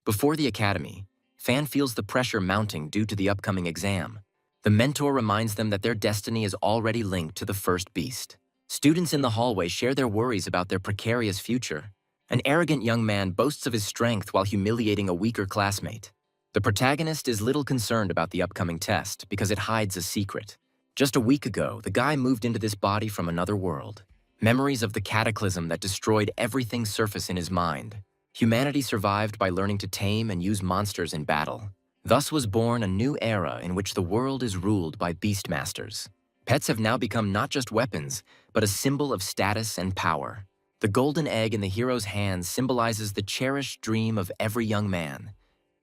Before the academy, Fan feels the pressure mounting due to the upcoming exam. The mentor reminds them that their destiny is already linked to the first beast. Students in the hallway share their worries about their precarious future. An arrogant young man boasts of his strength while humiliating a weaker classmate. The protagonist is little concerned about the upcoming test because it hides a secret. Just a week ago, the guy moved into this body from another world. Memories of the cataclysm that destroyed everything surface in his mind. Humanity survived by learning to tame and use monsters in battle. Thus was born a new era in which the world is ruled by Beastmasters. Pets have now become not just weapons, but a symbol of status and power. The golden egg in the hero's hands symbolizes the cherished dream of every young man,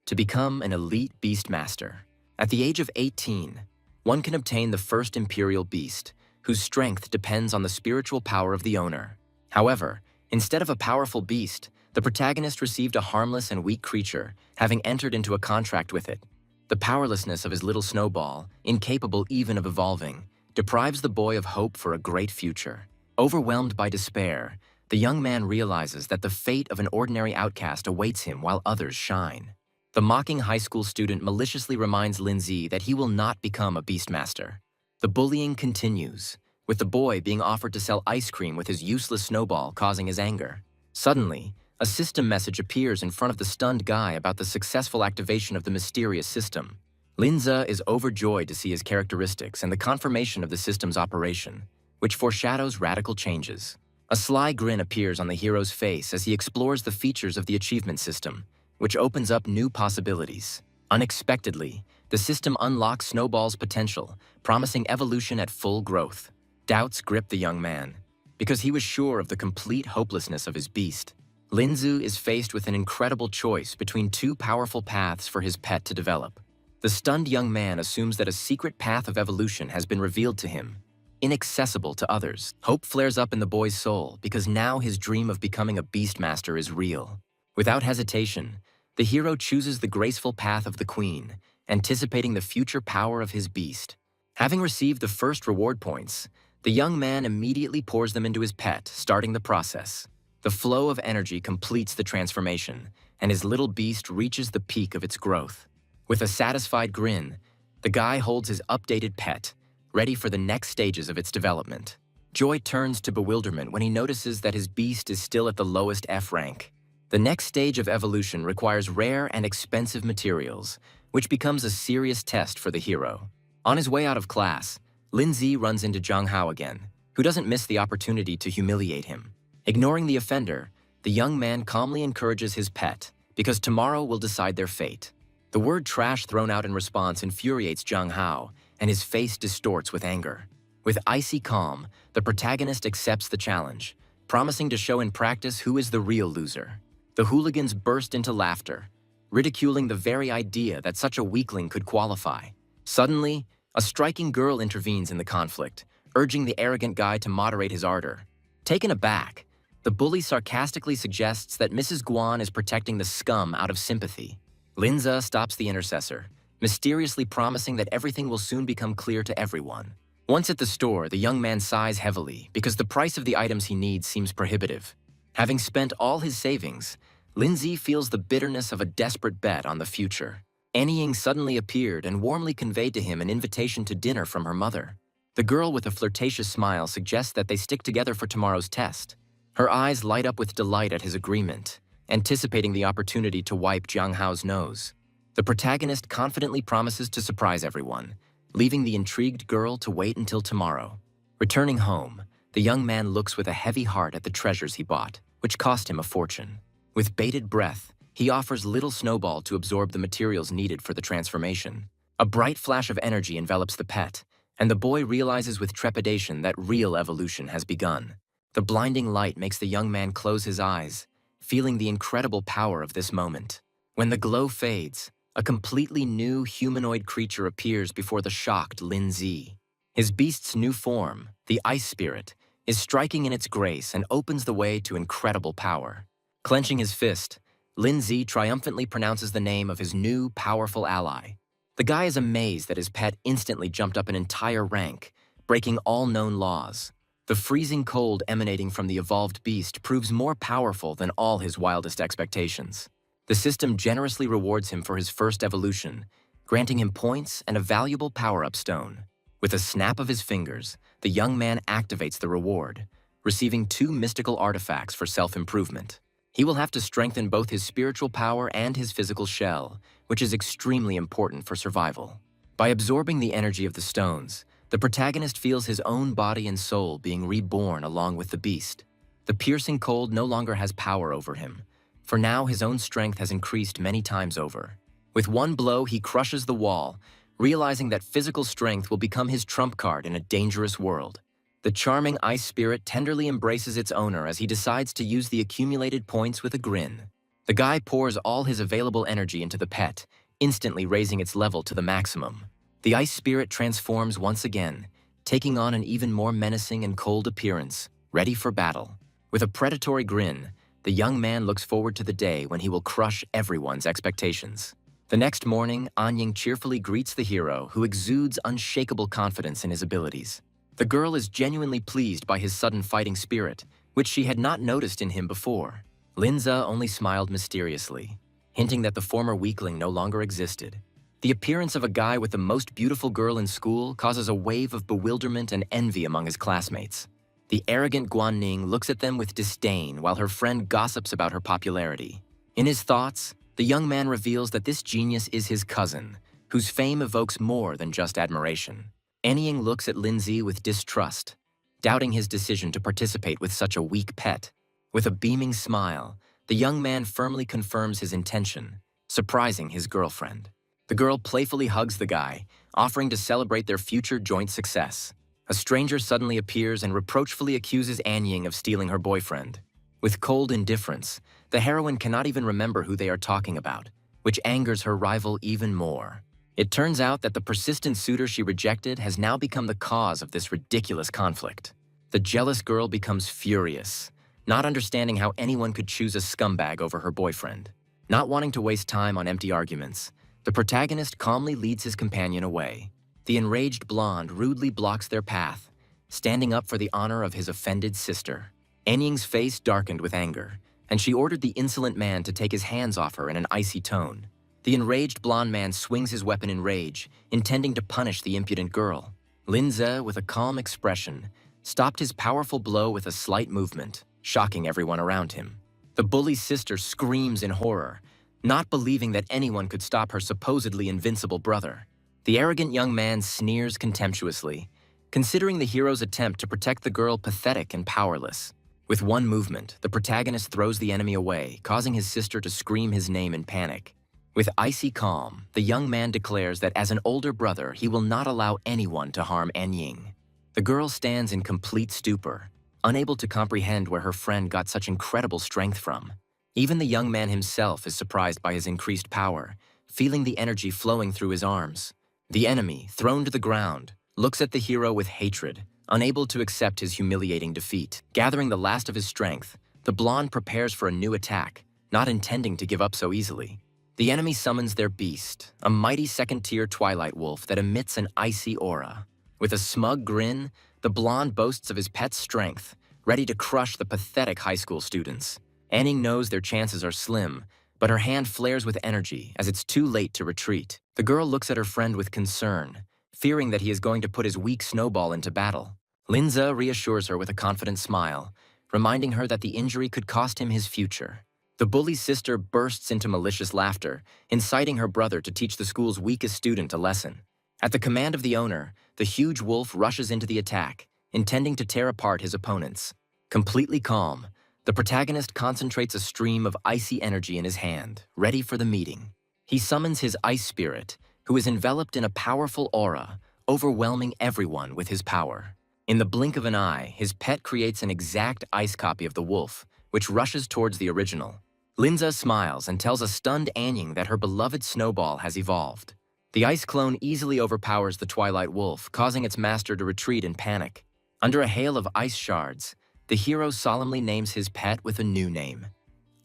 to become an elite Beastmaster. At the age of 18, one can obtain the first imperial beast, whose strength depends on the spiritual power of the owner. However, instead of a powerful beast, the protagonist received a harmless and weak creature, having entered into a contract with it. The powerlessness of his little Snowball, incapable even of evolving, deprives the boy of hope for a great future. Overwhelmed by despair, the young man realizes that the fate of an ordinary outcast awaits him while others shine. The mocking high school student maliciously reminds Lindsay that he will not become a Beastmaster. The bullying continues, with the boy being offered to sell ice cream with his useless Snowball causing his anger. Suddenly, a system message appears in front of the stunned guy about the successful activation of the mysterious system. Linza is overjoyed to see his characteristics and the confirmation of the system's operation, which foreshadows radical changes. A sly grin appears on the hero's face as he explores the features of the achievement system, which opens up new possibilities. Unexpectedly, the system unlocks Snowball's potential, promising evolution at full growth. Doubts grip the young man, because he was sure of the complete hopelessness of his beast. Linzu is faced with an incredible choice between two powerful paths for his pet to develop. The stunned young man assumes that a secret path of evolution has been revealed to him, inaccessible to others. Hope flares up in the boy's soul because now his dream of becoming a Beastmaster is real. Without hesitation, the hero chooses the graceful path of the queen, anticipating the future power of his beast. Having received the first reward points, the young man immediately pours them into his pet, starting the process. The flow of energy completes the transformation, and his little beast reaches the peak of its growth. With a satisfied grin, the guy holds his updated pet, ready for the next stages of its development. Joy turns to bewilderment when he notices that his beast is still at the lowest F rank. The next stage of evolution requires rare and expensive materials, which becomes a serious test for the hero. On his way out of class, Lindsay runs into Zhang Hao again, who doesn't miss the opportunity to humiliate him. Ignoring the offender, the young man calmly encourages his pet, because tomorrow will decide their fate. The word trash thrown out in response infuriates Zhang Hao, and his face distorts with anger. With icy calm, the protagonist accepts the challenge, promising to show in practice who is the real loser. The hooligans burst into laughter, ridiculing the very idea that such a weakling could qualify. Suddenly, a striking girl intervenes in the conflict, urging the arrogant guy to moderate his ardor. Taken aback, the bully sarcastically suggests that Mrs. Guan is protecting the scum out of sympathy. Linza stops the intercessor, mysteriously promising that everything will soon become clear to everyone. Once at the store, the young man sighs heavily because the price of the items he needs seems prohibitive. Having spent all his savings, Lindsay feels the bitterness of a desperate bet on the future. Annie Ying suddenly appeared and warmly conveyed to him an invitation to dinner from her mother. The girl with a flirtatious smile suggests that they stick together for tomorrow's test. Her eyes light up with delight at his agreement, anticipating the opportunity to wipe Zhang Hao's nose. The protagonist confidently promises to surprise everyone, leaving the intrigued girl to wait until tomorrow. Returning home, the young man looks with a heavy heart at the treasures he bought, which cost him a fortune. With bated breath, he offers little Snowball to absorb the materials needed for the transformation. A bright flash of energy envelops the pet, and the boy realizes with trepidation that real evolution has begun. The blinding light makes the young man close his eyes, feeling the incredible power of this moment. When the glow fades, a completely new humanoid creature appears before the shocked Lindsay. His beast's new form, the Ice Spirit, is striking in its grace and opens the way to incredible power. Clenching his fist, Lindsay triumphantly pronounces the name of his new, powerful ally. The guy is amazed that his pet instantly jumped up an entire rank, breaking all known laws. The freezing cold emanating from the evolved beast proves more powerful than all his wildest expectations. The system generously rewards him for his first evolution, granting him points and a valuable power-up stone. With a snap of his fingers, the young man activates the reward, receiving 2 mystical artifacts for self-improvement. He will have to strengthen both his spiritual power and his physical shell, which is extremely important for survival. By absorbing the energy of the stones, the protagonist feels his own body and soul being reborn along with the beast. The piercing cold no longer has power over him, for now his own strength has increased many times over. With one blow, he crushes the wall, realizing that physical strength will become his trump card in a dangerous world. The charming ice spirit tenderly embraces its owner as he decides to use the accumulated points with a grin. The guy pours all his available energy into the pet, instantly raising its level to the maximum. The ice spirit transforms once again, taking on an even more menacing and cold appearance, ready for battle. With a predatory grin, the young man looks forward to the day when he will crush everyone's expectations. The next morning, Anying cheerfully greets the hero, who exudes unshakable confidence in his abilities. The girl is genuinely pleased by his sudden fighting spirit, which she had not noticed in him before. Linza only smiled mysteriously, hinting that the former weakling no longer existed. The appearance of a guy with the most beautiful girl in school causes a wave of bewilderment and envy among his classmates. The arrogant Guanning looks at them with disdain while her friend gossips about her popularity. In his thoughts, the young man reveals that this genius is his cousin, whose fame evokes more than just admiration. Anying looks at Lindsay with distrust, doubting his decision to participate with such a weak pet. With a beaming smile, the young man firmly confirms his intention, surprising his girlfriend. The girl playfully hugs the guy, offering to celebrate their future joint success. A stranger suddenly appears and reproachfully accuses Anying of stealing her boyfriend. With cold indifference, the heroine cannot even remember who they are talking about, which angers her rival even more. It turns out that the persistent suitor she rejected has now become the cause of this ridiculous conflict. The jealous girl becomes furious, not understanding how anyone could choose a scumbag over her boyfriend. Not wanting to waste time on empty arguments, the protagonist calmly leads his companion away. The enraged blonde rudely blocks their path, standing up for the honor of his offended sister. Anying's face darkened with anger, and she ordered the insolent man to take his hands off her in an icy tone. The enraged blonde man swings his weapon in rage, intending to punish the impudent girl. Linza, with a calm expression, stopped his powerful blow with a slight movement, shocking everyone around him. The bully's sister screams in horror, not believing that anyone could stop her supposedly invincible brother. The arrogant young man sneers contemptuously, considering the hero's attempt to protect the girl pathetic and powerless. With one movement, the protagonist throws the enemy away, causing his sister to scream his name in panic. With icy calm, the young man declares that as an older brother, he will not allow anyone to harm Anying. The girl stands in complete stupor, unable to comprehend where her friend got such incredible strength from. Even the young man himself is surprised by his increased power, feeling the energy flowing through his arms. The enemy, thrown to the ground, looks at the hero with hatred, unable to accept his humiliating defeat. Gathering the last of his strength, the blonde prepares for a new attack, not intending to give up so easily. The enemy summons their beast, a mighty second-tier twilight wolf that emits an icy aura. With a smug grin, the blonde boasts of his pet's strength, ready to crush the pathetic high school students. Anying knows their chances are slim, but her hand flares with energy as it's too late to retreat. The girl looks at her friend with concern, fearing that he is going to put his weak Snowball into battle. Linza reassures her with a confident smile, reminding her that the injury could cost him his future. The bully's sister bursts into malicious laughter, inciting her brother to teach the school's weakest student a lesson. At the command of the owner, the huge wolf rushes into the attack, intending to tear apart his opponents. Completely calm, the protagonist concentrates a stream of icy energy in his hand, ready for the meeting. He summons his ice spirit, who is enveloped in a powerful aura, overwhelming everyone with his power. In the blink of an eye, his pet creates an exact ice copy of the wolf, which rushes towards the original. Linza smiles and tells a stunned Anying that her beloved Snowball has evolved. The ice clone easily overpowers the Twilight Wolf, causing its master to retreat in panic. Under a hail of ice shards, the hero solemnly names his pet with a new name,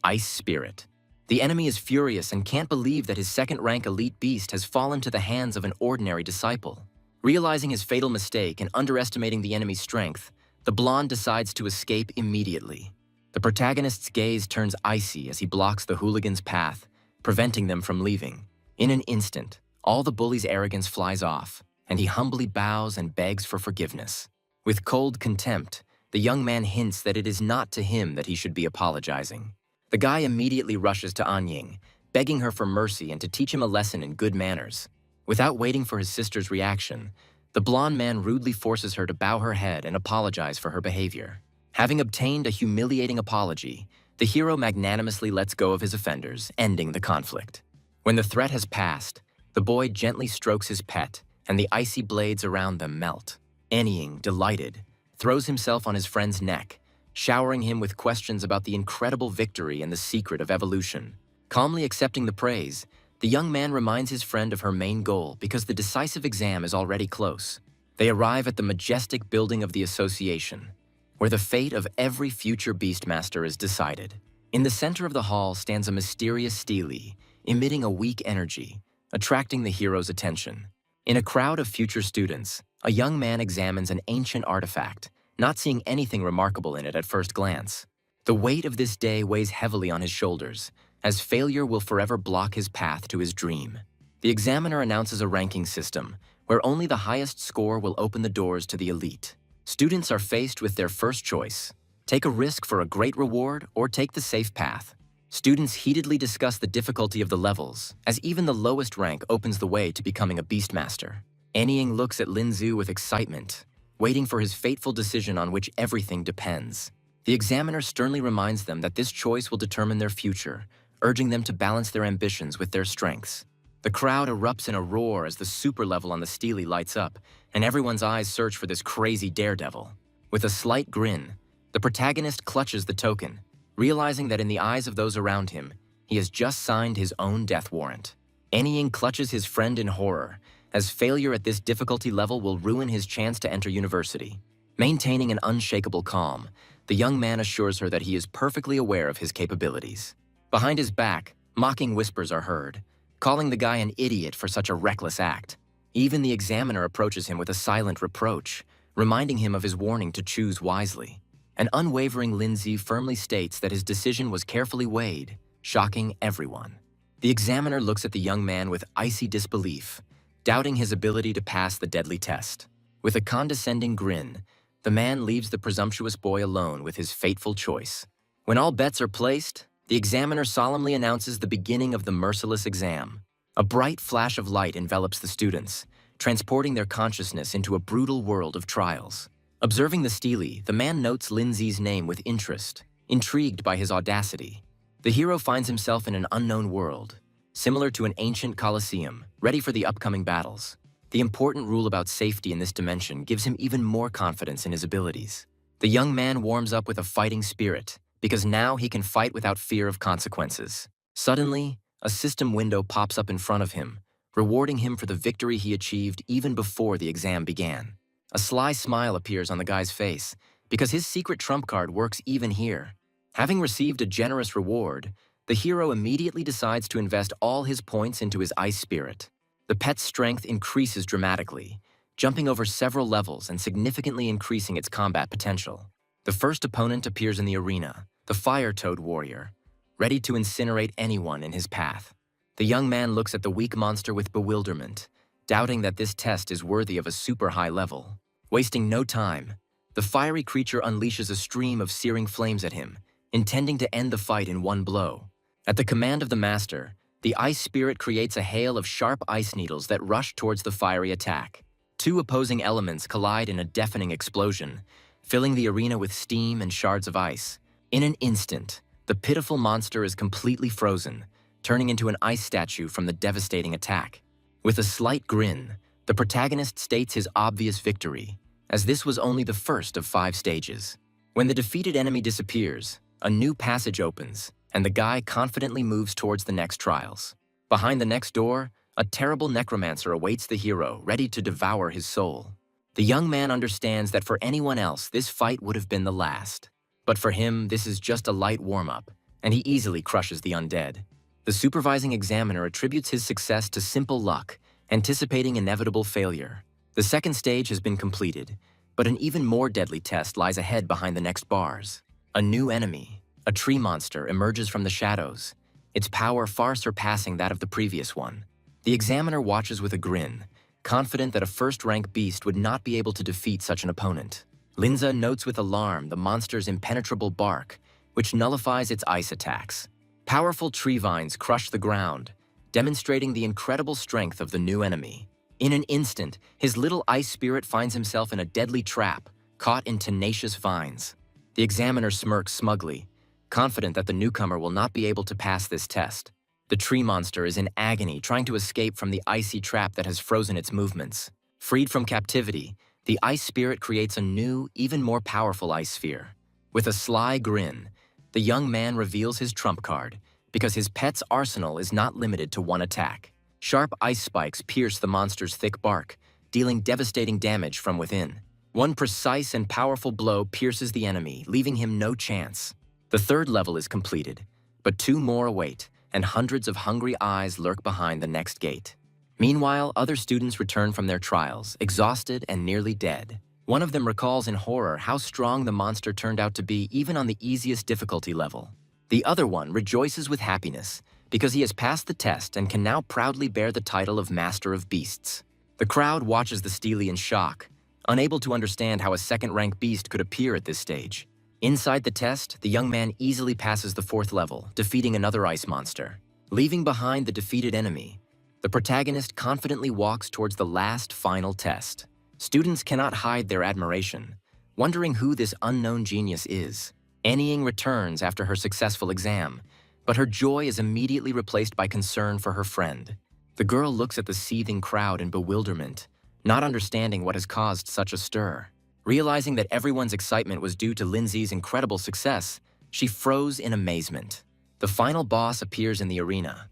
Ice Spirit. The enemy is furious and can't believe that his second-rank elite beast has fallen to the hands of an ordinary disciple. Realizing his fatal mistake and underestimating the enemy's strength, the blonde decides to escape immediately. The protagonist's gaze turns icy as he blocks the hooligan's path, preventing them from leaving. In an instant, all the bully's arrogance flies off, and he humbly bows and begs for forgiveness. With cold contempt, the young man hints that it is not to him that he should be apologizing. The guy immediately rushes to Anying, begging her for mercy and to teach him a lesson in good manners. Without waiting for his sister's reaction, the blonde man rudely forces her to bow her head and apologize for her behavior. Having obtained a humiliating apology, the hero magnanimously lets go of his offenders, ending the conflict. When the threat has passed, the boy gently strokes his pet, and the icy blades around them melt. Anying, delighted, throws himself on his friend's neck, showering him with questions about the incredible victory and the secret of evolution. Calmly accepting the praise, the young man reminds his friend of her main goal because the decisive exam is already close. They arrive at the majestic building of the association, where the fate of every future Beastmaster is decided. In the center of the hall stands a mysterious stele, emitting a weak energy, attracting the hero's attention. In a crowd of future students, a young man examines an ancient artifact, not seeing anything remarkable in it at first glance. The weight of this day weighs heavily on his shoulders, as failure will forever block his path to his dream. The examiner announces a ranking system, where only the highest score will open the doors to the elite. Students are faced with their first choice: take a risk for a great reward or take the safe path. Students heatedly discuss the difficulty of the levels, as even the lowest rank opens the way to becoming a Beastmaster. Anying looks at Lin Zhu with excitement, waiting for his fateful decision on which everything depends. The examiner sternly reminds them that this choice will determine their future, urging them to balance their ambitions with their strengths. The crowd erupts in a roar as the super level on the stele lights up, and everyone's eyes search for this crazy daredevil. With a slight grin, the protagonist clutches the token, realizing that in the eyes of those around him, he has just signed his own death warrant. Anying clutches his friend in horror, as failure at this difficulty level will ruin his chance to enter university. Maintaining an unshakable calm, the young man assures her that he is perfectly aware of his capabilities. Behind his back, mocking whispers are heard, calling the guy an idiot for such a reckless act. Even the examiner approaches him with a silent reproach, reminding him of his warning to choose wisely. An unwavering Lin Zhu firmly states that his decision was carefully weighed, shocking everyone. The examiner looks at the young man with icy disbelief, doubting his ability to pass the deadly test. With a condescending grin, the man leaves the presumptuous boy alone with his fateful choice. When all bets are placed, the examiner solemnly announces the beginning of the merciless exam. A bright flash of light envelops the students, transporting their consciousness into a brutal world of trials. Observing the stele, the man notes Lin Zhu's name with interest, intrigued by his audacity. The hero finds himself in an unknown world, similar to an ancient Colosseum, ready for the upcoming battles. The important rule about safety in this dimension gives him even more confidence in his abilities. The young man warms up with a fighting spirit, because now he can fight without fear of consequences. Suddenly, a system window pops up in front of him, rewarding him for the victory he achieved even before the exam began. A sly smile appears on the guy's face, because his secret trump card works even here. Having received a generous reward, the hero immediately decides to invest all his points into his ice spirit. The pet's strength increases dramatically, jumping over several levels and significantly increasing its combat potential. The first opponent appears in the arena, the fire-toad warrior, ready to incinerate anyone in his path. The young man looks at the weak monster with bewilderment, doubting that this test is worthy of a super high level. Wasting no time, the fiery creature unleashes a stream of searing flames at him, intending to end the fight in one blow. At the command of the master, the ice spirit creates a hail of sharp ice needles that rush towards the fiery attack. Two opposing elements collide in a deafening explosion, filling the arena with steam and shards of ice. In an instant, the pitiful monster is completely frozen, turning into an ice statue from the devastating attack. With a slight grin, the protagonist states his obvious victory, as this was only the first of 5 stages. When the defeated enemy disappears, a new passage opens, and the guy confidently moves towards the next trials. Behind the next door, a terrible necromancer awaits the hero, ready to devour his soul. The young man understands that for anyone else, this fight would have been the last. But for him, this is just a light warm-up, and he easily crushes the undead. The supervising examiner attributes his success to simple luck, anticipating inevitable failure. The second stage has been completed, but an even more deadly test lies ahead behind the next bars. A new enemy, a tree monster, emerges from the shadows, its power far surpassing that of the previous one. The examiner watches with a grin, confident that a first-rank beast would not be able to defeat such an opponent. Linza notes with alarm the monster's impenetrable bark, which nullifies its ice attacks. Powerful tree vines crush the ground, demonstrating the incredible strength of the new enemy. In an instant, his little ice spirit finds himself in a deadly trap, caught in tenacious vines. The examiner smirks smugly, confident that the newcomer will not be able to pass this test. The tree monster is in agony trying to escape from the icy trap that has frozen its movements. Freed from captivity, the ice spirit creates a new, even more powerful ice sphere. With a sly grin, the young man reveals his trump card, because his pet's arsenal is not limited to one attack. Sharp ice spikes pierce the monster's thick bark, dealing devastating damage from within. One precise and powerful blow pierces the enemy, leaving him no chance. The third level is completed, but 2 more await, and hundreds of hungry eyes lurk behind the next gate. Meanwhile, other students return from their trials, exhausted and nearly dead. One of them recalls in horror how strong the monster turned out to be even on the easiest difficulty level. The other one rejoices with happiness because he has passed the test and can now proudly bear the title of Master of Beasts. The crowd watches the Steely in shock, unable to understand how a second-rank beast could appear at this stage. Inside the test, the young man easily passes the 4th level, defeating another ice monster. Leaving behind the defeated enemy, the protagonist confidently walks towards the last final test. Students cannot hide their admiration, wondering who this unknown genius is. Anying returns after her successful exam, but her joy is immediately replaced by concern for her friend. The girl looks at the seething crowd in bewilderment, not understanding what has caused such a stir. Realizing that everyone's excitement was due to Lindsay's incredible success, she froze in amazement. The final boss appears in the arena,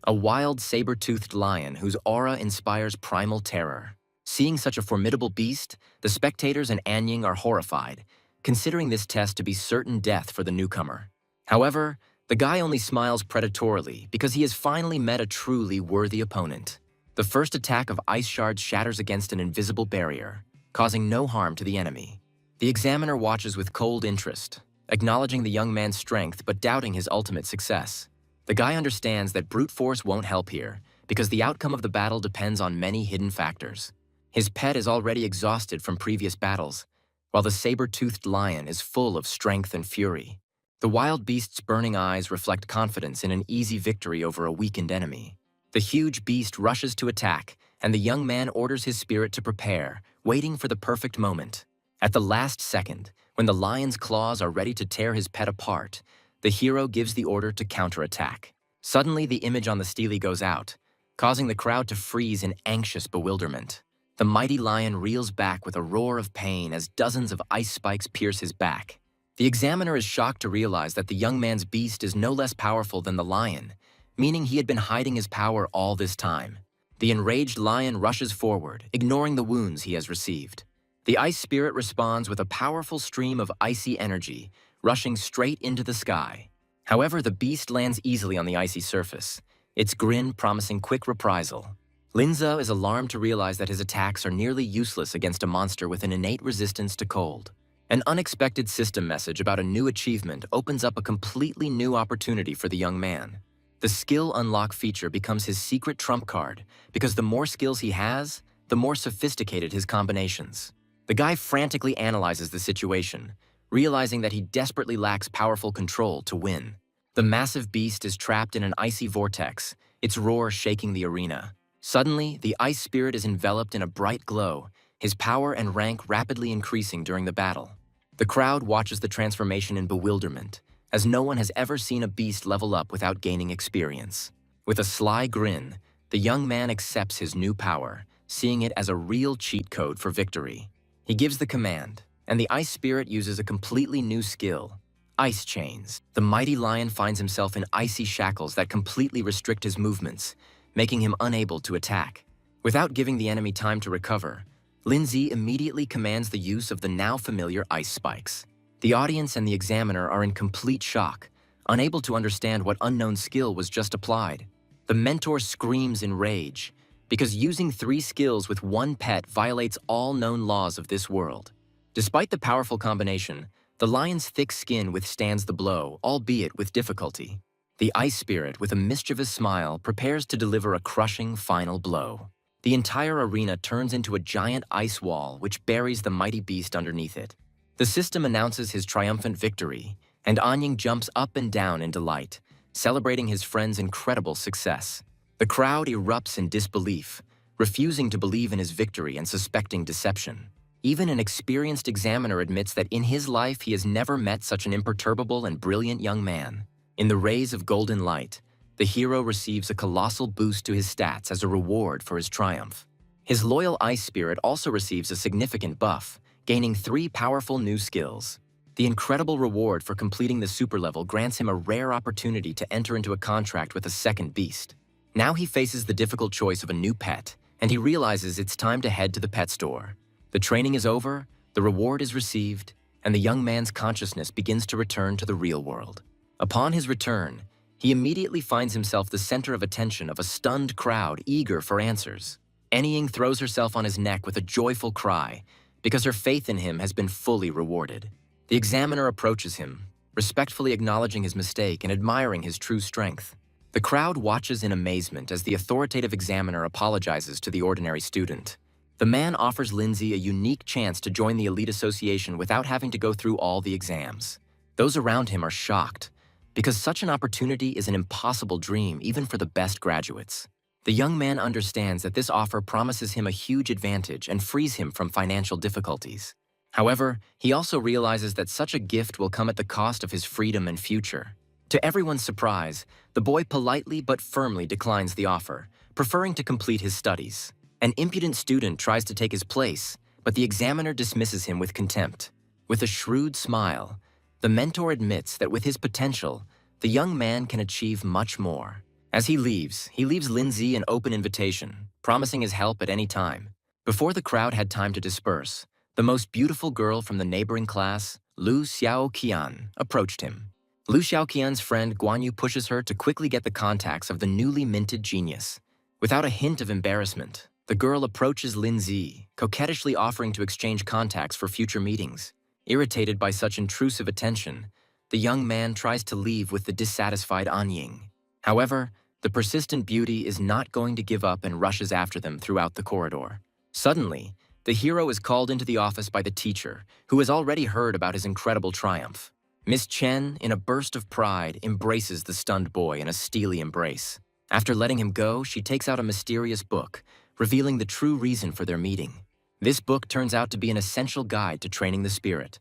a wild saber-toothed lion whose aura inspires primal terror. Seeing such a formidable beast, the spectators and Anying are horrified, considering this test to be certain death for the newcomer. However, the guy only smiles predatorily because he has finally met a truly worthy opponent. The first attack of ice shards shatters against an invisible barrier, causing no harm to the enemy. The examiner watches with cold interest, acknowledging the young man's strength but doubting his ultimate success. The guy understands that brute force won't help here because the outcome of the battle depends on many hidden factors. His pet is already exhausted from previous battles, while the saber-toothed lion is full of strength and fury. The wild beast's burning eyes reflect confidence in an easy victory over a weakened enemy. The huge beast rushes to attack, and the young man orders his spirit to prepare, waiting for the perfect moment. At the last second, when the lion's claws are ready to tear his pet apart, the hero gives the order to counterattack. Suddenly, the image on the stele goes out, causing the crowd to freeze in anxious bewilderment. The mighty lion reels back with a roar of pain as dozens of ice spikes pierce his back. The examiner is shocked to realize that the young man's beast is no less powerful than the lion, meaning he had been hiding his power all this time. The enraged lion rushes forward, ignoring the wounds he has received. The ice spirit responds with a powerful stream of icy energy, rushing straight into the sky. However, the beast lands easily on the icy surface, its grin promising quick reprisal. Linza is alarmed to realize that his attacks are nearly useless against a monster with an innate resistance to cold. An unexpected system message about a new achievement opens up a completely new opportunity for the young man. The skill unlock feature becomes his secret trump card because the more skills he has, the more sophisticated his combinations. The guy frantically analyzes the situation, realizing that he desperately lacks powerful control to win. The massive beast is trapped in an icy vortex, its roar shaking the arena. Suddenly, the ice spirit is enveloped in a bright glow, his power and rank rapidly increasing during the battle. The crowd watches the transformation in bewilderment, as no one has ever seen a beast level up without gaining experience. With a sly grin, the young man accepts his new power, seeing it as a real cheat code for victory. He gives the command, and the ice spirit uses a completely new skill, ice chains. The mighty lion finds himself in icy shackles that completely restrict his movements, making him unable to attack. Without giving the enemy time to recover, Lindsay immediately commands the use of the now familiar ice spikes. The audience and the examiner are in complete shock, unable to understand what unknown skill was just applied. The mentor screams in rage, because using 3 skills with one pet violates all known laws of this world. Despite the powerful combination, the lion's thick skin withstands the blow, albeit with difficulty. The ice spirit, with a mischievous smile, prepares to deliver a crushing final blow. The entire arena turns into a giant ice wall which buries the mighty beast underneath it. The system announces his triumphant victory, and Anying jumps up and down in delight, celebrating his friend's incredible success. The crowd erupts in disbelief, refusing to believe in his victory and suspecting deception. Even an experienced examiner admits that in his life he has never met such an imperturbable and brilliant young man. In the rays of golden light, the hero receives a colossal boost to his stats as a reward for his triumph. His loyal ice spirit also receives a significant buff, gaining 3 powerful new skills. The incredible reward for completing the super level grants him a rare opportunity to enter into a contract with a second beast. Now he faces the difficult choice of a new pet, and he realizes it's time to head to the pet store. The training is over, the reward is received, and the young man's consciousness begins to return to the real world. Upon his return, he immediately finds himself the center of attention of a stunned crowd eager for answers. Anying throws herself on his neck with a joyful cry, because her faith in him has been fully rewarded. The examiner approaches him, respectfully acknowledging his mistake and admiring his true strength. The crowd watches in amazement as the authoritative examiner apologizes to the ordinary student. The man offers Lindsay a unique chance to join the elite association without having to go through all the exams. Those around him are shocked, because such an opportunity is an impossible dream even for the best graduates. The young man understands that this offer promises him a huge advantage and frees him from financial difficulties. However, he also realizes that such a gift will come at the cost of his freedom and future. To everyone's surprise, the boy politely but firmly declines the offer, preferring to complete his studies. An impudent student tries to take his place, but the examiner dismisses him with contempt. With a shrewd smile, the mentor admits that with his potential, the young man can achieve much more. As he leaves Lindsay an open invitation, promising his help at any time. Before the crowd had time to disperse, the most beautiful girl from the neighboring class, Lu Xiaoqian, approached him. Lu Xiaoqian's friend Guan Yu pushes her to quickly get the contacts of the newly minted genius. Without a hint of embarrassment, the girl approaches Lindsay, coquettishly offering to exchange contacts for future meetings. Irritated by such intrusive attention, the young man tries to leave with the dissatisfied Anying. However, the persistent beauty is not going to give up and rushes after them throughout the corridor. Suddenly, the hero is called into the office by the teacher, who has already heard about his incredible triumph. Miss Chen, in a burst of pride, embraces the stunned boy in a steely embrace. After letting him go, she takes out a mysterious book, revealing the true reason for their meeting. This book turns out to be an essential guide to training the spirit,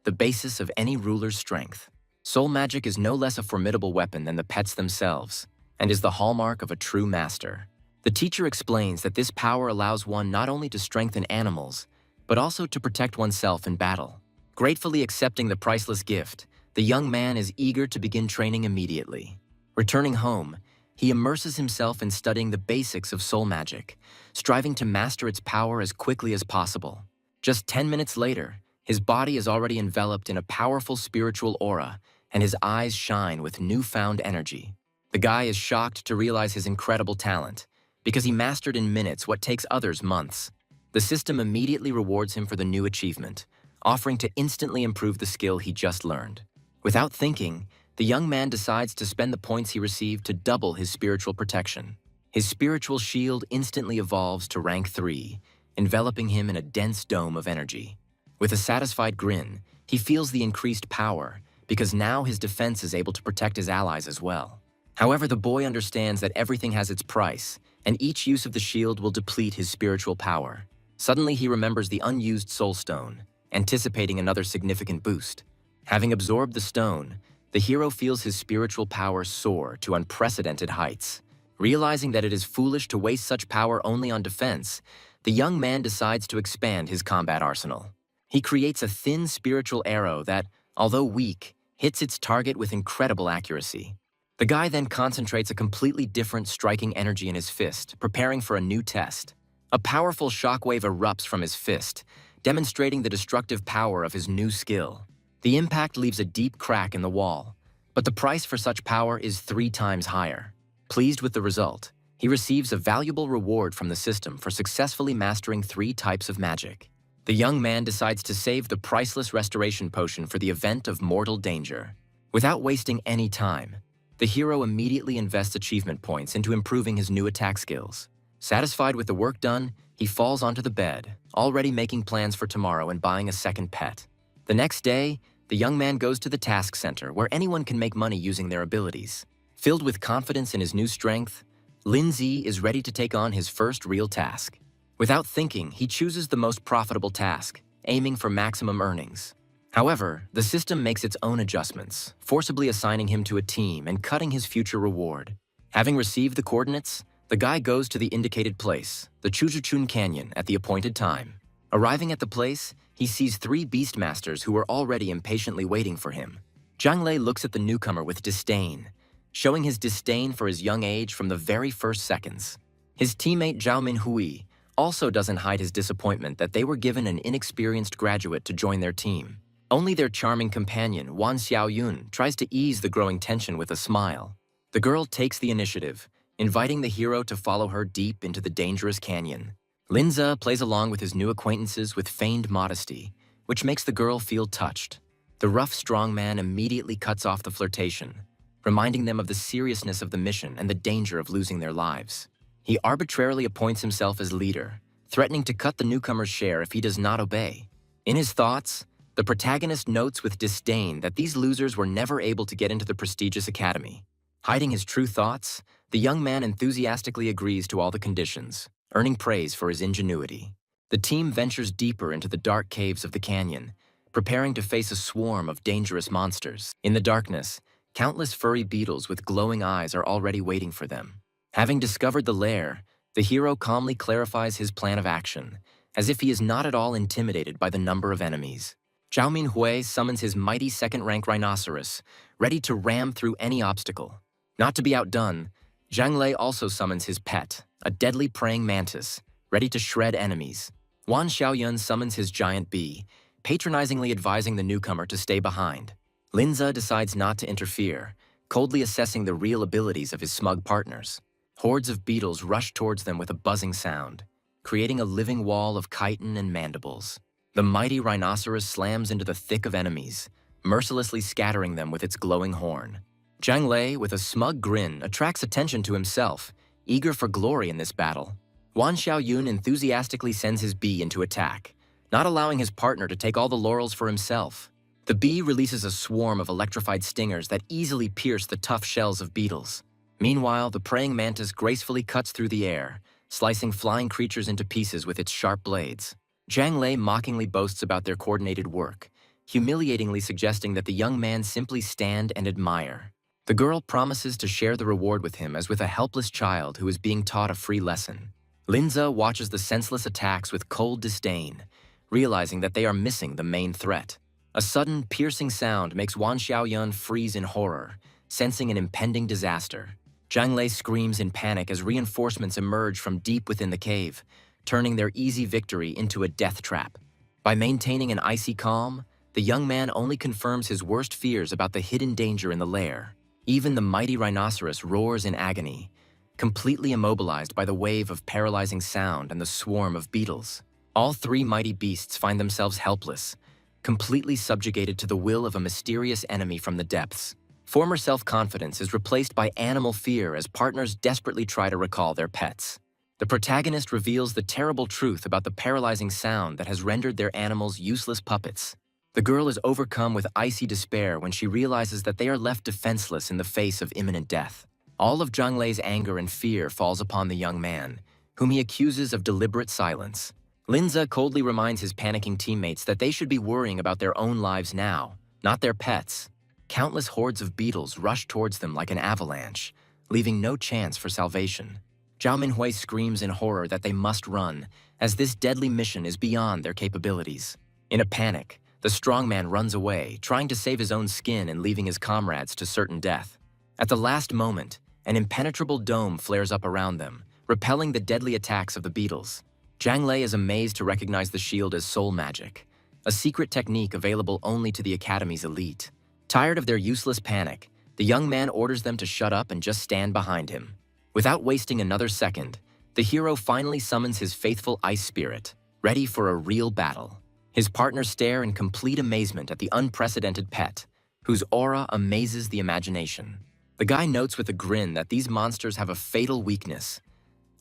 the basis of any ruler's strength. Soul magic is no less a formidable weapon than the pets themselves, and is the hallmark of a true master. The teacher explains that this power allows one not only to strengthen animals, but also to protect oneself in battle. Gratefully accepting the priceless gift, the young man is eager to begin training immediately. Returning home, he immerses himself in studying the basics of soul magic, striving to master its power as quickly as possible. Just 10 minutes later, his body is already enveloped in a powerful spiritual aura, and his eyes shine with newfound energy. The guy is shocked to realize his incredible talent, because he mastered in minutes what takes others months. The system immediately rewards him for the new achievement, offering to instantly improve the skill he just learned. Without thinking, the young man decides to spend the points he received to double his spiritual protection. His spiritual shield instantly evolves to rank 3, enveloping him in a dense dome of energy. With a satisfied grin, he feels the increased power, because now his defense is able to protect his allies as well. However, the boy understands that everything has its price, and each use of the shield will deplete his spiritual power. Suddenly, he remembers the unused soul stone, anticipating another significant boost. Having absorbed the stone, the hero feels his spiritual power soar to unprecedented heights. Realizing that it is foolish to waste such power only on defense, the young man decides to expand his combat arsenal. He creates a thin spiritual arrow that, although weak, hits its target with incredible accuracy. The guy then concentrates a completely different striking energy in his fist, preparing for a new test. A powerful shockwave erupts from his fist, demonstrating the destructive power of his new skill. The impact leaves a deep crack in the wall, but the price for such power is 3 times higher. Pleased with the result, he receives a valuable reward from the system for successfully mastering 3 types of magic. The young man decides to save the priceless restoration potion for the event of mortal danger. Without wasting any time, The hero immediately invests achievement points into improving his new attack skills. Satisfied with the work done, he falls onto the bed, already making plans for tomorrow and buying a second pet. The next day, the young man goes to the task center where anyone can make money using their abilities. Filled with confidence in his new strength, Lindsay is ready to take on his first real task. Without thinking, he chooses the most profitable task, aiming for maximum earnings. However, the system makes its own adjustments, forcibly assigning him to a team and cutting his future reward. Having received the coordinates, the guy goes to the indicated place, the Chujuchun Canyon, at the appointed time. Arriving at the place, he sees 3 Beastmasters who are already impatiently waiting for him. Zhang Lei looks at the newcomer with disdain, showing his disdain for his young age from the very first seconds. His teammate Zhao Minhui also doesn't hide his disappointment that they were given an inexperienced graduate to join their team. Only their charming companion, Wan Xiaoyun, tries to ease the growing tension with a smile. The girl takes the initiative, inviting the hero to follow her deep into the dangerous canyon. Linza plays along with his new acquaintances with feigned modesty, which makes the girl feel touched. The rough strong man immediately cuts off the flirtation, reminding them of the seriousness of the mission and the danger of losing their lives. He arbitrarily appoints himself as leader, threatening to cut the newcomer's share if he does not obey. In his thoughts, the protagonist notes with disdain that these losers were never able to get into the prestigious academy. Hiding his true thoughts, the young man enthusiastically agrees to all the conditions, earning praise for his ingenuity. The team ventures deeper into the dark caves of the canyon, preparing to face a swarm of dangerous monsters. In the darkness, countless furry beetles with glowing eyes are already waiting for them. Having discovered the lair, the hero calmly clarifies his plan of action, as if he is not at all intimidated by the number of enemies. Zhao Minhui summons his mighty second-rank rhinoceros, ready to ram through any obstacle. Not to be outdone, Zhang Lei also summons his pet, a deadly praying mantis, ready to shred enemies. Wan Xiaoyun summons his giant bee, patronizingly advising the newcomer to stay behind. Linza decides not to interfere, coldly assessing the real abilities of his smug partners. Hordes of beetles rush towards them with a buzzing sound, creating a living wall of chitin and mandibles. The mighty rhinoceros slams into the thick of enemies, mercilessly scattering them with its glowing horn. Zhang Lei, with a smug grin, attracts attention to himself, eager for glory in this battle. Wan Xiaoyun enthusiastically sends his bee into attack, not allowing his partner to take all the laurels for himself. The bee releases a swarm of electrified stingers that easily pierce the tough shells of beetles. Meanwhile, the praying mantis gracefully cuts through the air, slicing flying creatures into pieces with its sharp blades. Zhang Lei mockingly boasts about their coordinated work, humiliatingly suggesting that the young man simply stand and admire. The girl promises to share the reward with him as with a helpless child who is being taught a free lesson. Linza watches the senseless attacks with cold disdain, realizing that they are missing the main threat. A sudden, piercing sound makes Wan Xiaoyun freeze in horror, sensing an impending disaster. Zhang Lei screams in panic as reinforcements emerge from deep within the cave, turning their easy victory into a death trap. By maintaining an icy calm, the young man only confirms his worst fears about the hidden danger in the lair. Even the mighty rhinoceros roars in agony, completely immobilized by the wave of paralyzing sound and the swarm of beetles. All 3 mighty beasts find themselves helpless, completely subjugated to the will of a mysterious enemy from the depths. Former self-confidence is replaced by animal fear as partners desperately try to recall their pets. The protagonist reveals the terrible truth about the paralyzing sound that has rendered their animals useless puppets. The girl is overcome with icy despair when she realizes that they are left defenseless in the face of imminent death. All of Zhang Lei's anger and fear falls upon the young man, whom he accuses of deliberate silence. Linza coldly reminds his panicking teammates that they should be worrying about their own lives now, not their pets. Countless hordes of beetles rush towards them like an avalanche, leaving no chance for salvation. Zhao Minhui screams in horror that they must run, as this deadly mission is beyond their capabilities. In a panic, the strongman runs away, trying to save his own skin and leaving his comrades to certain death. At the last moment, an impenetrable dome flares up around them, repelling the deadly attacks of the beetles. Zhang Lei is amazed to recognize the shield as soul magic, a secret technique available only to the Academy's elite. Tired of their useless panic, the young man orders them to shut up and just stand behind him. Without wasting another second, the hero finally summons his faithful ice spirit, ready for a real battle. His partners stare in complete amazement at the unprecedented pet, whose aura amazes the imagination. The guy notes with a grin that these monsters have a fatal weakness,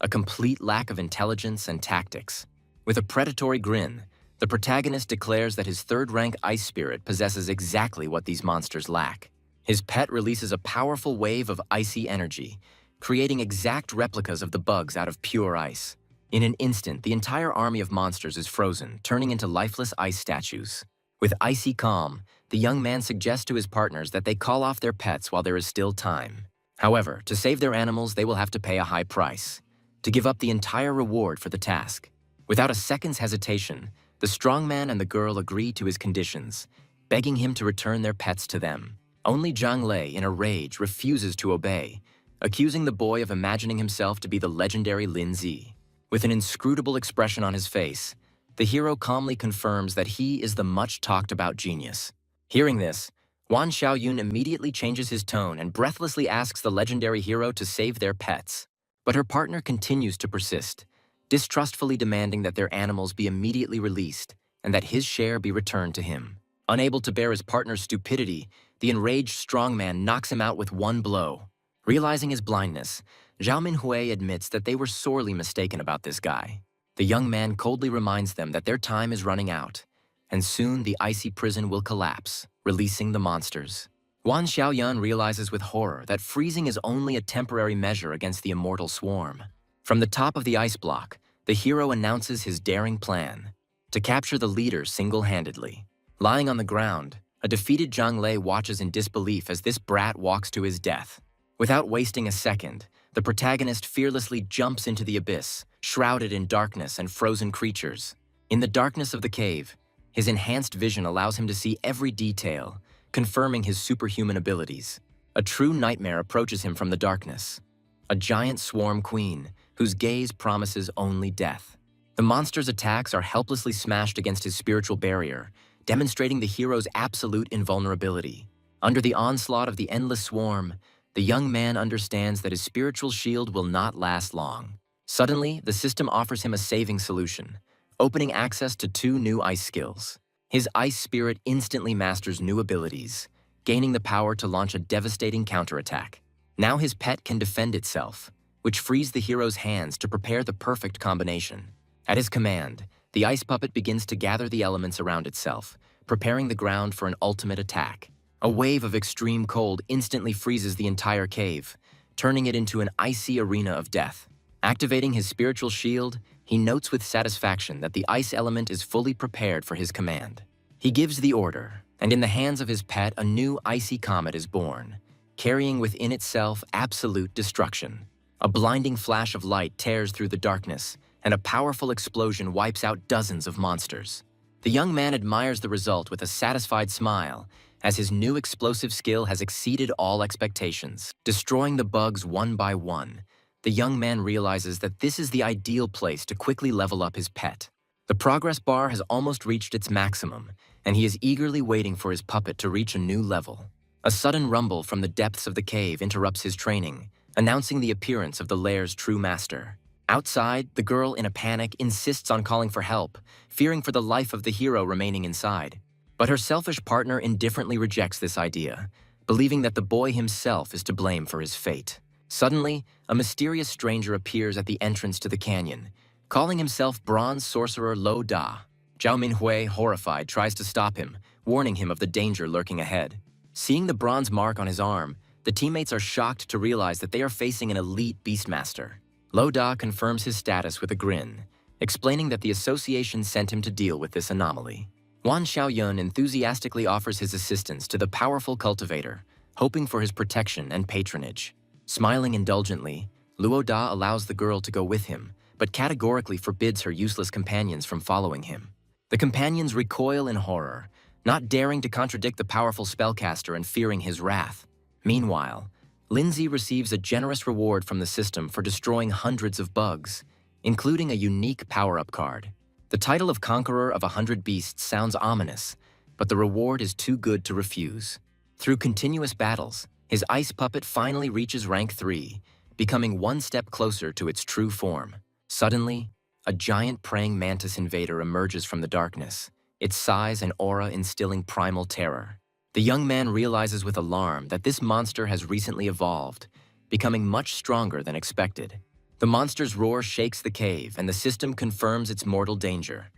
a complete lack of intelligence and tactics. With a predatory grin, the protagonist declares that his third-rank ice spirit possesses exactly what these monsters lack. His pet releases a powerful wave of icy energy, creating exact replicas of the bugs out of pure ice. In an instant, the entire army of monsters is frozen, turning into lifeless ice statues. With icy calm, the young man suggests to his partners that they call off their pets while there is still time. However, to save their animals, they will have to pay a high price, to give up the entire reward for the task. Without a second's hesitation, the strong man and the girl agree to his conditions, begging him to return their pets to them. Only Zhang Lei, in a rage, refuses to obey, accusing the boy of imagining himself to be the legendary Lin Zi. With an inscrutable expression on his face, the hero calmly confirms that he is the much-talked-about genius. Hearing this, Wan Xiaoyun immediately changes his tone and breathlessly asks the legendary hero to save their pets. But her partner continues to persist, distrustfully demanding that their animals be immediately released and that his share be returned to him. Unable to bear his partner's stupidity, the enraged strongman knocks him out with one blow. Realizing his blindness, Zhao Minhui admits that they were sorely mistaken about this guy. The young man coldly reminds them that their time is running out, and soon the icy prison will collapse, releasing the monsters. Wan Xiaoyun realizes with horror that freezing is only a temporary measure against the immortal swarm. From the top of the ice block, the hero announces his daring plan, to capture the leader single-handedly. Lying on the ground, a defeated Zhang Lei watches in disbelief as this brat walks to his death. Without wasting a second, the protagonist fearlessly jumps into the abyss, shrouded in darkness and frozen creatures. In the darkness of the cave, his enhanced vision allows him to see every detail, confirming his superhuman abilities. A true nightmare approaches him from the darkness, a giant swarm queen whose gaze promises only death. The monster's attacks are helplessly smashed against his spiritual barrier, demonstrating the hero's absolute invulnerability. Under the onslaught of the endless swarm, the young man understands that his spiritual shield will not last long. Suddenly, the system offers him a saving solution, opening access to 2 new ice skills. His ice spirit instantly masters new abilities, gaining the power to launch a devastating counterattack. Now his pet can defend itself, which frees the hero's hands to prepare the perfect combination. At his command, the ice puppet begins to gather the elements around itself, preparing the ground for an ultimate attack. A wave of extreme cold instantly freezes the entire cave, turning it into an icy arena of death. Activating his spiritual shield, he notes with satisfaction that the ice element is fully prepared for his command. He gives the order, and in the hands of his pet, a new icy comet is born, carrying within itself absolute destruction. A blinding flash of light tears through the darkness, and a powerful explosion wipes out dozens of monsters. The young man admires the result with a satisfied smile, as his new explosive skill has exceeded all expectations. Destroying the bugs one by one, the young man realizes that this is the ideal place to quickly level up his pet. The progress bar has almost reached its maximum, and he is eagerly waiting for his puppet to reach a new level. A sudden rumble from the depths of the cave interrupts his training, announcing the appearance of the lair's true master. Outside, the girl, in a panic, insists on calling for help, fearing for the life of the hero remaining inside. But her selfish partner indifferently rejects this idea, believing that the boy himself is to blame for his fate. Suddenly, a mysterious stranger appears at the entrance to the canyon, calling himself Bronze Sorcerer Lo Da. Zhao Minhui, horrified, tries to stop him, warning him of the danger lurking ahead. Seeing the bronze mark on his arm, the teammates are shocked to realize that they are facing an elite Beastmaster. Lo Da confirms his status with a grin, explaining that the association sent him to deal with this anomaly. Wan Xiaoyun enthusiastically offers his assistance to the powerful cultivator, hoping for his protection and patronage. Smiling indulgently, Luo Da allows the girl to go with him, but categorically forbids her useless companions from following him. The companions recoil in horror, not daring to contradict the powerful spellcaster and fearing his wrath. Meanwhile, Lindsay receives a generous reward from the system for destroying hundreds of bugs, including a unique power-up card. The title of Conqueror of 100 Beasts sounds ominous, but the reward is too good to refuse. Through continuous battles, his ice puppet finally reaches rank 3, becoming one step closer to its true form. Suddenly, a giant praying mantis invader emerges from the darkness, its size and aura instilling primal terror. The young man realizes with alarm that this monster has recently evolved, becoming much stronger than expected. The monster's roar shakes the cave, and the system confirms its mortal danger.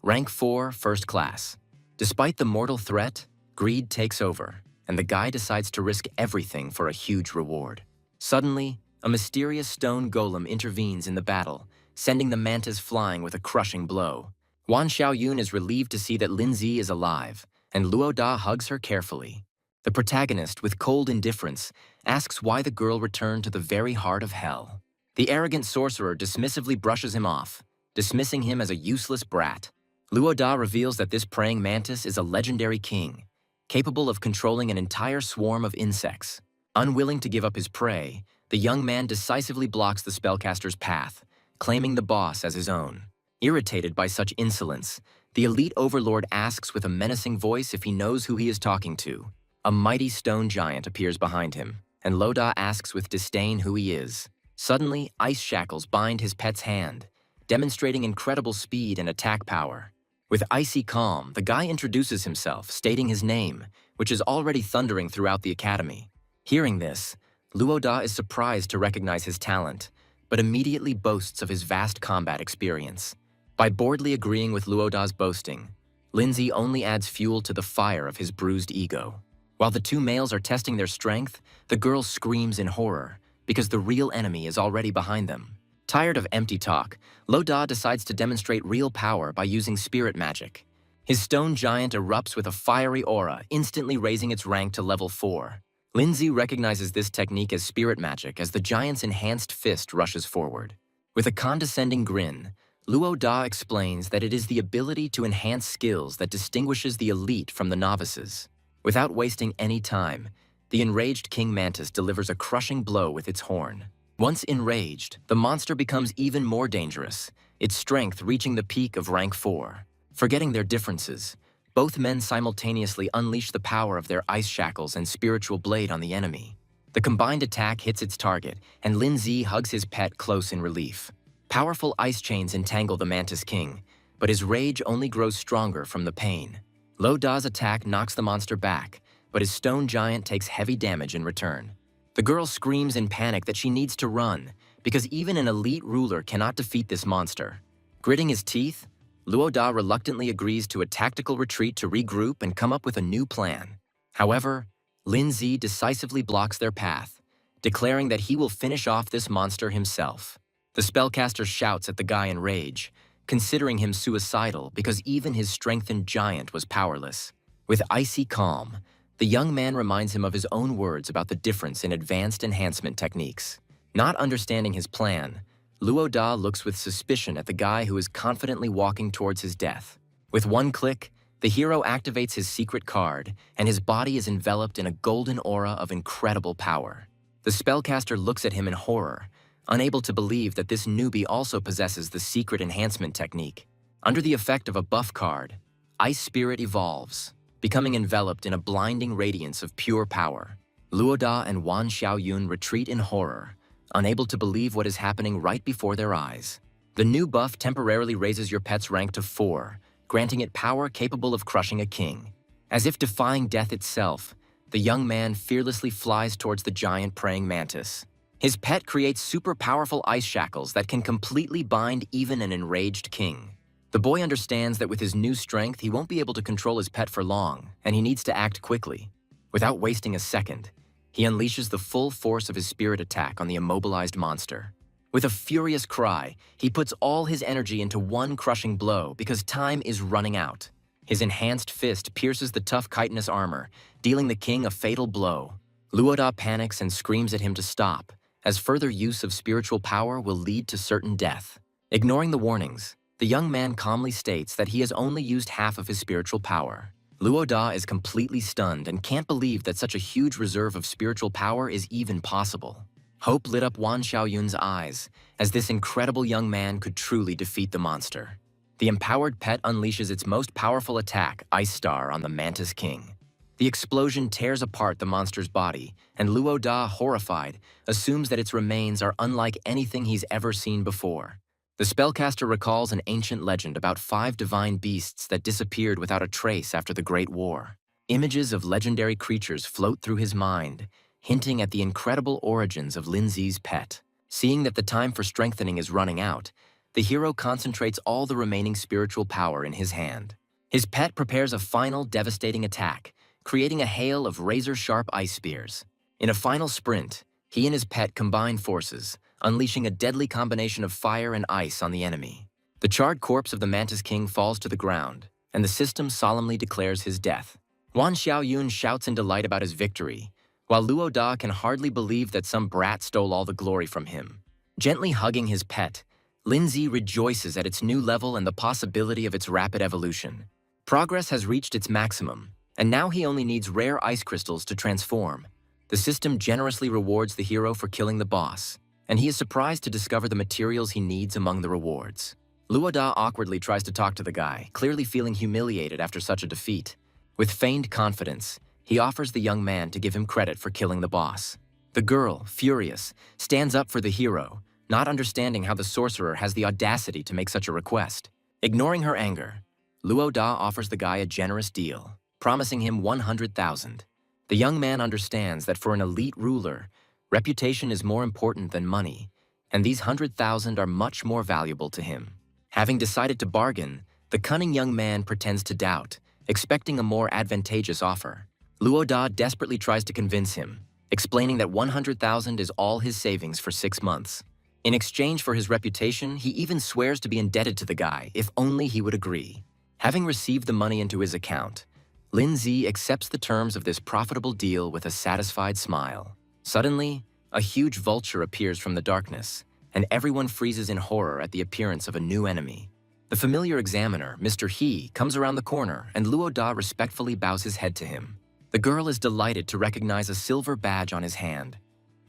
Rank 4, First Class. Despite the mortal threat, greed takes over, and the guy decides to risk everything for a huge reward. Suddenly, a mysterious stone golem intervenes in the battle, sending the mantis flying with a crushing blow. Wan Xiaoyun is relieved to see that Linzi is alive, and Luo Da hugs her carefully. The protagonist, with cold indifference, asks why the girl returned to the very heart of hell. The arrogant sorcerer dismissively brushes him off, dismissing him as a useless brat. Luo Da reveals that this praying mantis is a legendary king, capable of controlling an entire swarm of insects. Unwilling to give up his prey, the young man decisively blocks the spellcaster's path, claiming the boss as his own. Irritated by such insolence, the elite overlord asks with a menacing voice if he knows who he is talking to. A mighty stone giant appears behind him, and Loda asks with disdain who he is. Suddenly, ice shackles bind his pet's hand, demonstrating incredible speed and attack power. With icy calm, the guy introduces himself, stating his name, which is already thundering throughout the academy. Hearing this, Luo Da is surprised to recognize his talent, but immediately boasts of his vast combat experience. By boldly agreeing with Luo Da's boasting, Linzi only adds fuel to the fire of his bruised ego. While the two males are testing their strength, the girl screams in horror, because the real enemy is already behind them. Tired of empty talk, Luo Da decides to demonstrate real power by using spirit magic. His stone giant erupts with a fiery aura, instantly raising its rank to level 4. Linzi recognizes this technique as spirit magic as the giant's enhanced fist rushes forward. With a condescending grin, Luo Da explains that it is the ability to enhance skills that distinguishes the elite from the novices. Without wasting any time, the enraged King Mantis delivers a crushing blow with its horn. Once enraged, the monster becomes even more dangerous, its strength reaching the peak of rank 4. Forgetting their differences, both men simultaneously unleash the power of their ice shackles and spiritual blade on the enemy. The combined attack hits its target, and Linzi hugs his pet close in relief. Powerful ice chains entangle the Mantis King, but his rage only grows stronger from the pain. Luo Da's attack knocks the monster back, but his stone giant takes heavy damage in return. The girl screams in panic that she needs to run, because even an elite ruler cannot defeat this monster. Gritting his teeth, Luo Da reluctantly agrees to a tactical retreat to regroup and come up with a new plan. However, Linzi decisively blocks their path, declaring that he will finish off this monster himself. The spellcaster shouts at the guy in rage, considering him suicidal because even his strengthened giant was powerless. With icy calm, the young man reminds him of his own words about the difference in advanced enhancement techniques. Not understanding his plan, Luo Da looks with suspicion at the guy who is confidently walking towards his death. With one click, the hero activates his secret card, and his body is enveloped in a golden aura of incredible power. The spellcaster looks at him in horror, unable to believe that this newbie also possesses the secret enhancement technique. Under the effect of a buff card, Ice Spirit evolves, becoming enveloped in a blinding radiance of pure power. Luo Da and Wan Xiaoyun retreat in horror, unable to believe what is happening right before their eyes. The new buff temporarily raises your pet's rank to 4, granting it power capable of crushing a king. As if defying death itself, the young man fearlessly flies towards the giant praying mantis. His pet creates super powerful ice shackles that can completely bind even an enraged king. The boy understands that with his new strength, he won't be able to control his pet for long, and he needs to act quickly. Without wasting a second, he unleashes the full force of his spirit attack on the immobilized monster. With a furious cry, he puts all his energy into one crushing blow because time is running out. His enhanced fist pierces the tough chitinous armor, dealing the king a fatal blow. Luo Da panics and screams at him to stop, as further use of spiritual power will lead to certain death. Ignoring the warnings, the young man calmly states that he has only used half of his spiritual power. Luo Da is completely stunned and can't believe that such a huge reserve of spiritual power is even possible. Hope lit up Wan Xiaoyun's eyes, as this incredible young man could truly defeat the monster. The empowered pet unleashes its most powerful attack, Ice Star, on the Mantis King. The explosion tears apart the monster's body, and Luo Da, horrified, assumes that its remains are unlike anything he's ever seen before. The spellcaster recalls an ancient legend about 5 divine beasts that disappeared without a trace after the Great War. Images of legendary creatures float through his mind, hinting at the incredible origins of Lindsay's pet. Seeing that the time for strengthening is running out, the hero concentrates all the remaining spiritual power in his hand. His pet prepares a final devastating attack, creating a hail of razor-sharp ice spears. In a final sprint, he and his pet combine forces, unleashing a deadly combination of fire and ice on the enemy. The charred corpse of the Mantis King falls to the ground, and the system solemnly declares his death. Wan Xiaoyun shouts in delight about his victory, while Luo Da can hardly believe that some brat stole all the glory from him. Gently hugging his pet, Lindsay rejoices at its new level and the possibility of its rapid evolution. Progress has reached its maximum, and now he only needs rare ice crystals to transform. The system generously rewards the hero for killing the boss, and he is surprised to discover the materials he needs among the rewards. Luo Da awkwardly tries to talk to the guy, clearly feeling humiliated after such a defeat. With feigned confidence, he offers the young man to give him credit for killing the boss. The girl, furious, stands up for the hero, not understanding how the sorcerer has the audacity to make such a request. Ignoring her anger, Luo Da offers the guy a generous deal, promising him 100,000. The young man understands that for an elite ruler, reputation is more important than money, and these 100,000 are much more valuable to him. Having decided to bargain, the cunning young man pretends to doubt, expecting a more advantageous offer. Luo Da desperately tries to convince him, explaining that 100,000 is all his savings for 6 months. In exchange for his reputation, he even swears to be indebted to the guy if only he would agree. Having received the money into his account, Lindsay accepts the terms of this profitable deal with a satisfied smile. Suddenly, a huge vulture appears from the darkness, and everyone freezes in horror at the appearance of a new enemy. The familiar examiner, Mr. He, comes around the corner, and Luo Da respectfully bows his head to him. The girl is delighted to recognize a silver badge on his hand,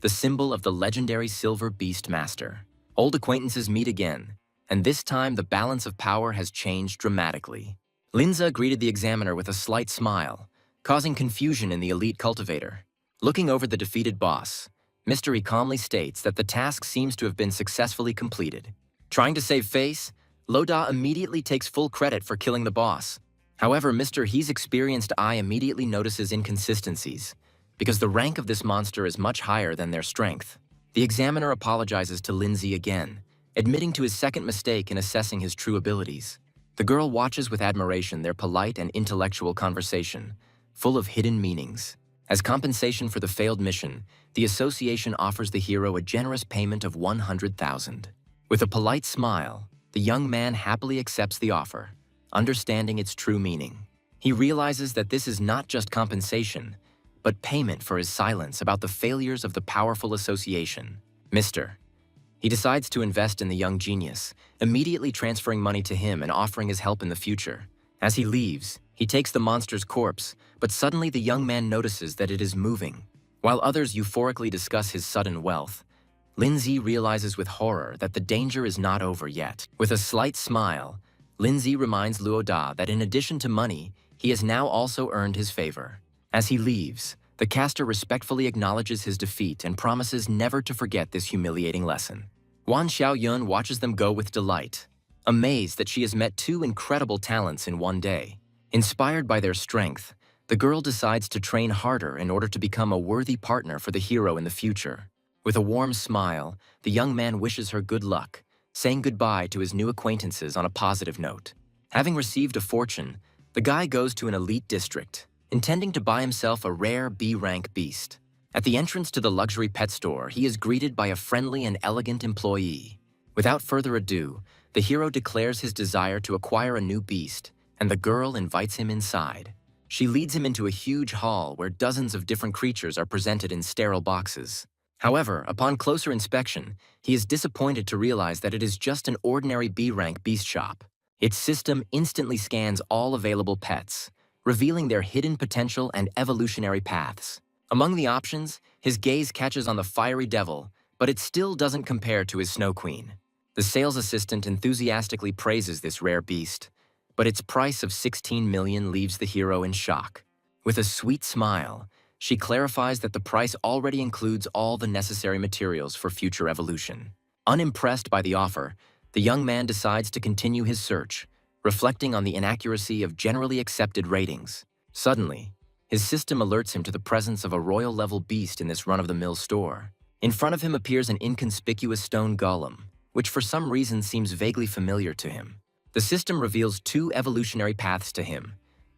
the symbol of the legendary Silver Beastmaster. Old acquaintances meet again, and this time the balance of power has changed dramatically. Linza greeted the examiner with a slight smile, causing confusion in the elite cultivator. Looking over the defeated boss, Mr. He calmly states that the task seems to have been successfully completed. Trying to save face, Luo Da immediately takes full credit for killing the boss. However, Mr. He's experienced eye immediately notices inconsistencies, because the rank of this monster is much higher than their strength. The examiner apologizes to Lindsay again, admitting to his second mistake in assessing his true abilities. The girl watches with admiration their polite and intellectual conversation, full of hidden meanings. As compensation for the failed mission, the association offers the hero a generous payment of 100,000. With a polite smile, the young man happily accepts the offer, understanding its true meaning. He realizes that this is not just compensation, but payment for his silence about the failures of the powerful association. Mr. He decides to invest in the young genius, immediately transferring money to him and offering his help in the future. As he leaves, he takes the monster's corpse, but suddenly the young man notices that it is moving. While others euphorically discuss his sudden wealth, Lindsay realizes with horror that the danger is not over yet. With a slight smile, Lindsay reminds Luo Da that in addition to money, he has now also earned his favor. As he leaves, the caster respectfully acknowledges his defeat and promises never to forget this humiliating lesson. Wan Xiaoyun watches them go with delight, amazed that she has met two incredible talents in one day. Inspired by their strength, the girl decides to train harder in order to become a worthy partner for the hero in the future. With a warm smile, the young man wishes her good luck, saying goodbye to his new acquaintances on a positive note. Having received a fortune, the guy goes to an elite district, intending to buy himself a rare B-rank beast. At the entrance to the luxury pet store, he is greeted by a friendly and elegant employee. Without further ado, the hero declares his desire to acquire a new beast, and the girl invites him inside. She leads him into a huge hall where dozens of different creatures are presented in sterile boxes. However, upon closer inspection, he is disappointed to realize that it is just an ordinary B-rank beast shop. Its system instantly scans all available pets, revealing their hidden potential and evolutionary paths. Among the options, his gaze catches on the fiery devil, but it still doesn't compare to his Snow Queen. The sales assistant enthusiastically praises this rare beast, but its price of 16 million leaves the hero in shock. With a sweet smile, she clarifies that the price already includes all the necessary materials for future evolution. Unimpressed by the offer, the young man decides to continue his search, reflecting on the inaccuracy of generally accepted ratings. Suddenly, His system alerts him to the presence of a royal-level beast in this run-of-the-mill store. In front of him appears an inconspicuous stone golem, which for some reason seems vaguely familiar to him. The system reveals two evolutionary paths to him: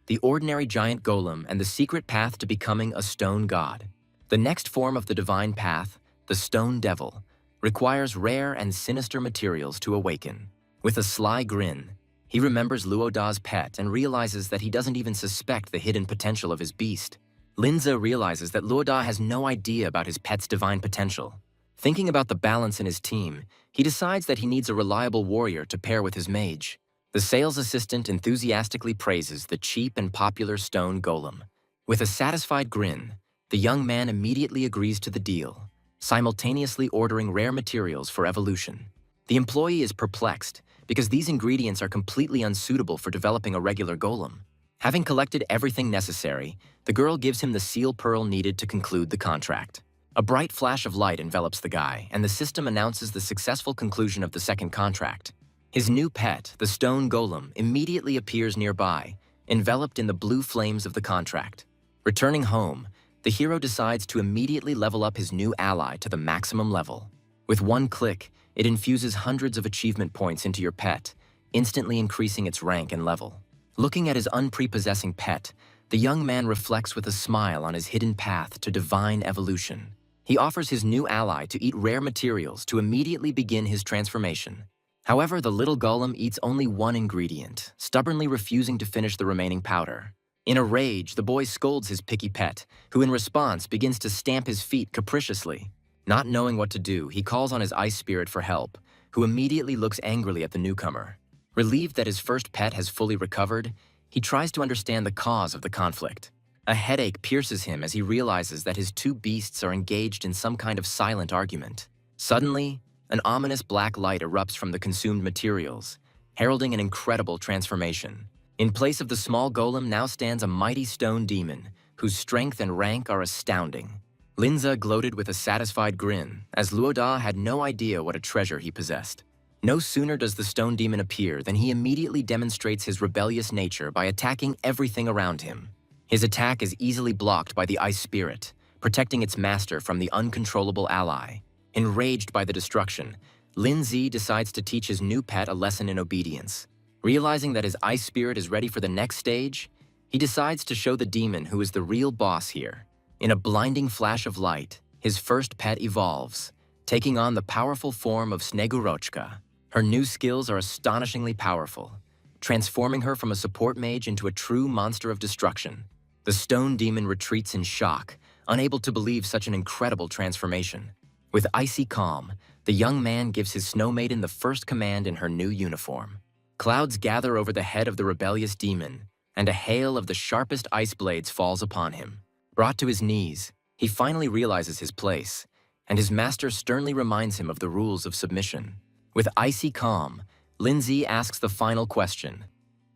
the ordinary giant golem and the secret path to becoming a stone god. The next form of the divine path, the stone devil, requires rare and sinister materials to awaken. With a sly grin, he remembers Luoda's pet and realizes that he doesn't even suspect the hidden potential of his beast. Linza realizes that Luoda has no idea about his pet's divine potential. Thinking about the balance in his team, he decides that he needs a reliable warrior to pair with his mage. The sales assistant enthusiastically praises the cheap and popular stone golem. With a satisfied grin, the young man immediately agrees to the deal, simultaneously ordering rare materials for evolution. The employee is perplexed because these ingredients are completely unsuitable for developing a regular golem. Having collected everything necessary, the girl gives him the seal pearl needed to conclude the contract. A bright flash of light envelops the guy, and the system announces the successful conclusion of the second contract. His new pet, the stone golem, immediately appears nearby, enveloped in the blue flames of the contract. Returning home, the hero decides to immediately level up his new ally to the maximum level. With one click, it infuses hundreds of achievement points into your pet, instantly increasing its rank and level. Looking at his unprepossessing pet, the young man reflects with a smile on his hidden path to divine evolution. He offers his new ally to eat rare materials to immediately begin his transformation. However, the little golem eats only one ingredient, stubbornly refusing to finish the remaining powder. In a rage, the boy scolds his picky pet, who in response begins to stamp his feet capriciously. Not knowing what to do, he calls on his ice spirit for help, who immediately looks angrily at the newcomer. Relieved that his first pet has fully recovered, he tries to understand the cause of the conflict. A headache pierces him as he realizes that his two beasts are engaged in some kind of silent argument. Suddenly, an ominous black light erupts from the consumed materials, heralding an incredible transformation. In place of the small golem now stands a mighty stone demon, whose strength and rank are astounding. Linza gloated with a satisfied grin, as Luoda had no idea what a treasure he possessed. No sooner does the stone demon appear than he immediately demonstrates his rebellious nature by attacking everything around him. His attack is easily blocked by the ice spirit, protecting its master from the uncontrollable ally. Enraged by the destruction, Linzi decides to teach his new pet a lesson in obedience. Realizing that his ice spirit is ready for the next stage, he decides to show the demon who is the real boss here. In a blinding flash of light, his first pet evolves, taking on the powerful form of Snegurochka. Her new skills are astonishingly powerful, transforming her from a support mage into a true monster of destruction. The stone demon retreats in shock, unable to believe such an incredible transformation. With icy calm, the young man gives his snow maiden the first command in her new uniform. Clouds gather over the head of the rebellious demon, and a hail of the sharpest ice blades falls upon him. Brought to his knees, he finally realizes his place, and his master sternly reminds him of the rules of submission. With icy calm, Lindsay asks the final question,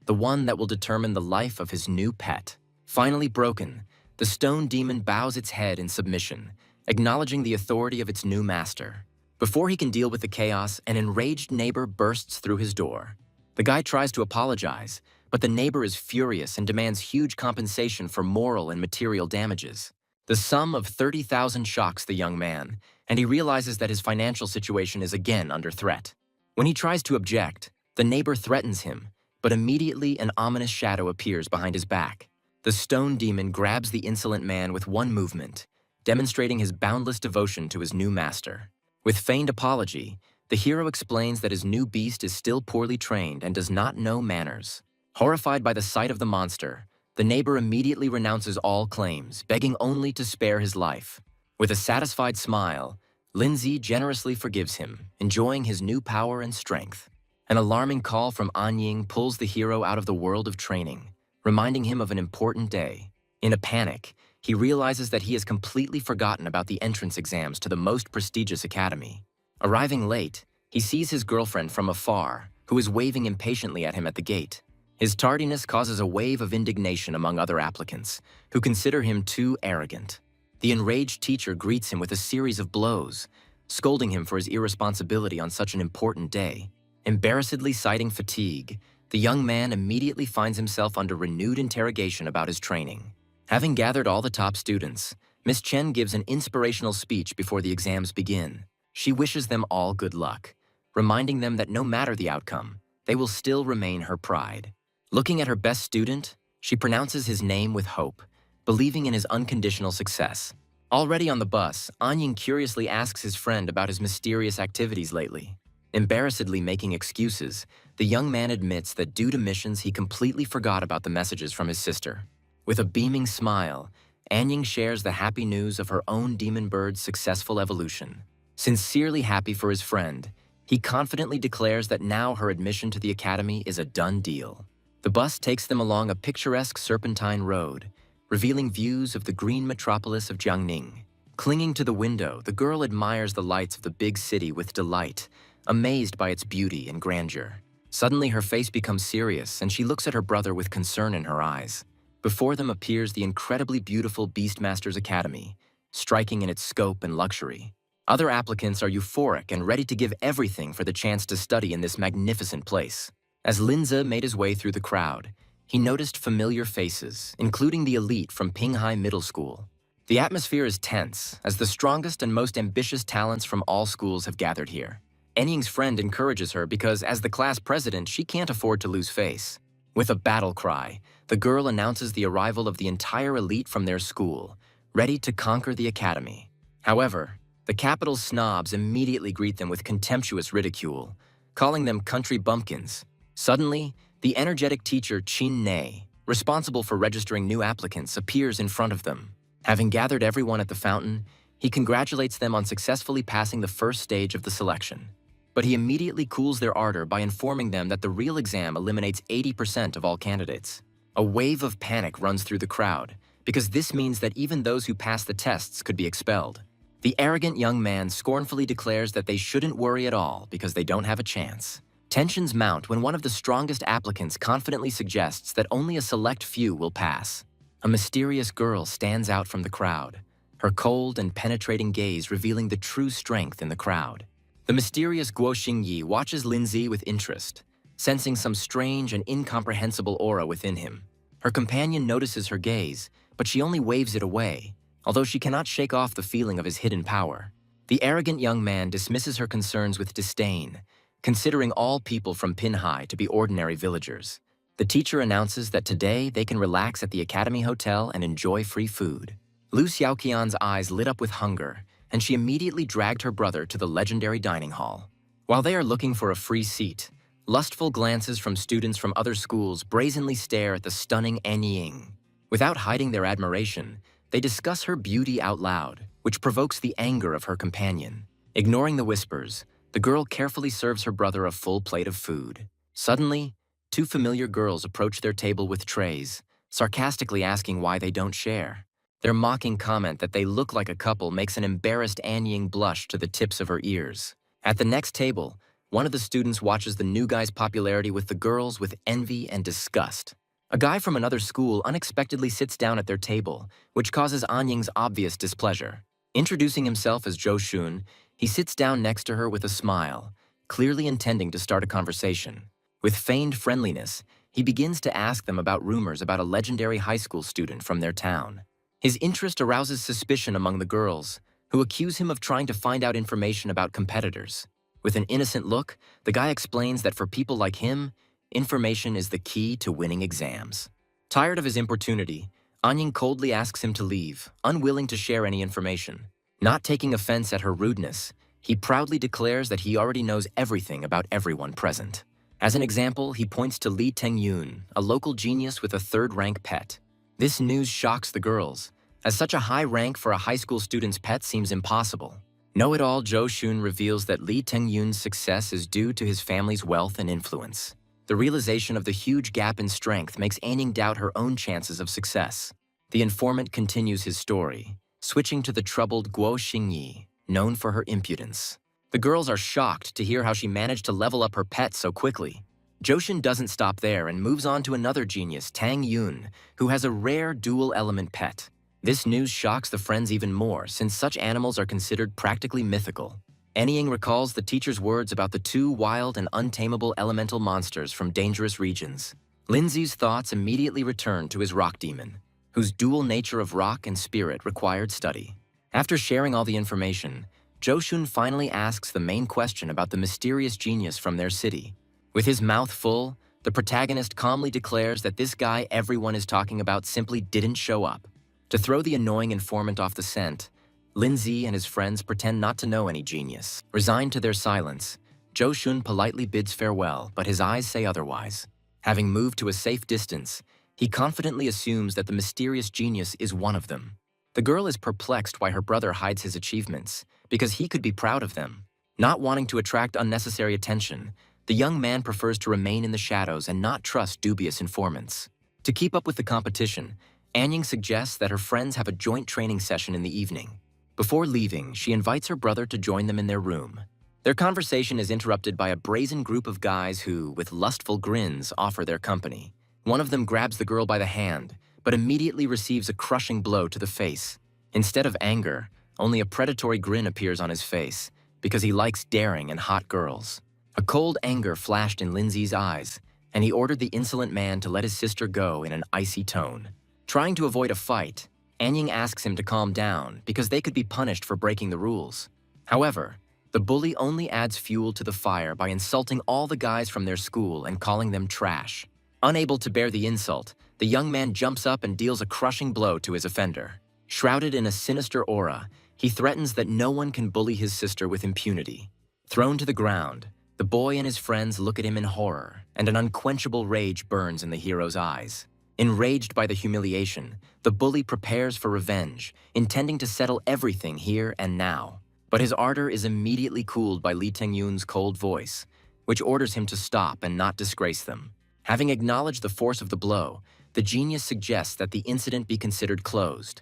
the one that will determine the life of his new pet. Finally broken, the stone demon bows its head in submission, acknowledging the authority of its new master. Before he can deal with the chaos, an enraged neighbor bursts through his door. The guy tries to apologize, but the neighbor is furious and demands huge compensation for moral and material damages. The sum of 30,000 shocks the young man, and he realizes that his financial situation is again under threat. When he tries to object, the neighbor threatens him, but immediately an ominous shadow appears behind his back. The stone demon grabs the insolent man with one movement, demonstrating his boundless devotion to his new master. With feigned apology, the hero explains that his new beast is still poorly trained and does not know manners. Horrified by the sight of the monster, the neighbor immediately renounces all claims, begging only to spare his life. With a satisfied smile, Lindsay generously forgives him, enjoying his new power and strength. An alarming call from Anying pulls the hero out of the world of training, reminding him of an important day. In a panic, he realizes that he has completely forgotten about the entrance exams to the most prestigious academy. Arriving late, he sees his girlfriend from afar, who is waving impatiently at him at the gate. His tardiness causes a wave of indignation among other applicants, who consider him too arrogant. The enraged teacher greets him with a series of blows, scolding him for his irresponsibility on such an important day. Embarrassedly citing fatigue, the young man immediately finds himself under renewed interrogation about his training. Having gathered all the top students, Miss Chen gives an inspirational speech before the exams begin. She wishes them all good luck, reminding them that no matter the outcome, they will still remain her pride. Looking at her best student, she pronounces his name with hope, believing in his unconditional success. Already on the bus, Anying curiously asks his friend about his mysterious activities lately. Embarrassedly making excuses, the young man admits that due to missions he completely forgot about the messages from his sister. With a beaming smile, Anying shares the happy news of her own demon bird's successful evolution. Sincerely happy for his friend, he confidently declares that now her admission to the academy is a done deal. The bus takes them along a picturesque serpentine road, revealing views of the green metropolis of Jiangning. Clinging to the window, the girl admires the lights of the big city with delight, amazed by its beauty and grandeur. Suddenly her face becomes serious and she looks at her brother with concern in her eyes. Before them appears the incredibly beautiful Beastmaster's Academy, striking in its scope and luxury. Other applicants are euphoric and ready to give everything for the chance to study in this magnificent place. As Linze made his way through the crowd, he noticed familiar faces, including the elite from Pinghai Middle School. The atmosphere is tense, as the strongest and most ambitious talents from all schools have gathered here. Anying's friend encourages her because, as the class president, she can't afford to lose face. With a battle cry, the girl announces the arrival of the entire elite from their school, ready to conquer the academy. However, the capital's snobs immediately greet them with contemptuous ridicule, calling them country bumpkins. Suddenly, the energetic teacher Qin Nei, responsible for registering new applicants, appears in front of them. Having gathered everyone at the fountain, he congratulates them on successfully passing the first stage of the selection. But he immediately cools their ardor by informing them that the real exam eliminates 80% of all candidates. A wave of panic runs through the crowd, because this means that even those who pass the tests could be expelled. The arrogant young man scornfully declares that they shouldn't worry at all because they don't have a chance. Tensions mount when one of the strongest applicants confidently suggests that only a select few will pass. A mysterious girl stands out from the crowd, her cold and penetrating gaze revealing the true strength in the crowd. The mysterious Guo Xingyi watches Linze with interest, sensing some strange and incomprehensible aura within him. Her companion notices her gaze, but she only waves it away, although she cannot shake off the feeling of his hidden power. The arrogant young man dismisses her concerns with disdain, considering all people from Pinhai to be ordinary villagers. The teacher announces that today they can relax at the Academy Hotel and enjoy free food. Lu Xiaoqian's eyes lit up with hunger, and she immediately dragged her brother to the legendary dining hall. While they are looking for a free seat, lustful glances from students from other schools brazenly stare at the stunning Anying. Without hiding their admiration, they discuss her beauty out loud, which provokes the anger of her companion. Ignoring the whispers, the girl carefully serves her brother a full plate of food. Suddenly, two familiar girls approach their table with trays, sarcastically asking why they don't share. Their mocking comment that they look like a couple makes an embarrassed Anying blush to the tips of her ears. At the next table, one of the students watches the new guy's popularity with the girls with envy and disgust. A guy from another school unexpectedly sits down at their table, which causes Anying's obvious displeasure. Introducing himself as Zhou Shun, he sits down next to her with a smile, clearly intending to start a conversation. With feigned friendliness, he begins to ask them about rumors about a legendary high school student from their town. His interest arouses suspicion among the girls, who accuse him of trying to find out information about competitors. With an innocent look, the guy explains that for people like him, information is the key to winning exams. Tired of his importunity, Anying coldly asks him to leave, unwilling to share any information. Not taking offense at her rudeness, he proudly declares that he already knows everything about everyone present. As an example, he points to Li Tengyun, a local genius with a third-rank pet. This news shocks the girls, as such a high rank for a high school student's pet seems impossible. Know-it-all Zhou Shun reveals that Li Tengyun's success is due to his family's wealth and influence. The realization of the huge gap in strength makes Anying doubt her own chances of success. The informant continues his story, switching to the troubled Guo Xingyi, known for her impudence. The girls are shocked to hear how she managed to level up her pet so quickly. Joshin doesn't stop there and moves on to another genius, Tang Yun, who has a rare dual element pet. This news shocks the friends even more, since such animals are considered practically mythical. Anying recalls the teacher's words about the two wild and untamable elemental monsters from dangerous regions. Lindsay's thoughts immediately return to his rock demon, whose dual nature of rock and spirit required study. After sharing all the information, Joshun finally asks the main question about the mysterious genius from their city. With his mouth full, the protagonist calmly declares that this guy everyone is talking about simply didn't show up. To throw the annoying informant off the scent, Lindsay and his friends pretend not to know any genius. Resigned to their silence, Joshun politely bids farewell, but his eyes say otherwise. Having moved to a safe distance, he confidently assumes that the mysterious genius is one of them. The girl is perplexed why her brother hides his achievements, because he could be proud of them. Not wanting to attract unnecessary attention, the young man prefers to remain in the shadows and not trust dubious informants. To keep up with the competition, Anying suggests that her friends have a joint training session in the evening. Before leaving, she invites her brother to join them in their room. Their conversation is interrupted by a brazen group of guys who, with lustful grins, offer their company. One of them grabs the girl by the hand, but immediately receives a crushing blow to the face. Instead of anger, only a predatory grin appears on his face, because he likes daring and hot girls. A cold anger flashed in Lindsay's eyes, and he ordered the insolent man to let his sister go in an icy tone. Trying to avoid a fight, Anying asks him to calm down because they could be punished for breaking the rules. However, the bully only adds fuel to the fire by insulting all the guys from their school and calling them trash. Unable to bear the insult, the young man jumps up and deals a crushing blow to his offender. Shrouded in a sinister aura, he threatens that no one can bully his sister with impunity. Thrown to the ground, the boy and his friends look at him in horror, and an unquenchable rage burns in the hero's eyes. Enraged by the humiliation, the bully prepares for revenge, intending to settle everything here and now. But his ardor is immediately cooled by Lee Tae-yoon's cold voice, which orders him to stop and not disgrace them. Having acknowledged the force of the blow, the genius suggests that the incident be considered closed.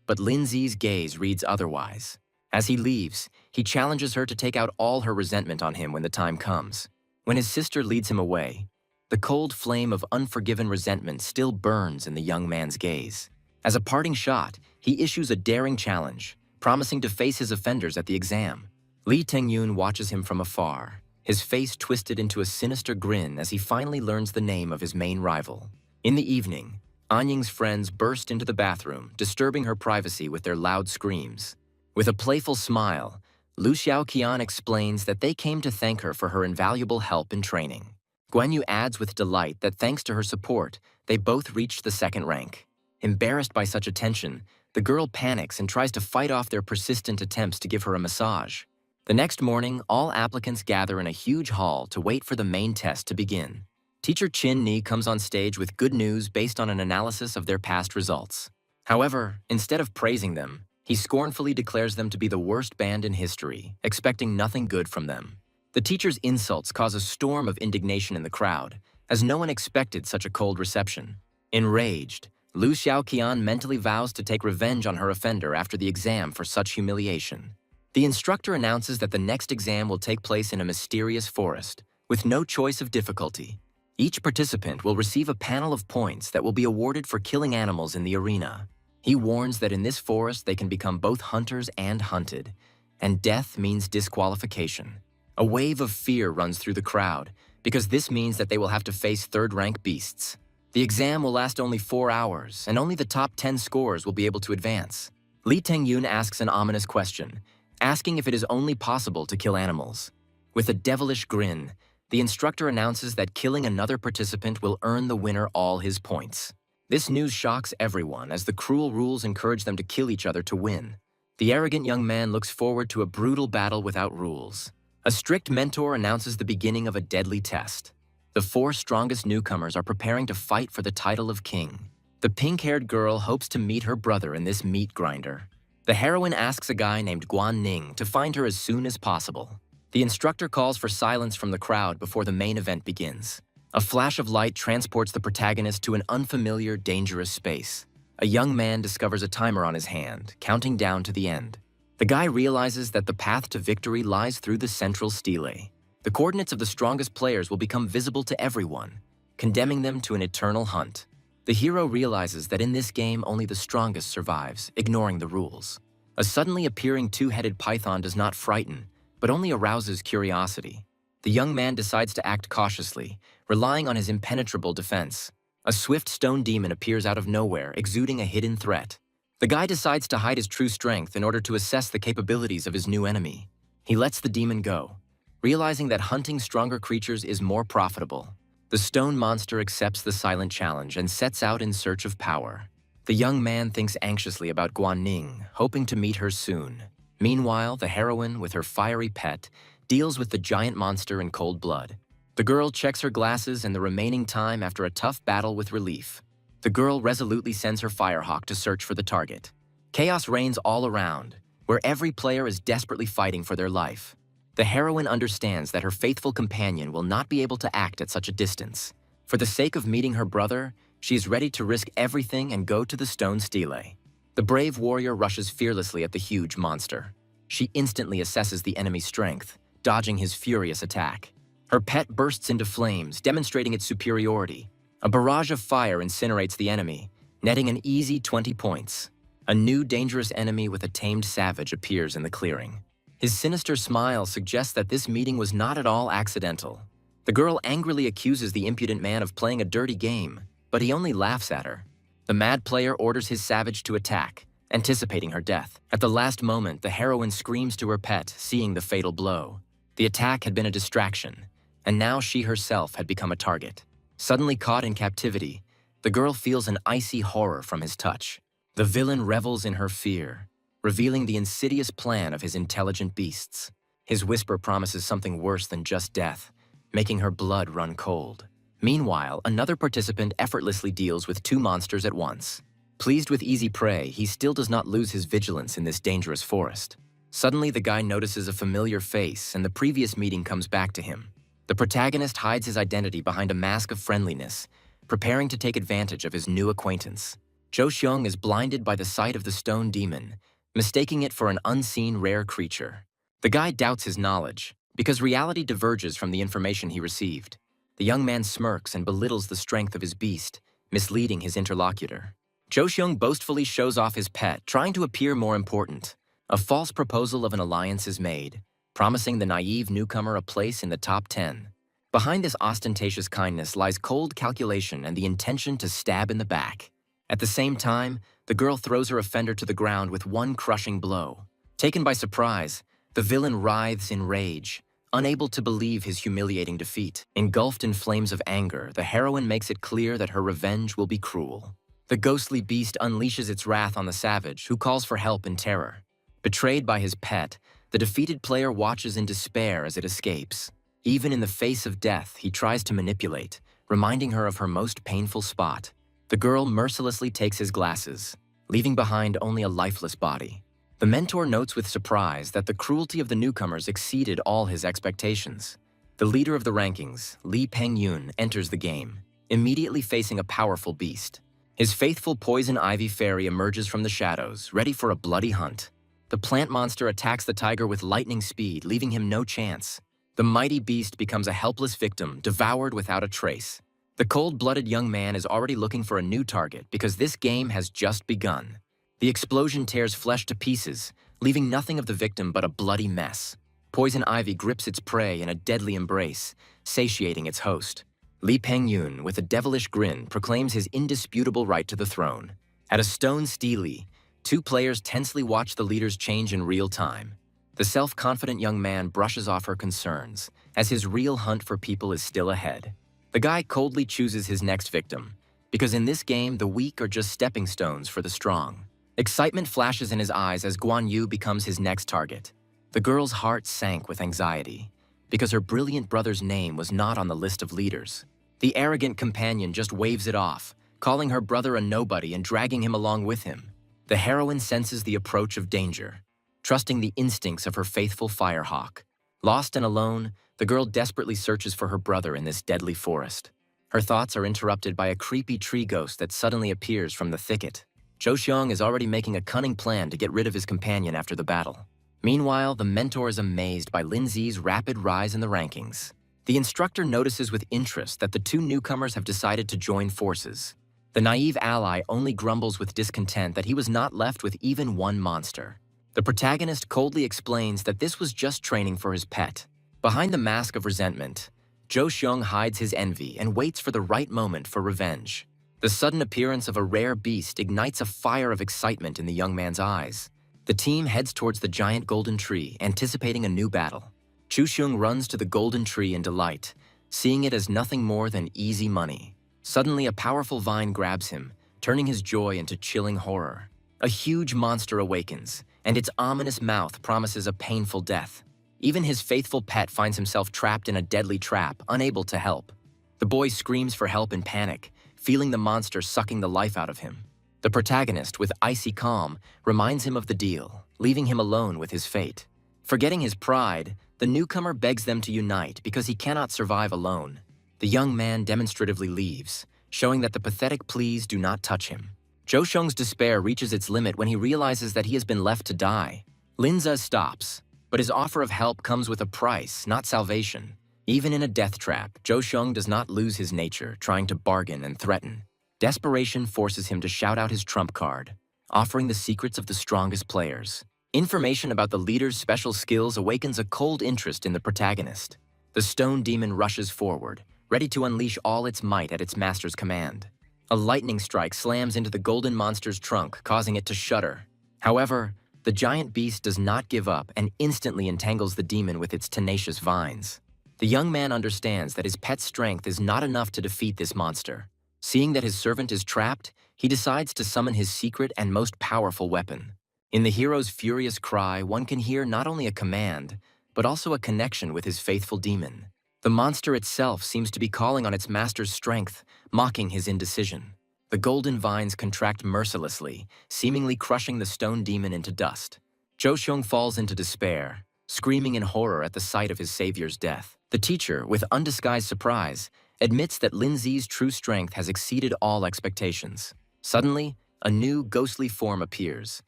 But Lindsay's gaze reads otherwise. As he leaves, he challenges her to take out all her resentment on him when the time comes. When his sister leads him away, the cold flame of unforgiven resentment still burns in the young man's gaze. As a parting shot, he issues a daring challenge, promising to face his offenders at the exam. Lee Tae-yoon watches him from afar, his face twisted into a sinister grin as he finally learns the name of his main rival. In the evening, Anying's friends burst into the bathroom, disturbing her privacy with their loud screams. With a playful smile, Lu Xiaoqian explains that they came to thank her for her invaluable help in training. Guan Yu adds with delight that thanks to her support, they both reached the second rank. Embarrassed by such attention, the girl panics and tries to fight off their persistent attempts to give her a massage. The next morning, all applicants gather in a huge hall to wait for the main test to begin. Teacher Chin Ni comes on stage with good news based on an analysis of their past results. However, instead of praising them, he scornfully declares them to be the worst band in history, expecting nothing good from them. The teacher's insults cause a storm of indignation in the crowd, as no one expected such a cold reception. Enraged, Lu Xiaoqian mentally vows to take revenge on her offender after the exam for such humiliation. The instructor announces that the next exam will take place in a mysterious forest, with no choice of difficulty. Each participant will receive a panel of points that will be awarded for killing animals in the arena. He warns that in this forest they can become both hunters and hunted, and death means disqualification. A wave of fear runs through the crowd, because this means that they will have to face third-rank beasts. The exam will last only 4 hours, and only the top 10 scores will be able to advance. Lee Tae-yoon asks an ominous question, asking if it is only possible to kill animals. With a devilish grin, the instructor announces that killing another participant will earn the winner all his points. This news shocks everyone, as the cruel rules encourage them to kill each other to win. The arrogant young man looks forward to a brutal battle without rules. A strict mentor announces the beginning of a deadly test. The 4 strongest newcomers are preparing to fight for the title of king. The pink-haired girl hopes to meet her brother in this meat grinder. The heroine asks a guy named Guan Ning to find her as soon as possible. The instructor calls for silence from the crowd before the main event begins. A flash of light transports the protagonist to an unfamiliar, dangerous space. A young man discovers a timer on his hand, counting down to the end. The guy realizes that the path to victory lies through the central stele. The coordinates of the strongest players will become visible to everyone, condemning them to an eternal hunt. The hero realizes that in this game only the strongest survives, ignoring the rules. A suddenly appearing 2-headed python does not frighten, but only arouses curiosity. The young man decides to act cautiously, relying on his impenetrable defense. A swift stone demon appears out of nowhere, exuding a hidden threat. The guy decides to hide his true strength in order to assess the capabilities of his new enemy. He lets the demon go, realizing that hunting stronger creatures is more profitable. The stone monster accepts the silent challenge and sets out in search of power. The young man thinks anxiously about Guan Ning, hoping to meet her soon. Meanwhile, the heroine, with her fiery pet, deals with the giant monster in cold blood. The girl checks her glasses and the remaining time after a tough battle with relief. The girl resolutely sends her firehawk to search for the target. Chaos reigns all around, where every player is desperately fighting for their life. The heroine understands that her faithful companion will not be able to act at such a distance. For the sake of meeting her brother, she is ready to risk everything and go to the stone stele. The brave warrior rushes fearlessly at the huge monster. She instantly assesses the enemy's strength, dodging his furious attack. Her pet bursts into flames, demonstrating its superiority. A barrage of fire incinerates the enemy, netting an easy 20 points. A new dangerous enemy with a tamed savage appears in the clearing. His sinister smile suggests that this meeting was not at all accidental. The girl angrily accuses the impudent man of playing a dirty game, but he only laughs at her. The mad player orders his savage to attack, anticipating her death. At the last moment, the heroine screams to her pet, seeing the fatal blow. The attack had been a distraction, and now she herself had become a target. Suddenly caught in captivity, the girl feels an icy horror from his touch. The villain revels in her fear, revealing the insidious plan of his intelligent beasts. His whisper promises something worse than just death, making her blood run cold. Meanwhile, another participant effortlessly deals with two monsters at once. Pleased with easy prey, he still does not lose his vigilance in this dangerous forest. Suddenly, the guy notices a familiar face, and the previous meeting comes back to him. The protagonist hides his identity behind a mask of friendliness, preparing to take advantage of his new acquaintance. Zhou Xiong is blinded by the sight of the stone demon, mistaking it for an unseen rare creature. The guy doubts his knowledge, because reality diverges from the information he received. The young man smirks and belittles the strength of his beast, misleading his interlocutor. Zhou Xiong boastfully shows off his pet, trying to appear more important. A false proposal of an alliance is made, promising the naive newcomer a place in the top 10. Behind this ostentatious kindness lies cold calculation and the intention to stab in the back. At the same time, the girl throws her offender to the ground with one crushing blow. Taken by surprise, the villain writhes in rage, unable to believe his humiliating defeat. Engulfed in flames of anger, the heroine makes it clear that her revenge will be cruel. The ghostly beast unleashes its wrath on the savage, who calls for help in terror. Betrayed by his pet, the defeated player watches in despair as it escapes. Even in the face of death, he tries to manipulate, reminding her of her most painful spot. The girl mercilessly takes his glasses, leaving behind only a lifeless body. The mentor notes with surprise that the cruelty of the newcomers exceeded all his expectations. The leader of the rankings, Li Pengyun, enters the game, immediately facing a powerful beast. His faithful poison ivy fairy emerges from the shadows, ready for a bloody hunt. The plant monster attacks the tiger with lightning speed, leaving him no chance. The mighty beast becomes a helpless victim, devoured without a trace. The cold-blooded young man is already looking for a new target because this game has just begun. The explosion tears flesh to pieces, leaving nothing of the victim but a bloody mess. Poison ivy grips its prey in a deadly embrace, satiating its host. Li Pengyun, with a devilish grin, proclaims his indisputable right to the throne. At a stone stele, two players tensely watch the leaders change in real time. The self-confident young man brushes off her concerns, as his real hunt for people is still ahead. The guy coldly chooses his next victim, because in this game, the weak are just stepping stones for the strong. Excitement flashes in his eyes as Guan Yu becomes his next target. The girl's heart sank with anxiety, because her brilliant brother's name was not on the list of leaders. The arrogant companion just waves it off, calling her brother a nobody and dragging him along with him. The heroine senses the approach of danger, trusting the instincts of her faithful firehawk. Lost and alone, the girl desperately searches for her brother in this deadly forest. Her thoughts are interrupted by a creepy tree ghost that suddenly appears from the thicket. Zhou Xiong is already making a cunning plan to get rid of his companion after the battle. Meanwhile, the mentor is amazed by Lin Zi's rapid rise in the rankings. The instructor notices with interest that the two newcomers have decided to join forces. The naive ally only grumbles with discontent that he was not left with even one monster. The protagonist coldly explains that this was just training for his pet. Behind the mask of resentment, Zhou Xiong hides his envy and waits for the right moment for revenge. The sudden appearance of a rare beast ignites a fire of excitement in the young man's eyes. The team heads towards the giant golden tree, anticipating a new battle. Chuseung runs to the golden tree in delight, seeing it as nothing more than easy money. Suddenly, a powerful vine grabs him, turning his joy into chilling horror. A huge monster awakens, and its ominous mouth promises a painful death. Even his faithful pet finds himself trapped in a deadly trap, unable to help. The boy screams for help in panic, feeling the monster sucking the life out of him. The protagonist, with icy calm, reminds him of the deal, leaving him alone with his fate. Forgetting his pride, the newcomer begs them to unite because he cannot survive alone. The young man demonstratively leaves, showing that the pathetic pleas do not touch him. Joseung's despair reaches its limit when he realizes that he has been left to die. Linza stops, but his offer of help comes with a price, not salvation. Even in a death trap, Joseung does not lose his nature, trying to bargain and threaten. Desperation forces him to shout out his trump card, offering the secrets of the strongest players. Information about the leader's special skills awakens a cold interest in the protagonist. The stone demon rushes forward, ready to unleash all its might at its master's command. A lightning strike slams into the golden monster's trunk, causing it to shudder. However, the giant beast does not give up and instantly entangles the demon with its tenacious vines. The young man understands that his pet's strength is not enough to defeat this monster. Seeing that his servant is trapped, he decides to summon his secret and most powerful weapon. In the hero's furious cry, one can hear not only a command, but also a connection with his faithful demon. The monster itself seems to be calling on its master's strength, mocking his indecision. The golden vines contract mercilessly, seemingly crushing the stone demon into dust. Joseung falls into despair, screaming in horror at the sight of his savior's death. The teacher, with undisguised surprise, admits that Linzi's true strength has exceeded all expectations. Suddenly, a new ghostly form appears,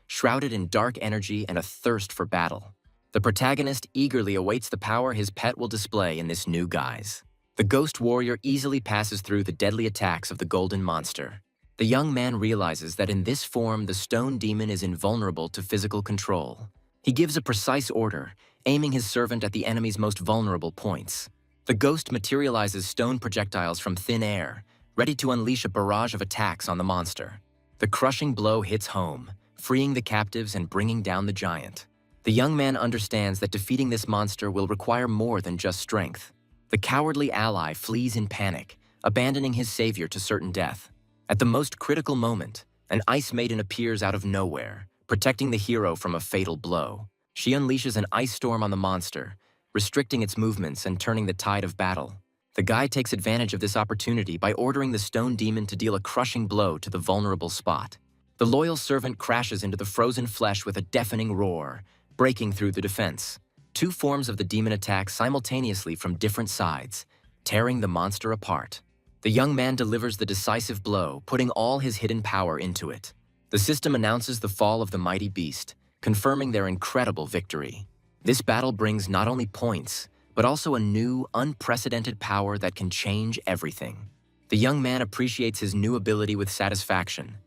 shrouded in dark energy and a thirst for battle. The protagonist eagerly awaits the power his pet will display in this new guise. The ghost warrior easily passes through the deadly attacks of the golden monster. The young man realizes that in this form the stone demon is invulnerable to physical control. He gives a precise order, aiming his servant at the enemy's most vulnerable points. The ghost materializes stone projectiles from thin air, ready to unleash a barrage of attacks on the monster. The crushing blow hits home, freeing the captives and bringing down the giant. The young man understands that defeating this monster will require more than just strength. The cowardly ally flees in panic, abandoning his savior to certain death. At the most critical moment, an ice maiden appears out of nowhere, protecting the hero from a fatal blow. She unleashes an ice storm on the monster, restricting its movements and turning the tide of battle. The guy takes advantage of this opportunity by ordering the stone demon to deal a crushing blow to the vulnerable spot. The loyal servant crashes into the frozen flesh with a deafening roar, breaking through the defense. Two forms of the demon attack simultaneously from different sides, tearing the monster apart. The young man delivers the decisive blow, putting all his hidden power into it. The system announces the fall of the mighty beast, confirming their incredible victory. This battle brings not only points, but also a new, unprecedented power that can change everything. The young man appreciates his new ability with satisfaction,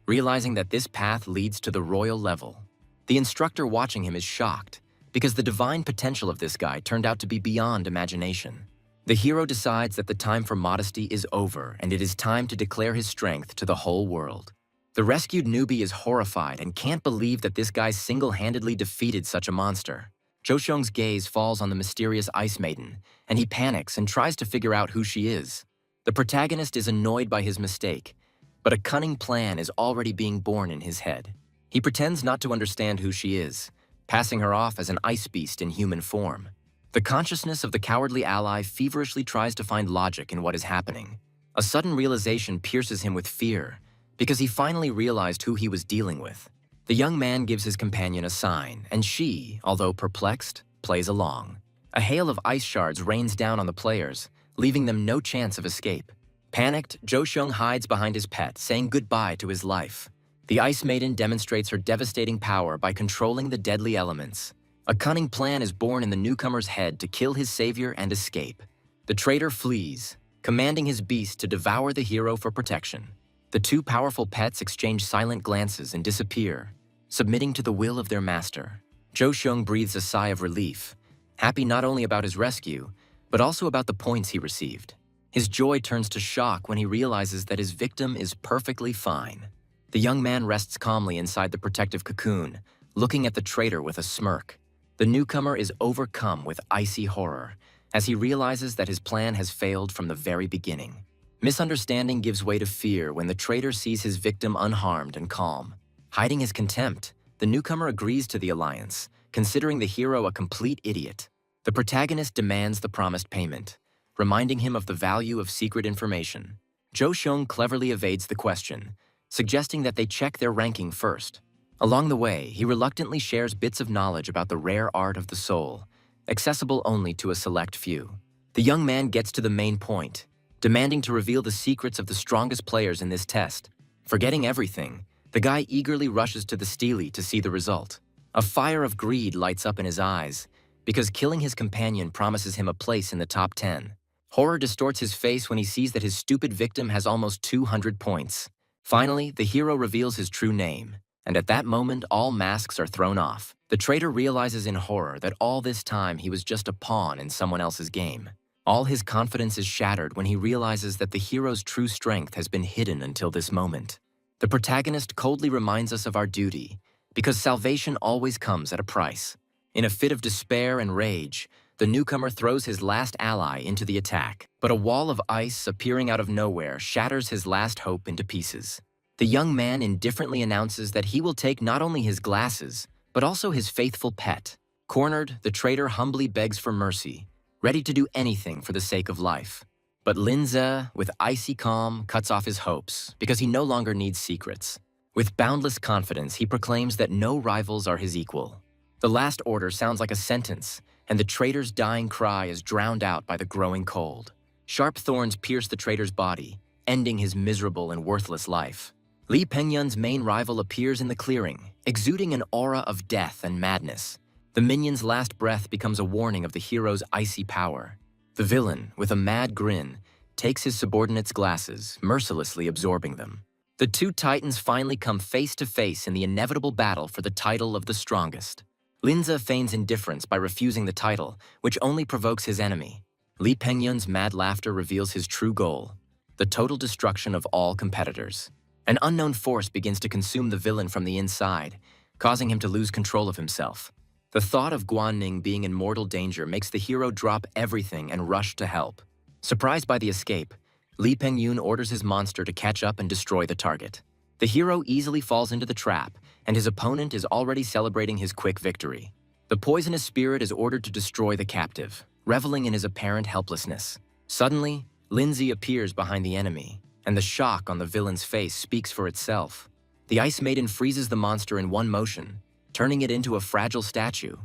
realizing that this path leads to the royal level. The instructor watching him is shocked, because the divine potential of this guy turned out to be beyond imagination. The hero decides that the time for modesty is over and it is time to declare his strength to the whole world. The rescued newbie is horrified and can't believe that this guy single-handedly defeated such a monster. Joseung's gaze falls on the mysterious ice maiden, and he panics and tries to figure out who she is. The protagonist is annoyed by his mistake, but a cunning plan is already being born in his head. He pretends not to understand who she is, passing her off as an ice beast in human form. The consciousness of the cowardly ally feverishly tries to find logic in what is happening. A sudden realization pierces him with fear, because he finally realized who he was dealing with. The young man gives his companion a sign, and she, although perplexed, plays along. A hail of ice shards rains down on the players, leaving them no chance of escape. Panicked, Joseung hides behind his pet, saying goodbye to his life. The Ice Maiden demonstrates her devastating power by controlling the deadly elements. A cunning plan is born in the newcomer's head to kill his savior and escape. The traitor flees, commanding his beast to devour the hero for protection. The two powerful pets exchange silent glances and disappear, submitting to the will of their master. Joseung breathes a sigh of relief, happy not only about his rescue, but also about the points he received. His joy turns to shock when he realizes that his victim is perfectly fine. The young man rests calmly inside the protective cocoon, looking at the traitor with a smirk. The newcomer is overcome with icy horror as he realizes that his plan has failed from the very beginning. Misunderstanding gives way to fear when the traitor sees his victim unharmed and calm. Hiding his contempt, the newcomer agrees to the alliance, considering the hero a complete idiot. The protagonist demands the promised payment, reminding him of the value of secret information. Jo Xiong cleverly evades the question, suggesting that they check their ranking first. Along the way, he reluctantly shares bits of knowledge about the rare art of the soul, accessible only to a select few. The young man gets to the main point, demanding to reveal the secrets of the strongest players in this test. Forgetting everything, the guy eagerly rushes to the stele to see the result. A fire of greed lights up in his eyes, because killing his companion promises him a place in the top 10. Horror distorts his face when he sees that his stupid victim has almost 200 points. Finally, the hero reveals his true name, and at that moment all masks are thrown off. The traitor realizes in horror that all this time he was just a pawn in someone else's game. All his confidence is shattered when he realizes that the hero's true strength has been hidden until this moment. The protagonist coldly reminds us of our duty, because salvation always comes at a price. In a fit of despair and rage, the newcomer throws his last ally into the attack, but a wall of ice appearing out of nowhere shatters his last hope into pieces. The young man indifferently announces that he will take not only his glasses, but also his faithful pet. Cornered, the traitor humbly begs for mercy, ready to do anything for the sake of life. But Linze, with icy calm, cuts off his hopes because he no longer needs secrets. With boundless confidence, he proclaims that no rivals are his equal. The last order sounds like a sentence, and the traitor's dying cry is drowned out by the growing cold. Sharp thorns pierce the traitor's body, ending his miserable and worthless life. Li Pengyun's main rival appears in the clearing, exuding an aura of death and madness. The minion's last breath becomes a warning of the hero's icy power. The villain, with a mad grin, takes his subordinate's glasses, mercilessly absorbing them. The two titans finally come face to face in the inevitable battle for the title of the strongest. Linze feigns indifference by refusing the title, which only provokes his enemy. Li Pengyun's mad laughter reveals his true goal, the total destruction of all competitors. An unknown force begins to consume the villain from the inside, causing him to lose control of himself. The thought of Guanning being in mortal danger makes the hero drop everything and rush to help. Surprised by the escape, Li Pengyun orders his monster to catch up and destroy the target. The hero easily falls into the trap, and his opponent is already celebrating his quick victory. The poisonous spirit is ordered to destroy the captive, reveling in his apparent helplessness. Suddenly, Linze appears behind the enemy, and the shock on the villain's face speaks for itself. The Ice Maiden freezes the monster in one motion, turning it into a fragile statue.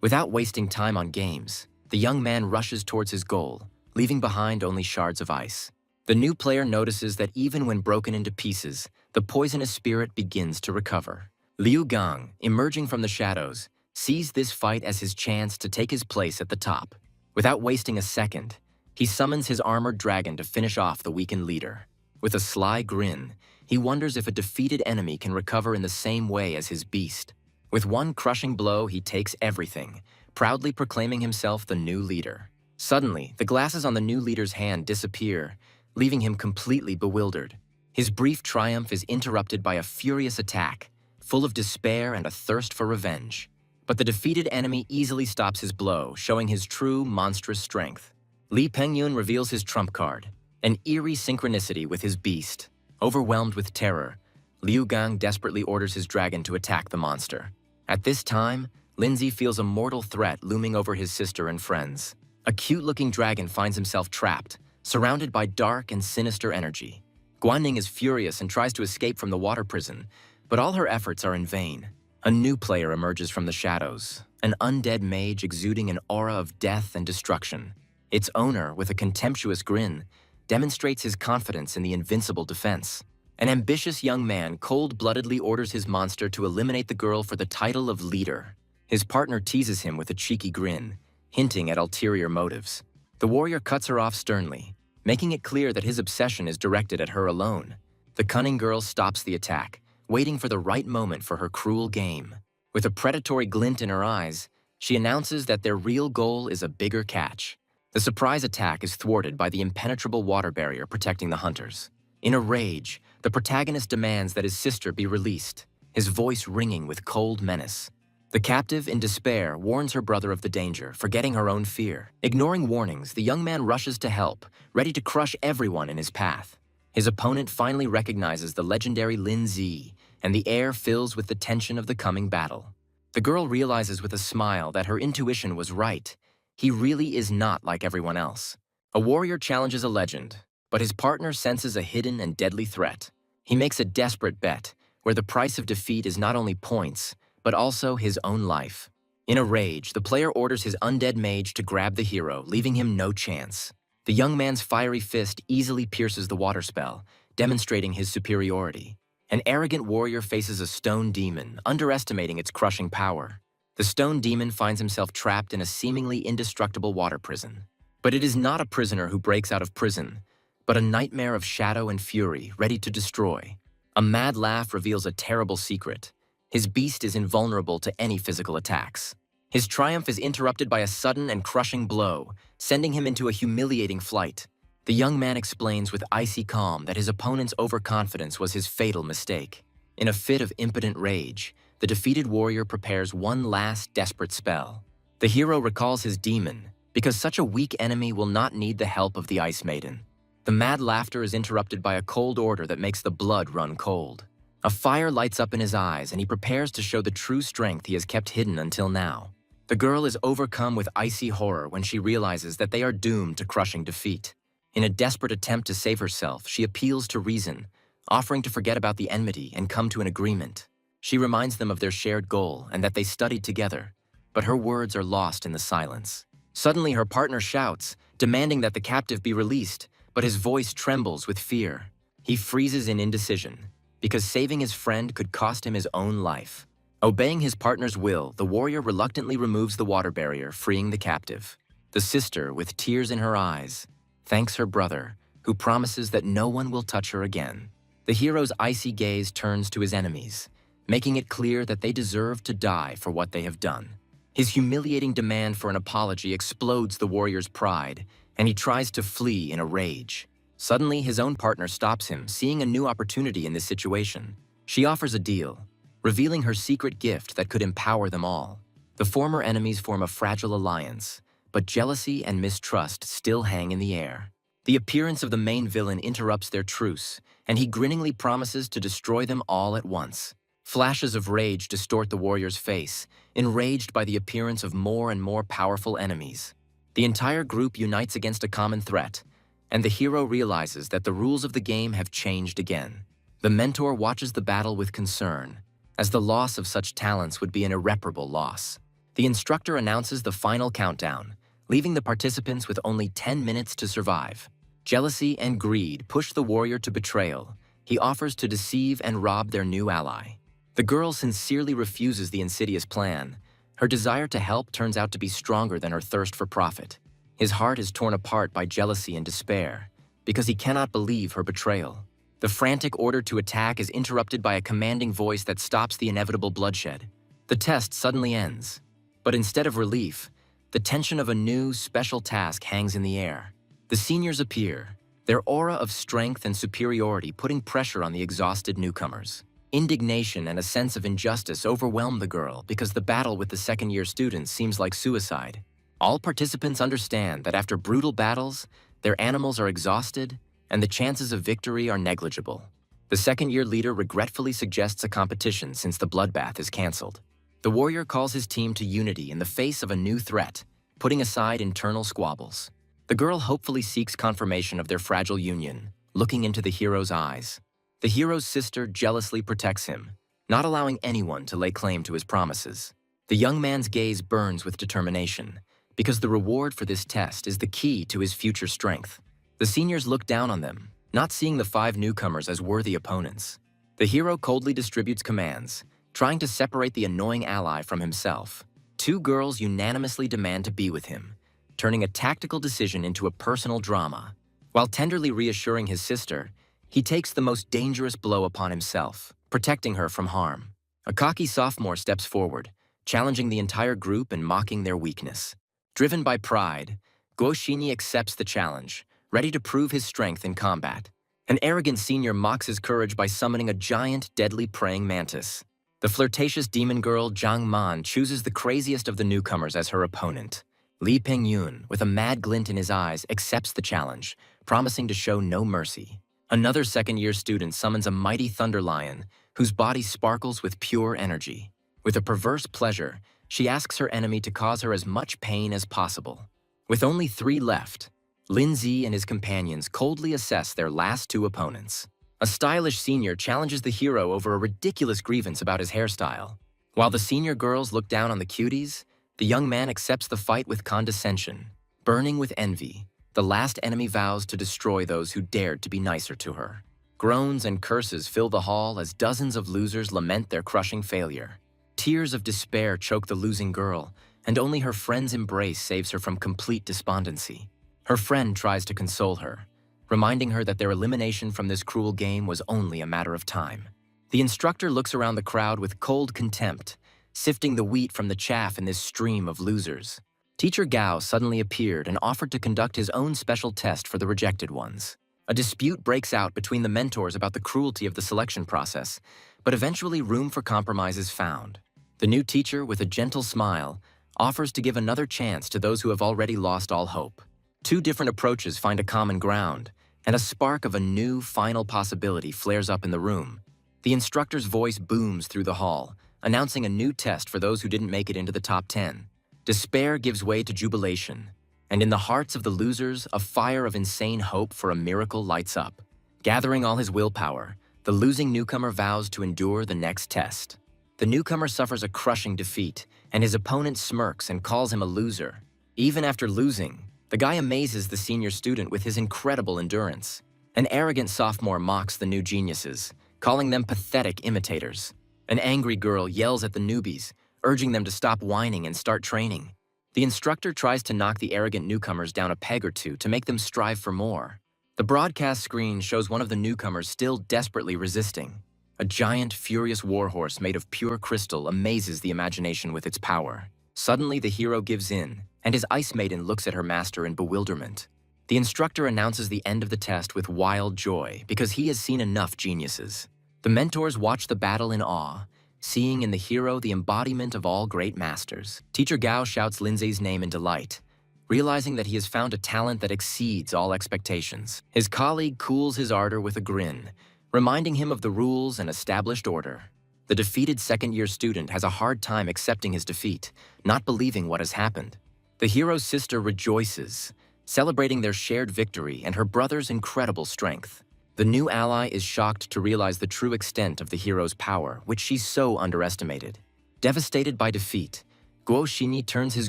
Without wasting time on games, the young man rushes towards his goal, leaving behind only shards of ice. The new player notices that even when broken into pieces, the poisonous spirit begins to recover. Liu Gang, emerging from the shadows, sees this fight as his chance to take his place at the top. Without wasting a second, he summons his armored dragon to finish off the weakened leader. With a sly grin, he wonders if a defeated enemy can recover in the same way as his beast. With one crushing blow, he takes everything, proudly proclaiming himself the new leader. Suddenly, the glasses on the new leader's hand disappear, leaving him completely bewildered. His brief triumph is interrupted by a furious attack, full of despair and a thirst for revenge. But the defeated enemy easily stops his blow, showing his true monstrous strength. Li Pengyun reveals his trump card, an eerie synchronicity with his beast. Overwhelmed with terror, Liu Gang desperately orders his dragon to attack the monster. At this time, Linze feels a mortal threat looming over his sister and friends. A cute-looking dragon finds himself trapped, surrounded by dark and sinister energy. Guanning is furious and tries to escape from the water prison, but all her efforts are in vain. A new player emerges from the shadows, an undead mage exuding an aura of death and destruction. Its owner, with a contemptuous grin, demonstrates his confidence in the invincible defense. An ambitious young man cold-bloodedly orders his monster to eliminate the girl for the title of leader. His partner teases him with a cheeky grin, hinting at ulterior motives. The warrior cuts her off sternly, making it clear that his obsession is directed at her alone. The cunning girl stops the attack, waiting for the right moment for her cruel game. With a predatory glint in her eyes, she announces that their real goal is a bigger catch. The surprise attack is thwarted by the impenetrable water barrier protecting the hunters. In a rage, the protagonist demands that his sister be released, his voice ringing with cold menace. The captive, in despair, warns her brother of the danger, forgetting her own fear. Ignoring warnings, the young man rushes to help, ready to crush everyone in his path. His opponent finally recognizes the legendary Lin Zi, and the air fills with the tension of the coming battle. The girl realizes with a smile that her intuition was right. He really is not like everyone else. A warrior challenges a legend, but his partner senses a hidden and deadly threat. He makes a desperate bet, where the price of defeat is not only points, but also his own life. In a rage, the player orders his undead mage to grab the hero, leaving him no chance. The young man's fiery fist easily pierces the water spell, demonstrating his superiority. An arrogant warrior faces a stone demon, underestimating its crushing power. The stone demon finds himself trapped in a seemingly indestructible water prison. But it is not a prisoner who breaks out of prison, but a nightmare of shadow and fury ready to destroy. A mad laugh reveals a terrible secret. His beast is invulnerable to any physical attacks. His triumph is interrupted by a sudden and crushing blow, sending him into a humiliating flight. The young man explains with icy calm that his opponent's overconfidence was his fatal mistake. In a fit of impotent rage, the defeated warrior prepares one last desperate spell. The hero recalls his demon, because such a weak enemy will not need the help of the Ice Maiden. The mad laughter is interrupted by a cold order that makes the blood run cold. A fire lights up in his eyes, and he prepares to show the true strength he has kept hidden until now. The girl is overcome with icy horror when she realizes that they are doomed to crushing defeat. In a desperate attempt to save herself, she appeals to reason, offering to forget about the enmity and come to an agreement. She reminds them of their shared goal and that they studied together, but her words are lost in the silence. Suddenly, her partner shouts, demanding that the captive be released, but his voice trembles with fear. He freezes in indecision, because saving his friend could cost him his own life. Obeying his partner's will, the warrior reluctantly removes the water barrier, freeing the captive. The sister, with tears in her eyes, thanks her brother, who promises that no one will touch her again. The hero's icy gaze turns to his enemies, making it clear that they deserve to die for what they have done. His humiliating demand for an apology explodes the warrior's pride, and he tries to flee in a rage. Suddenly, his own partner stops him, seeing a new opportunity in this situation. She offers a deal, revealing her secret gift that could empower them all. The former enemies form a fragile alliance, but jealousy and mistrust still hang in the air. The appearance of the main villain interrupts their truce, and he grinningly promises to destroy them all at once. Flashes of rage distort the warrior's face, enraged by the appearance of more and more powerful enemies. The entire group unites against a common threat, and the hero realizes that the rules of the game have changed again. The mentor watches the battle with concern, as the loss of such talents would be an irreparable loss. The instructor announces the final countdown, leaving the participants with only 10 minutes to survive. Jealousy and greed push the warrior to betrayal. He offers to deceive and rob their new ally. The girl sincerely refuses the insidious plan. Her desire to help turns out to be stronger than her thirst for profit. His heart is torn apart by jealousy and despair, because he cannot believe her betrayal. The frantic order to attack is interrupted by a commanding voice that stops the inevitable bloodshed. The test suddenly ends, but instead of relief, the tension of a new, special task hangs in the air. The seniors appear, their aura of strength and superiority putting pressure on the exhausted newcomers. Indignation and a sense of injustice overwhelm the girl because the battle with the second-year students seems like suicide. All participants understand that after brutal battles, their animals are exhausted and the chances of victory are negligible. The second-year leader regretfully suggests a competition since the bloodbath is canceled. The warrior calls his team to unity in the face of a new threat, putting aside internal squabbles. The girl hopefully seeks confirmation of their fragile union, looking into the hero's eyes. The hero's sister jealously protects him, not allowing anyone to lay claim to his promises. The young man's gaze burns with determination, because the reward for this test is the key to his future strength. The seniors look down on them, not seeing the 5 newcomers as worthy opponents. The hero coldly distributes commands, trying to separate the annoying ally from himself. 2 girls unanimously demand to be with him, turning a tactical decision into a personal drama. While tenderly reassuring his sister, he takes the most dangerous blow upon himself, protecting her from harm. A cocky sophomore steps forward, challenging the entire group and mocking their weakness. Driven by pride, Guo Xinyi accepts the challenge, ready to prove his strength in combat. An arrogant senior mocks his courage by summoning a giant, deadly praying mantis. The flirtatious demon girl Zhang Man chooses the craziest of the newcomers as her opponent. Li Pengyun, with a mad glint in his eyes, accepts the challenge, promising to show no mercy. Another second-year student summons a mighty thunder lion, whose body sparkles with pure energy. With a perverse pleasure, she asks her enemy to cause her as much pain as possible. With only 3 left, Lin Zi and his companions coldly assess their last 2 opponents. A stylish senior challenges the hero over a ridiculous grievance about his hairstyle. While the senior girls look down on the cuties, the young man accepts the fight with condescension. Burning with envy, the last enemy vows to destroy those who dared to be nicer to her. Groans and curses fill the hall as dozens of losers lament their crushing failure. Tears of despair choke the losing girl, and only her friend's embrace saves her from complete despondency. Her friend tries to console her, reminding her that their elimination from this cruel game was only a matter of time. The instructor looks around the crowd with cold contempt, sifting the wheat from the chaff in this stream of losers. Teacher Gao suddenly appeared and offered to conduct his own special test for the rejected ones. A dispute breaks out between the mentors about the cruelty of the selection process, but eventually room for compromise is found. The new teacher, with a gentle smile, offers to give another chance to those who have already lost all hope. 2 different approaches find a common ground, and a spark of a new, final possibility flares up in the room. The instructor's voice booms through the hall, announcing a new test for those who didn't make it into the top 10. Despair gives way to jubilation, and in the hearts of the losers, a fire of insane hope for a miracle lights up. Gathering all his willpower, the losing newcomer vows to endure the next test. The newcomer suffers a crushing defeat, and his opponent smirks and calls him a loser. Even after losing, the guy amazes the senior student with his incredible endurance. An arrogant sophomore mocks the new geniuses, calling them pathetic imitators. An angry girl yells at the newbies, urging them to stop whining and start training. The instructor tries to knock the arrogant newcomers down a peg or two to make them strive for more. The broadcast screen shows one of the newcomers still desperately resisting. A giant, furious warhorse made of pure crystal amazes the imagination with its power. Suddenly, the hero gives in, and his ice maiden looks at her master in bewilderment. The instructor announces the end of the test with wild joy because he has seen enough geniuses. The mentors watch the battle in awe, seeing in the hero the embodiment of all great masters. Teacher Gao shouts Lindsay's name in delight, realizing that he has found a talent that exceeds all expectations. His colleague cools his ardor with a grin, reminding him of the rules and established order. The defeated second-year student has a hard time accepting his defeat, not believing what has happened. The hero's sister rejoices, celebrating their shared victory and her brother's incredible strength. The new ally is shocked to realize the true extent of the hero's power, which she so underestimated. Devastated by defeat, Guo Xinyi turns his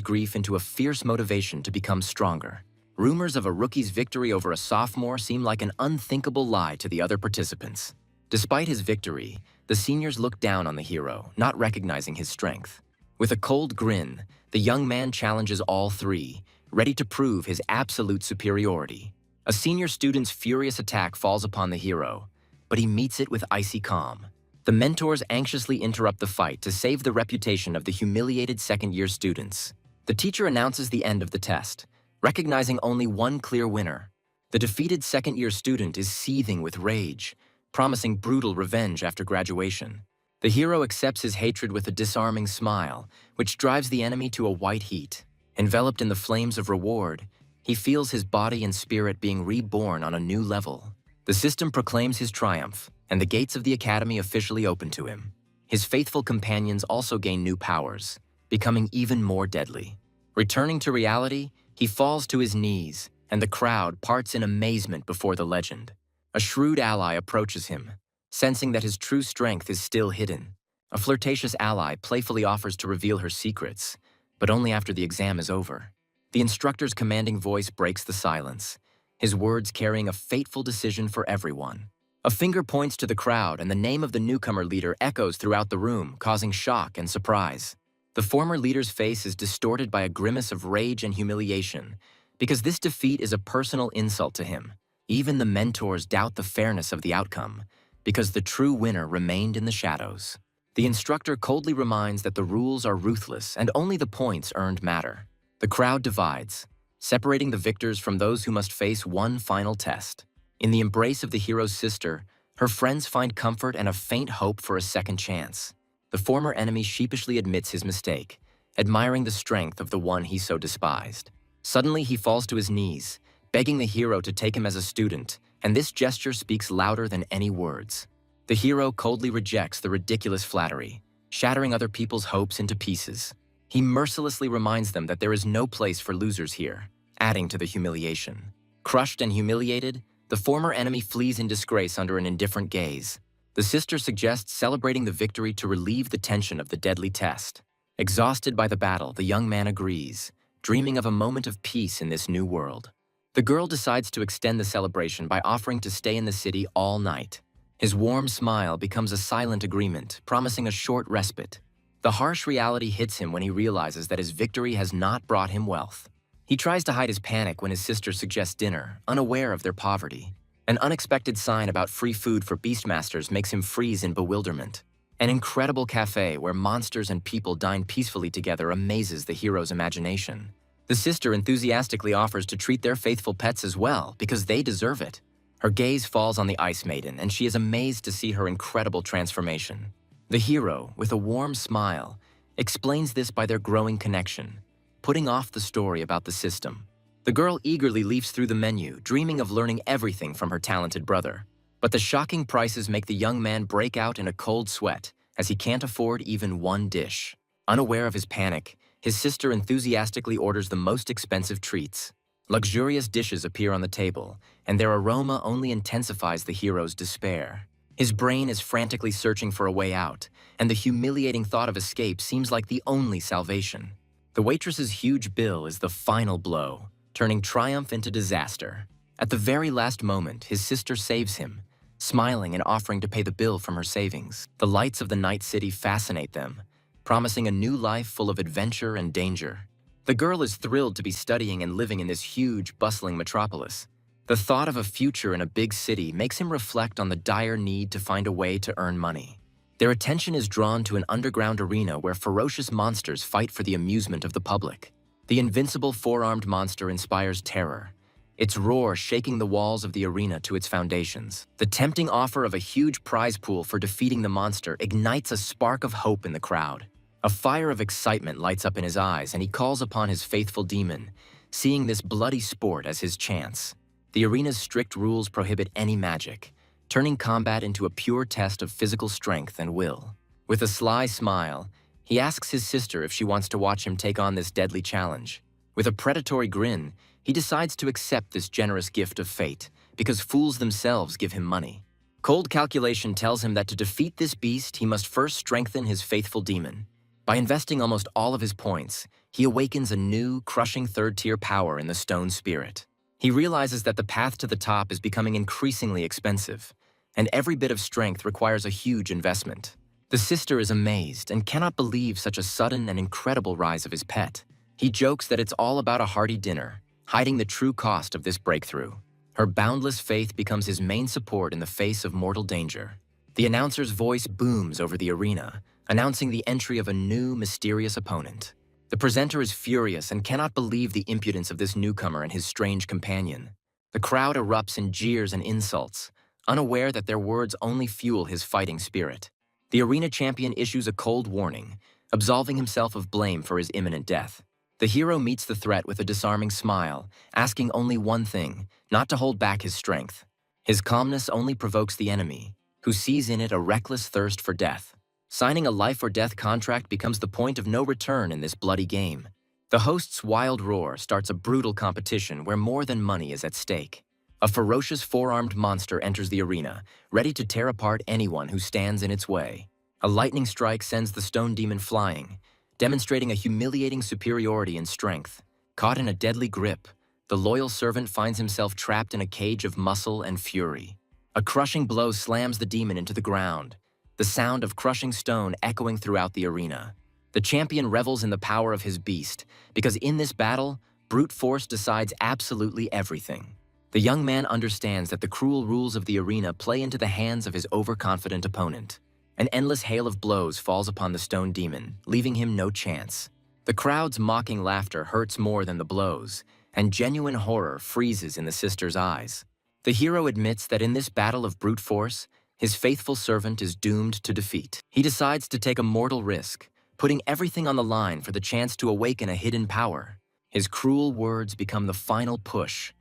grief into a fierce motivation to become stronger. Rumors of a rookie's victory over a sophomore seem like an unthinkable lie to the other participants. Despite his victory, the seniors look down on the hero, not recognizing his strength. With a cold grin, the young man challenges all 3, ready to prove his absolute superiority. A senior student's furious attack falls upon the hero, but he meets it with icy calm. The mentors anxiously interrupt the fight to save the reputation of the humiliated second-year students. The teacher announces the end of the test, recognizing only one clear winner. The defeated second-year student is seething with rage, promising brutal revenge after graduation. The hero accepts his hatred with a disarming smile, which drives the enemy to a white heat. Enveloped in the flames of reward, he feels his body and spirit being reborn on a new level. The system proclaims his triumph, and the gates of the academy officially open to him. His faithful companions also gain new powers, becoming even more deadly. Returning to reality, he falls to his knees, and the crowd parts in amazement before the legend. A shrewd ally approaches him, sensing that his true strength is still hidden. A flirtatious ally playfully offers to reveal her secrets, but only after the exam is over. The instructor's commanding voice breaks the silence, his words carrying a fateful decision for everyone. A finger points to the crowd, and the name of the newcomer leader echoes throughout the room, causing shock and surprise. The former leader's face is distorted by a grimace of rage and humiliation, because this defeat is a personal insult to him. Even the mentors doubt the fairness of the outcome, because the true winner remained in the shadows. The instructor coldly reminds that the rules are ruthless and only the points earned matter. The crowd divides. separating the victors from those who must face one final test. In the embrace of the hero's sister, her friends find comfort and a faint hope for a second chance. The former enemy sheepishly admits his mistake, admiring the strength of the one he so despised. Suddenly, he falls to his knees, begging the hero to take him as a student, and this gesture speaks louder than any words. The hero coldly rejects the ridiculous flattery, shattering other people's hopes into pieces. He mercilessly reminds them that there is no place for losers here, adding to the humiliation. Crushed and humiliated, the former enemy flees in disgrace under an indifferent gaze. The sister suggests celebrating the victory to relieve the tension of the deadly test. Exhausted by the battle, the young man agrees, dreaming of a moment of peace in this new world. The girl decides to extend the celebration by offering to stay in the city all night. His warm smile becomes a silent agreement, promising a short respite. The harsh reality hits him when he realizes that his victory has not brought him wealth. He tries to hide his panic when his sister suggests dinner, unaware of their poverty. An unexpected sign about free food for Beastmasters makes him freeze in bewilderment. An incredible cafe where monsters and people dine peacefully together amazes the hero's imagination. The sister enthusiastically offers to treat their faithful pets as well, because they deserve it. Her gaze falls on the Ice Maiden, and she is amazed to see her incredible transformation. The hero, with a warm smile, explains this by their growing connection, putting off the story about the system. The girl eagerly leafs through the menu, dreaming of learning everything from her talented brother. But the shocking prices make the young man break out in a cold sweat, as he can't afford even one dish. Unaware of his panic, his sister enthusiastically orders the most expensive treats. Luxurious dishes appear on the table, and their aroma only intensifies the hero's despair. His brain is frantically searching for a way out, and the humiliating thought of escape seems like the only salvation. The waitress's huge bill is the final blow, turning triumph into disaster. At the very last moment, his sister saves him, smiling and offering to pay the bill from her savings. The lights of the night city fascinate them, promising a new life full of adventure and danger. The girl is thrilled to be studying and living in this huge, bustling metropolis. The thought of a future in a big city makes him reflect on the dire need to find a way to earn money. Their attention is drawn to an underground arena where ferocious monsters fight for the amusement of the public. The invincible four-armed monster inspires terror, its roar shaking the walls of the arena to its foundations. The tempting offer of a huge prize pool for defeating the monster ignites a spark of hope in the crowd. A fire of excitement lights up in his eyes, and he calls upon his faithful demon, seeing this bloody sport as his chance. The arena's strict rules prohibit any magic, turning combat into a pure test of physical strength and will. With a sly smile, he asks his sister if she wants to watch him take on this deadly challenge. With a predatory grin, he decides to accept this generous gift of fate, because fools themselves give him money. Cold calculation tells him that to defeat this beast, he must first strengthen his faithful demon. By investing almost all of his points, he awakens a new, crushing third-tier power in the stone spirit. He realizes that the path to the top is becoming increasingly expensive, and every bit of strength requires a huge investment. The sister is amazed and cannot believe such a sudden and incredible rise of his pet. He jokes that it's all about a hearty dinner, hiding the true cost of this breakthrough. Her boundless faith becomes his main support in the face of mortal danger. The announcer's voice booms over the arena, announcing the entry of a new, mysterious opponent. The presenter is furious and cannot believe the impudence of this newcomer and his strange companion. The crowd erupts in jeers and insults, unaware that their words only fuel his fighting spirit. The arena champion issues a cold warning, absolving himself of blame for his imminent death. The hero meets the threat with a disarming smile, asking only one thing, not to hold back his strength. His calmness only provokes the enemy, who sees in it a reckless thirst for death. Signing a life-or-death contract becomes the point of no return in this bloody game. The host's wild roar starts a brutal competition where more than money is at stake. A ferocious four-armed monster enters the arena, ready to tear apart anyone who stands in its way. A lightning strike sends the stone demon flying, demonstrating a humiliating superiority in strength. Caught in a deadly grip, the loyal servant finds himself trapped in a cage of muscle and fury. A crushing blow slams the demon into the ground, the sound of crushing stone echoing throughout the arena. The champion revels in the power of his beast, because in this battle, brute force decides absolutely everything. The young man understands that the cruel rules of the arena play into the hands of his overconfident opponent. An endless hail of blows falls upon the stone demon, leaving him no chance. The crowd's mocking laughter hurts more than the blows, and genuine horror freezes in the sister's eyes. The hero admits that in this battle of brute force, his faithful servant is doomed to defeat. He decides to take a mortal risk, putting everything on the line for the chance to awaken a hidden power. His cruel words become the final push,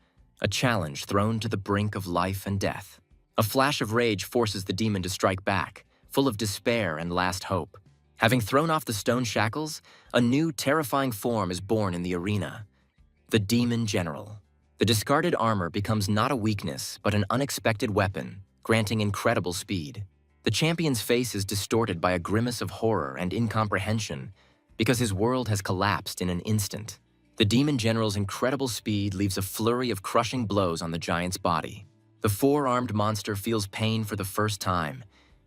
a challenge thrown to the brink of life and death. A flash of rage forces the demon to strike back, full of despair and last hope. Having thrown off the stone shackles, a new, terrifying form is born in the arena. The Demon General. The discarded armor becomes not a weakness, but an unexpected weapon, granting incredible speed. The champion's face is distorted by a grimace of horror and incomprehension, because his world has collapsed in an instant. The Demon General's incredible speed leaves a flurry of crushing blows on the giant's body. The four-armed monster feels pain for the first time,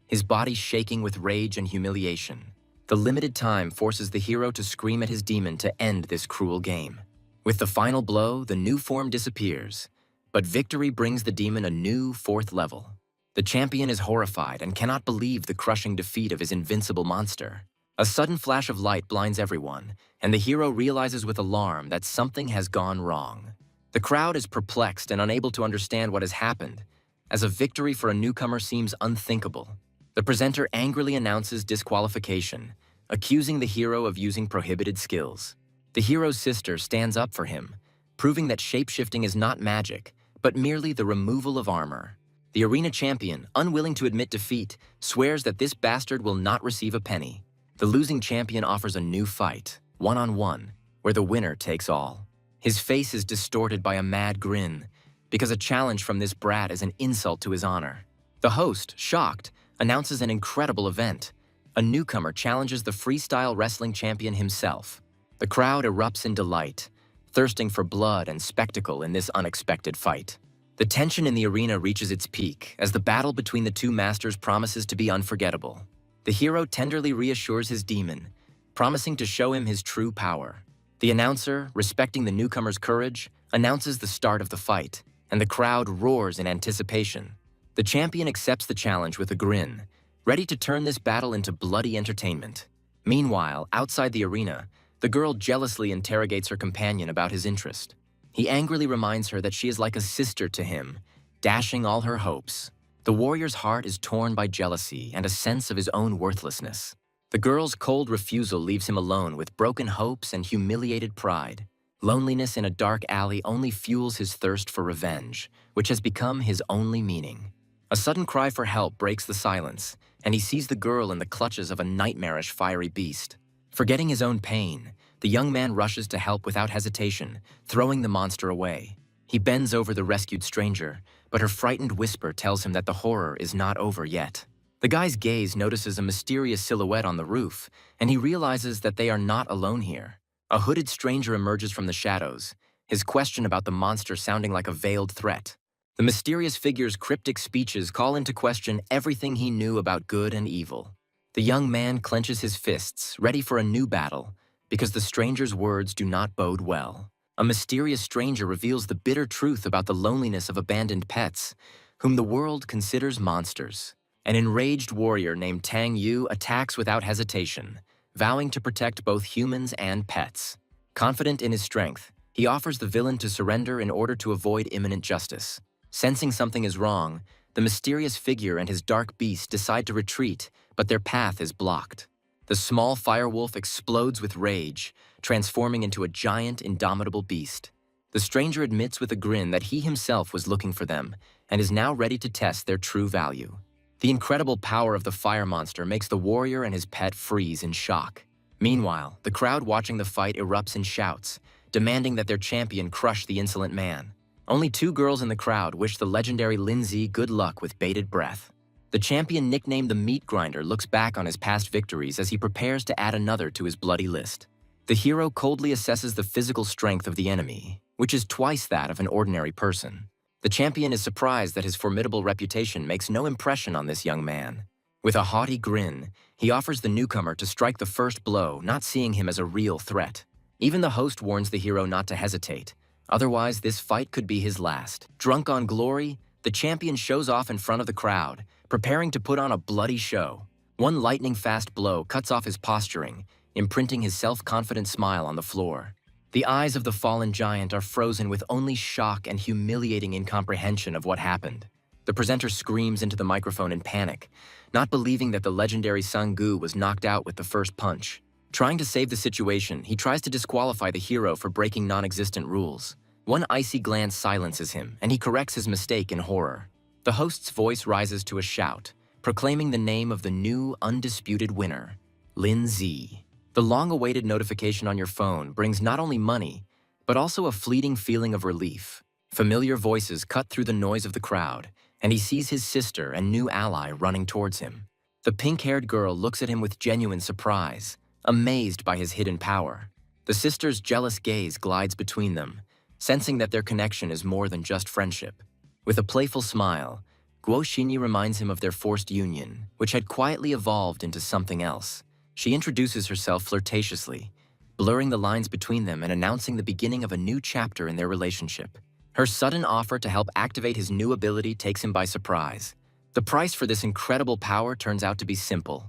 his body shaking with rage and humiliation. The limited time forces the hero to scream at his demon to end this cruel game. With the final blow, the new form disappears, but victory brings the demon a new fourth level. The champion is horrified and cannot believe the crushing defeat of his invincible monster. A sudden flash of light blinds everyone, and the hero realizes with alarm that something has gone wrong. The crowd is perplexed and unable to understand what has happened, as a victory for a newcomer seems unthinkable. The presenter angrily announces disqualification, accusing the hero of using prohibited skills. The hero's sister stands up for him, proving that shapeshifting is not magic, but merely the removal of armor. The arena champion, unwilling to admit defeat, swears that this bastard will not receive a penny. The losing champion offers a new fight, one-on-one, where the winner takes all. His face is distorted by a mad grin, because a challenge from this brat is an insult to his honor. The host, shocked, announces an incredible event. A newcomer challenges the freestyle wrestling champion himself. The crowd erupts in delight, thirsting for blood and spectacle in this unexpected fight. The tension in the arena reaches its peak as the battle between the two masters promises to be unforgettable. The hero tenderly reassures his demon, promising to show him his true power. The announcer, respecting the newcomer's courage, announces the start of the fight, and the crowd roars in anticipation. The champion accepts the challenge with a grin, ready to turn this battle into bloody entertainment. Meanwhile, outside the arena, the girl jealously interrogates her companion about his interest. He angrily reminds her that she is like a sister to him, dashing all her hopes. The warrior's heart is torn by jealousy and a sense of his own worthlessness. The girl's cold refusal leaves him alone with broken hopes and humiliated pride. Loneliness in a dark alley only fuels his thirst for revenge, which has become his only meaning. A sudden cry for help breaks the silence, and he sees the girl in the clutches of a nightmarish fiery beast. Forgetting his own pain, the young man rushes to help without hesitation, throwing the monster away. He bends over the rescued stranger, but her frightened whisper tells him that the horror is not over yet. The guy's gaze notices a mysterious silhouette on the roof, and he realizes that they are not alone here. A hooded stranger emerges from the shadows, his question about the monster sounding like a veiled threat. The mysterious figure's cryptic speeches call into question everything he knew about good and evil. The young man clenches his fists, ready for a new battle, because the stranger's words do not bode well. A mysterious stranger reveals the bitter truth about the loneliness of abandoned pets, whom the world considers monsters. An enraged warrior named Tang Yu attacks without hesitation, vowing to protect both humans and pets. Confident in his strength, he offers the villain to surrender in order to avoid imminent justice. Sensing something is wrong, the mysterious figure and his dark beast decide to retreat, but their path is blocked. The small firewolf explodes with rage, transforming into a giant, indomitable beast. The stranger admits with a grin that he himself was looking for them and is now ready to test their true value. The incredible power of the fire monster makes the warrior and his pet freeze in shock. Meanwhile, the crowd watching the fight erupts in shouts, demanding that their champion crush the insolent man. Only two girls in the crowd wish the legendary Lindsay good luck with bated breath. The champion nicknamed the Meat Grinder looks back on his past victories as he prepares to add another to his bloody list. The hero coldly assesses the physical strength of the enemy, which is twice that of an ordinary person. The champion is surprised that his formidable reputation makes no impression on this young man. With a haughty grin, he offers the newcomer to strike the first blow, not seeing him as a real threat. Even the host warns the hero not to hesitate, otherwise this fight could be his last. Drunk on glory, the champion shows off in front of the crowd, preparing to put on a bloody show. One lightning-fast blow cuts off his posturing, imprinting his self-confident smile on the floor. The eyes of the fallen giant are frozen with only shock and humiliating incomprehension of what happened. The presenter screams into the microphone in panic, not believing that the legendary Sang-gu was knocked out with the first punch. Trying to save the situation, he tries to disqualify the hero for breaking non-existent rules. One icy glance silences him, and he corrects his mistake in horror. The host's voice rises to a shout, proclaiming the name of the new, undisputed winner, Lin Z. The long-awaited notification on your phone brings not only money, but also a fleeting feeling of relief. Familiar voices cut through the noise of the crowd, and he sees his sister and new ally running towards him. The pink-haired girl looks at him with genuine surprise, amazed by his hidden power. The sister's jealous gaze glides between them, sensing that their connection is more than just friendship. With a playful smile, Guo Xinyi reminds him of their forced union, which had quietly evolved into something else. She introduces herself flirtatiously, blurring the lines between them and announcing the beginning of a new chapter in their relationship. Her sudden offer to help activate his new ability takes him by surprise. The price for this incredible power turns out to be simple: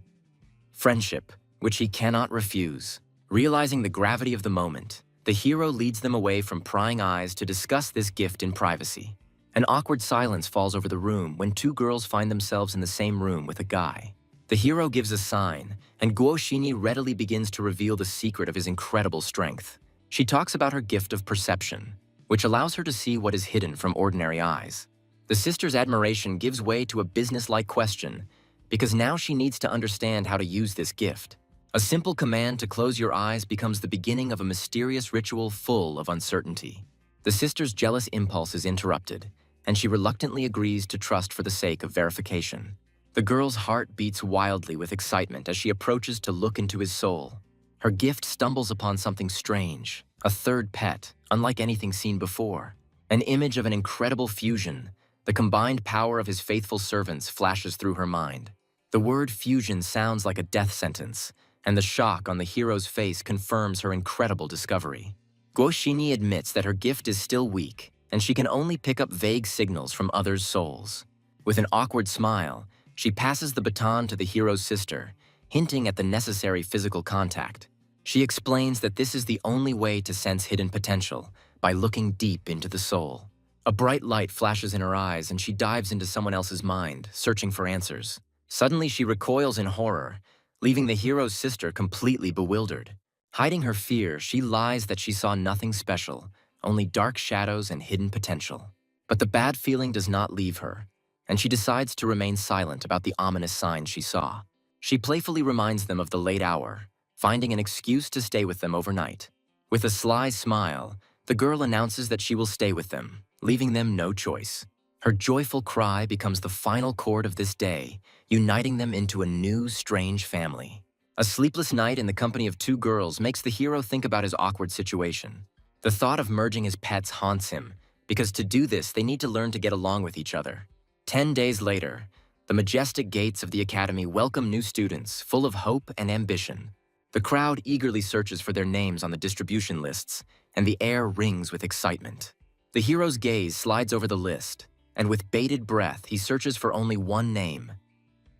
friendship, which he cannot refuse. Realizing the gravity of the moment, the hero leads them away from prying eyes to discuss this gift in privacy. An awkward silence falls over the room when two girls find themselves in the same room with a guy. The hero gives a sign, and Guo Xinyi readily begins to reveal the secret of his incredible strength. She talks about her gift of perception, which allows her to see what is hidden from ordinary eyes. The sister's admiration gives way to a business-like question, because now she needs to understand how to use this gift. A simple command to close your eyes becomes the beginning of a mysterious ritual full of uncertainty. The sister's jealous impulse is interrupted, and she reluctantly agrees to trust for the sake of verification. The girl's heart beats wildly with excitement as she approaches to look into his soul. Her gift stumbles upon something strange, a third pet, unlike anything seen before. An image of an incredible fusion, the combined power of his faithful servants, flashes through her mind. The word fusion sounds like a death sentence, and the shock on the hero's face confirms her incredible discovery. Guo Xinyi admits that her gift is still weak, and she can only pick up vague signals from others' souls. With an awkward smile, she passes the baton to the hero's sister, hinting at the necessary physical contact. She explains that this is the only way to sense hidden potential, by looking deep into the soul. A bright light flashes in her eyes and she dives into someone else's mind, searching for answers. Suddenly she recoils in horror, leaving the hero's sister completely bewildered. Hiding her fear, she lies that she saw nothing special, only dark shadows and hidden potential. But the bad feeling does not leave her, and she decides to remain silent about the ominous signs she saw. She playfully reminds them of the late hour, finding an excuse to stay with them overnight. With a sly smile, the girl announces that she will stay with them, leaving them no choice. Her joyful cry becomes the final chord of this day, uniting them into a new, strange family. A sleepless night in the company of two girls makes the hero think about his awkward situation. The thought of merging his pets haunts him, because to do this, they need to learn to get along with each other. 10 days later, the majestic gates of the academy welcome new students, full of hope and ambition. The crowd eagerly searches for their names on the distribution lists, and the air rings with excitement. The hero's gaze slides over the list, and with bated breath, he searches for only one name: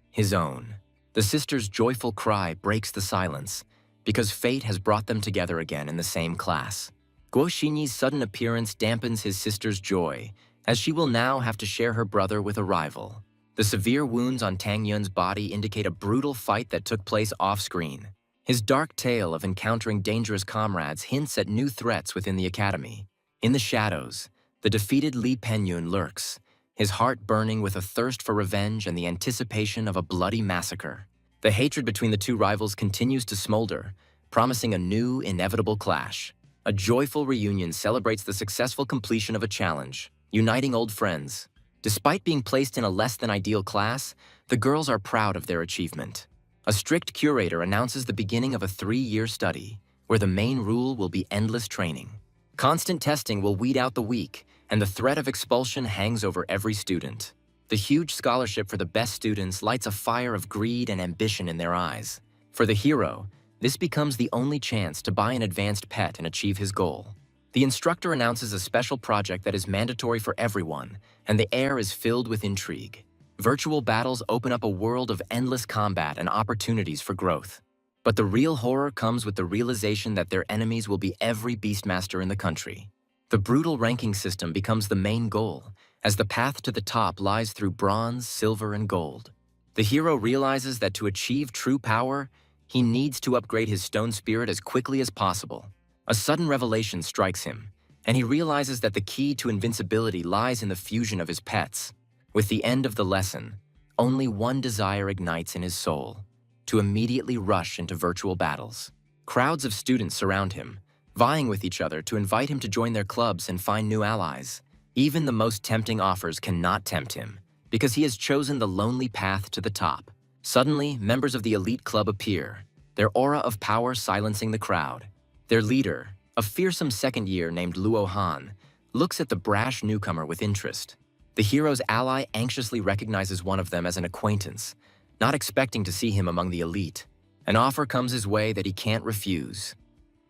his own. The sister's joyful cry breaks the silence, because fate has brought them together again in the same class. Guo Xinyi's sudden appearance dampens his sister's joy, as she will now have to share her brother with a rival. The severe wounds on Tang Yun's body indicate a brutal fight that took place off-screen. His dark tale of encountering dangerous comrades hints at new threats within the academy. In the shadows, the defeated Li Penyun lurks, his heart burning with a thirst for revenge and the anticipation of a bloody massacre. The hatred between the two rivals continues to smolder, promising a new, inevitable clash. A joyful reunion celebrates the successful completion of a challenge, uniting old friends. Despite being placed in a less-than-ideal class, the girls are proud of their achievement. A strict curator announces the beginning of a 3-year study, where the main rule will be endless training. Constant testing will weed out the weak, and the threat of expulsion hangs over every student. The huge scholarship for the best students lights a fire of greed and ambition in their eyes. For the hero, this becomes the only chance to buy an advanced pet and achieve his goal. The instructor announces a special project that is mandatory for everyone, and the air is filled with intrigue. Virtual battles open up a world of endless combat and opportunities for growth. But the real horror comes with the realization that their enemies will be every Beastmaster in the country. The brutal ranking system becomes the main goal, as the path to the top lies through bronze, silver, and gold. The hero realizes that to achieve true power, he needs to upgrade his stone spirit as quickly as possible. A sudden revelation strikes him, and he realizes that the key to invincibility lies in the fusion of his pets. With the end of the lesson, only one desire ignites in his soul: to immediately rush into virtual battles. Crowds of students surround him, vying with each other to invite him to join their clubs and find new allies. Even the most tempting offers cannot tempt him, because he has chosen the lonely path to the top. Suddenly, members of the elite club appear, their aura of power silencing the crowd. Their leader, a fearsome second year named Luo Han, looks at the brash newcomer with interest. The hero's ally anxiously recognizes one of them as an acquaintance, not expecting to see him among the elite. An offer comes his way that he can't refuse,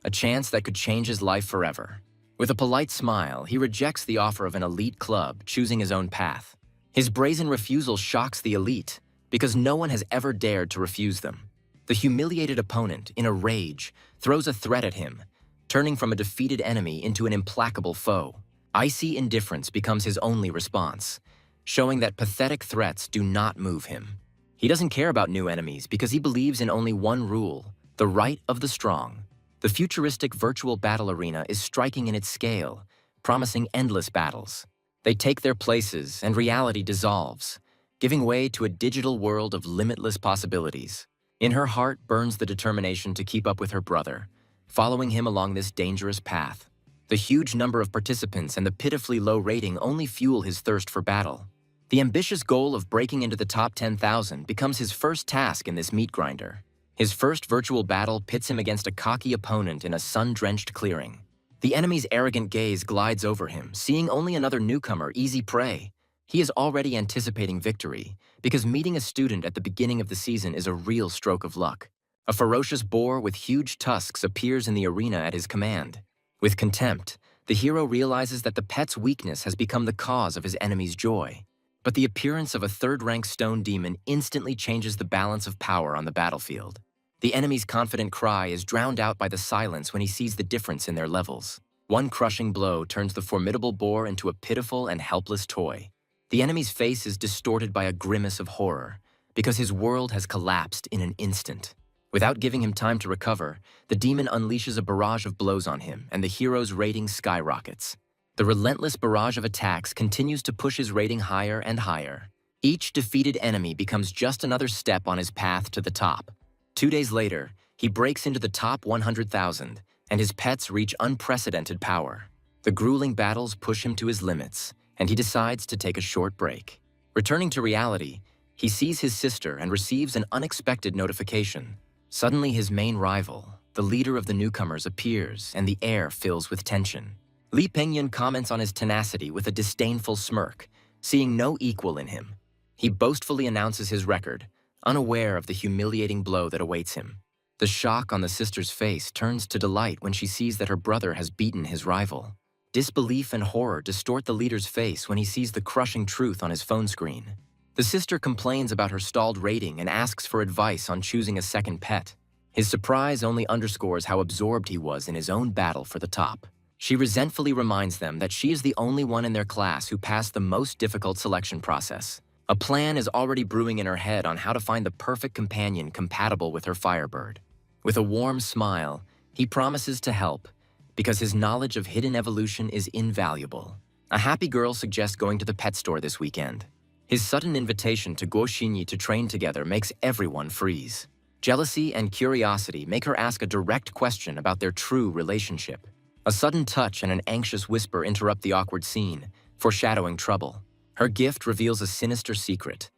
a chance that could change his life forever. With a polite smile, he rejects the offer of an elite club, choosing his own path. His brazen refusal shocks the elite, because no one has ever dared to refuse them. The humiliated opponent, in a rage, throws a threat at him, turning from a defeated enemy into an implacable foe. Icy indifference becomes his only response, showing that pathetic threats do not move him. He doesn't care about new enemies because he believes in only one rule: the right of the strong. The futuristic virtual battle arena is striking in its scale, promising endless battles. They take their places and reality dissolves, giving way to a digital world of limitless possibilities. In her heart burns the determination to keep up with her brother, following him along this dangerous path. The huge number of participants and the pitifully low rating only fuel his thirst for battle. The ambitious goal of breaking into the top 10,000 becomes his first task in this meat grinder. His first virtual battle pits him against a cocky opponent in a sun-drenched clearing. The enemy's arrogant gaze glides over him, seeing only another newcomer, easy prey. He is already anticipating victory, because meeting a student at the beginning of the season is a real stroke of luck. A ferocious boar with huge tusks appears in the arena at his command. With contempt, the hero realizes that the pet's weakness has become the cause of his enemy's joy. But the appearance of a third-rank stone demon instantly changes the balance of power on the battlefield. The enemy's confident cry is drowned out by the silence when he sees the difference in their levels. One crushing blow turns the formidable boar into a pitiful and helpless toy. The enemy's face is distorted by a grimace of horror, because his world has collapsed in an instant. Without giving him time to recover, the demon unleashes a barrage of blows on him, and the hero's rating skyrockets. The relentless barrage of attacks continues to push his rating higher and higher. Each defeated enemy becomes just another step on his path to the top. 2 days later, he breaks into the top 100,000, and his pets reach unprecedented power. The grueling battles push him to his limits, and he decides to take a short break. Returning to reality, he sees his sister and receives an unexpected notification. Suddenly, his main rival, the leader of the newcomers, appears, and the air fills with tension. Li Pengyun comments on his tenacity with a disdainful smirk, seeing no equal in him. He boastfully announces his record, unaware of the humiliating blow that awaits him. The shock on the sister's face turns to delight when she sees that her brother has beaten his rival. Disbelief and horror distort the leader's face when he sees the crushing truth on his phone screen. The sister complains about her stalled rating and asks for advice on choosing a second pet. His surprise only underscores how absorbed he was in his own battle for the top. She resentfully reminds them that she is the only one in their class who passed the most difficult selection process. A plan is already brewing in her head on how to find the perfect companion compatible with her Firebird. With a warm smile, he promises to help, because his knowledge of hidden evolution is invaluable. A happy girl suggests going to the pet store this weekend. His sudden invitation to Guo Xinyi to train together makes everyone freeze. Jealousy and curiosity make her ask a direct question about their true relationship. A sudden touch and an anxious whisper interrupt the awkward scene, foreshadowing trouble. Her gift reveals a sinister secret.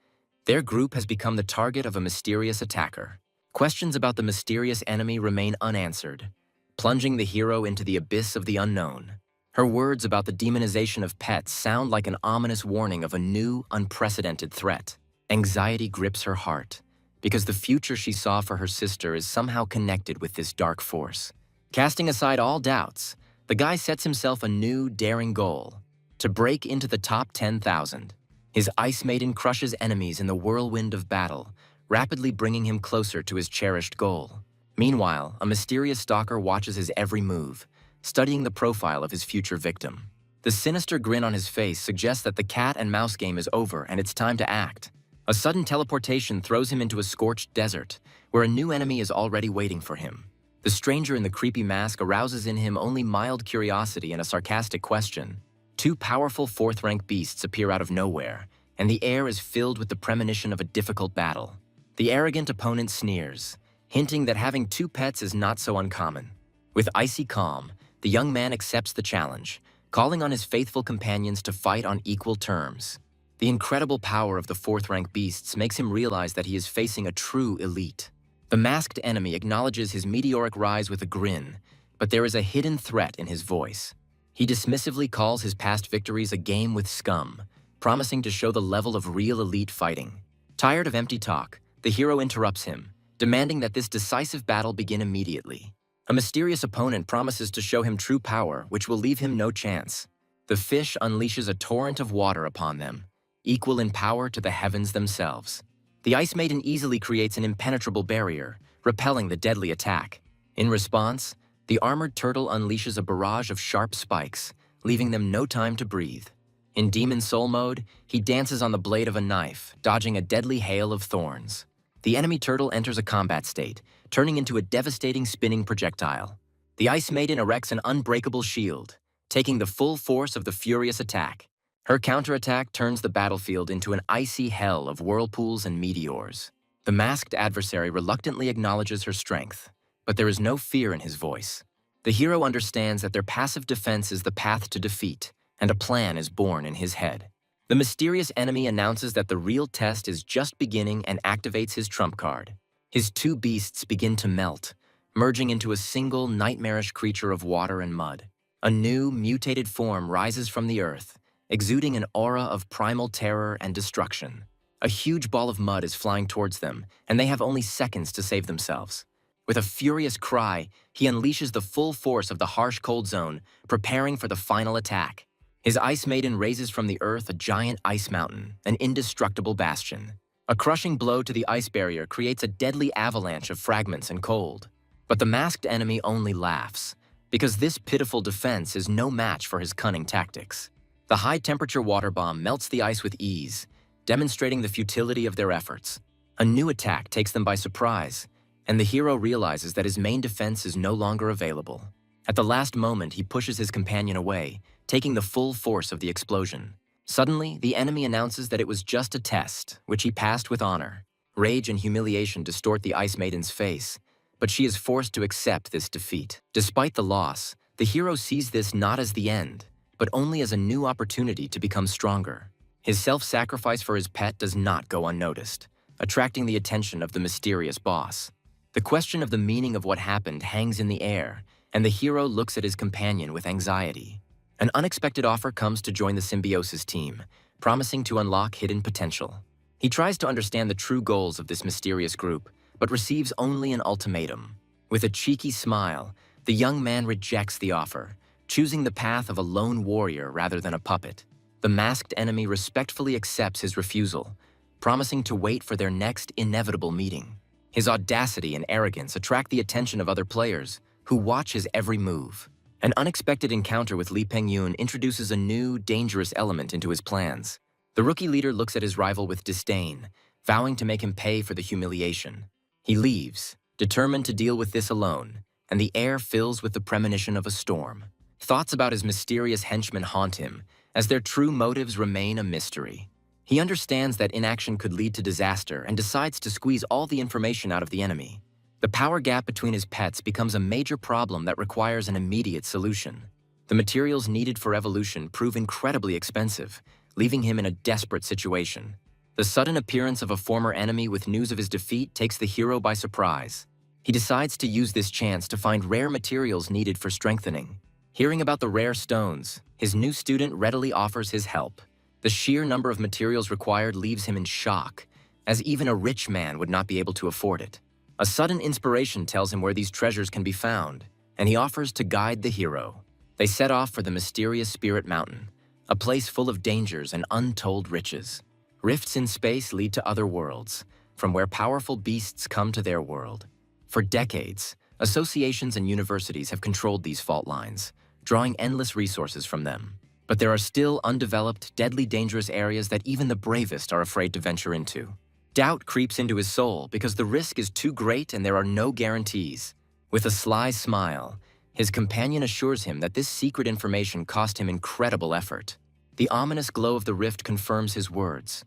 Their group has become the target of a mysterious attacker. Questions about the mysterious enemy remain unanswered, plunging the hero into the abyss of the unknown. Her words about the demonization of pets sound like an ominous warning of a new, unprecedented threat. Anxiety grips her heart, because the future she saw for her sister is somehow connected with this dark force. Casting aside all doubts, the guy sets himself a new, daring goal: to break into the top 10,000. His Ice Maiden crushes enemies in the whirlwind of battle, rapidly bringing him closer to his cherished goal. Meanwhile, a mysterious stalker watches his every move, studying the profile of his future victim. The sinister grin on his face suggests that the cat and mouse game is over and it's time to act. A sudden teleportation throws him into a scorched desert, where a new enemy is already waiting for him. The stranger in the creepy mask arouses in him only mild curiosity and a sarcastic question. Two powerful fourth-rank beasts appear out of nowhere, and the air is filled with the premonition of a difficult battle. The arrogant opponent sneers, hinting that having two pets is not so uncommon. With icy calm, the young man accepts the challenge, calling on his faithful companions to fight on equal terms. The incredible power of the fourth-rank beasts makes him realize that he is facing a true elite. The masked enemy acknowledges his meteoric rise with a grin, but there is a hidden threat in his voice. He dismissively calls his past victories a game with scum, promising to show the level of real elite fighting. Tired of empty talk, the hero interrupts him, demanding that this decisive battle begin immediately. A mysterious opponent promises to show him true power, which will leave him no chance. The fish unleashes a torrent of water upon them, equal in power to the heavens themselves. The Ice Maiden easily creates an impenetrable barrier, repelling the deadly attack. In response, the armored turtle unleashes a barrage of sharp spikes, leaving them no time to breathe. In Demon Soul mode, he dances on the blade of a knife, dodging a deadly hail of thorns. The enemy turtle enters a combat state, turning into a devastating spinning projectile. The Ice Maiden erects an unbreakable shield, taking the full force of the furious attack. Her counterattack turns the battlefield into an icy hell of whirlpools and meteors. The masked adversary reluctantly acknowledges her strength, but there is no fear in his voice. The hero understands that their passive defense is the path to defeat, and a plan is born in his head. The mysterious enemy announces that the real test is just beginning and activates his trump card. His two beasts begin to melt, merging into a single nightmarish creature of water and mud. A new, mutated form rises from the earth, exuding an aura of primal terror and destruction. A huge ball of mud is flying towards them, and they have only seconds to save themselves. With a furious cry, he unleashes the full force of the harsh cold zone, preparing for the final attack. His Ice Maiden raises from the earth a giant ice mountain, an indestructible bastion. A crushing blow to the ice barrier creates a deadly avalanche of fragments and cold. But the masked enemy only laughs, because this pitiful defense is no match for his cunning tactics. The high-temperature water bomb melts the ice with ease, demonstrating the futility of their efforts. A new attack takes them by surprise, and the hero realizes that his main defense is no longer available. At the last moment, he pushes his companion away, taking the full force of the explosion. Suddenly, the enemy announces that it was just a test, which he passed with honor. Rage and humiliation distort the Ice Maiden's face, but she is forced to accept this defeat. Despite the loss, the hero sees this not as the end, but only as a new opportunity to become stronger. His self-sacrifice for his pet does not go unnoticed, attracting the attention of the mysterious boss. The question of the meaning of what happened hangs in the air, and the hero looks at his companion with anxiety. An unexpected offer comes to join the Symbiosis team, promising to unlock hidden potential. He tries to understand the true goals of this mysterious group, but receives only an ultimatum. With a cheeky smile, the young man rejects the offer, choosing the path of a lone warrior rather than a puppet. The masked enemy respectfully accepts his refusal, promising to wait for their next inevitable meeting. His audacity and arrogance attract the attention of other players, who watch his every move. An unexpected encounter with Lee Peng-yoon introduces a new, dangerous element into his plans. The rookie leader looks at his rival with disdain, vowing to make him pay for the humiliation. He leaves, determined to deal with this alone, and the air fills with the premonition of a storm. Thoughts about his mysterious henchmen haunt him, as their true motives remain a mystery. He understands that inaction could lead to disaster and decides to squeeze all the information out of the enemy. The power gap between his pets becomes a major problem that requires an immediate solution. The materials needed for evolution prove incredibly expensive, leaving him in a desperate situation. The sudden appearance of a former enemy with news of his defeat takes the hero by surprise. He decides to use this chance to find rare materials needed for strengthening. Hearing about the rare stones, his new student readily offers his help. The sheer number of materials required leaves him in shock, as even a rich man would not be able to afford it. A sudden inspiration tells him where these treasures can be found, and he offers to guide the hero. They set off for the mysterious Spirit Mountain, a place full of dangers and untold riches. Rifts in space lead to other worlds, from where powerful beasts come to their world. For decades, associations and universities have controlled these fault lines, drawing endless resources from them. But there are still undeveloped, deadly dangerous areas that even the bravest are afraid to venture into. Doubt creeps into his soul because the risk is too great and there are no guarantees. With a sly smile, his companion assures him that this secret information cost him incredible effort. The ominous glow of the rift confirms his words,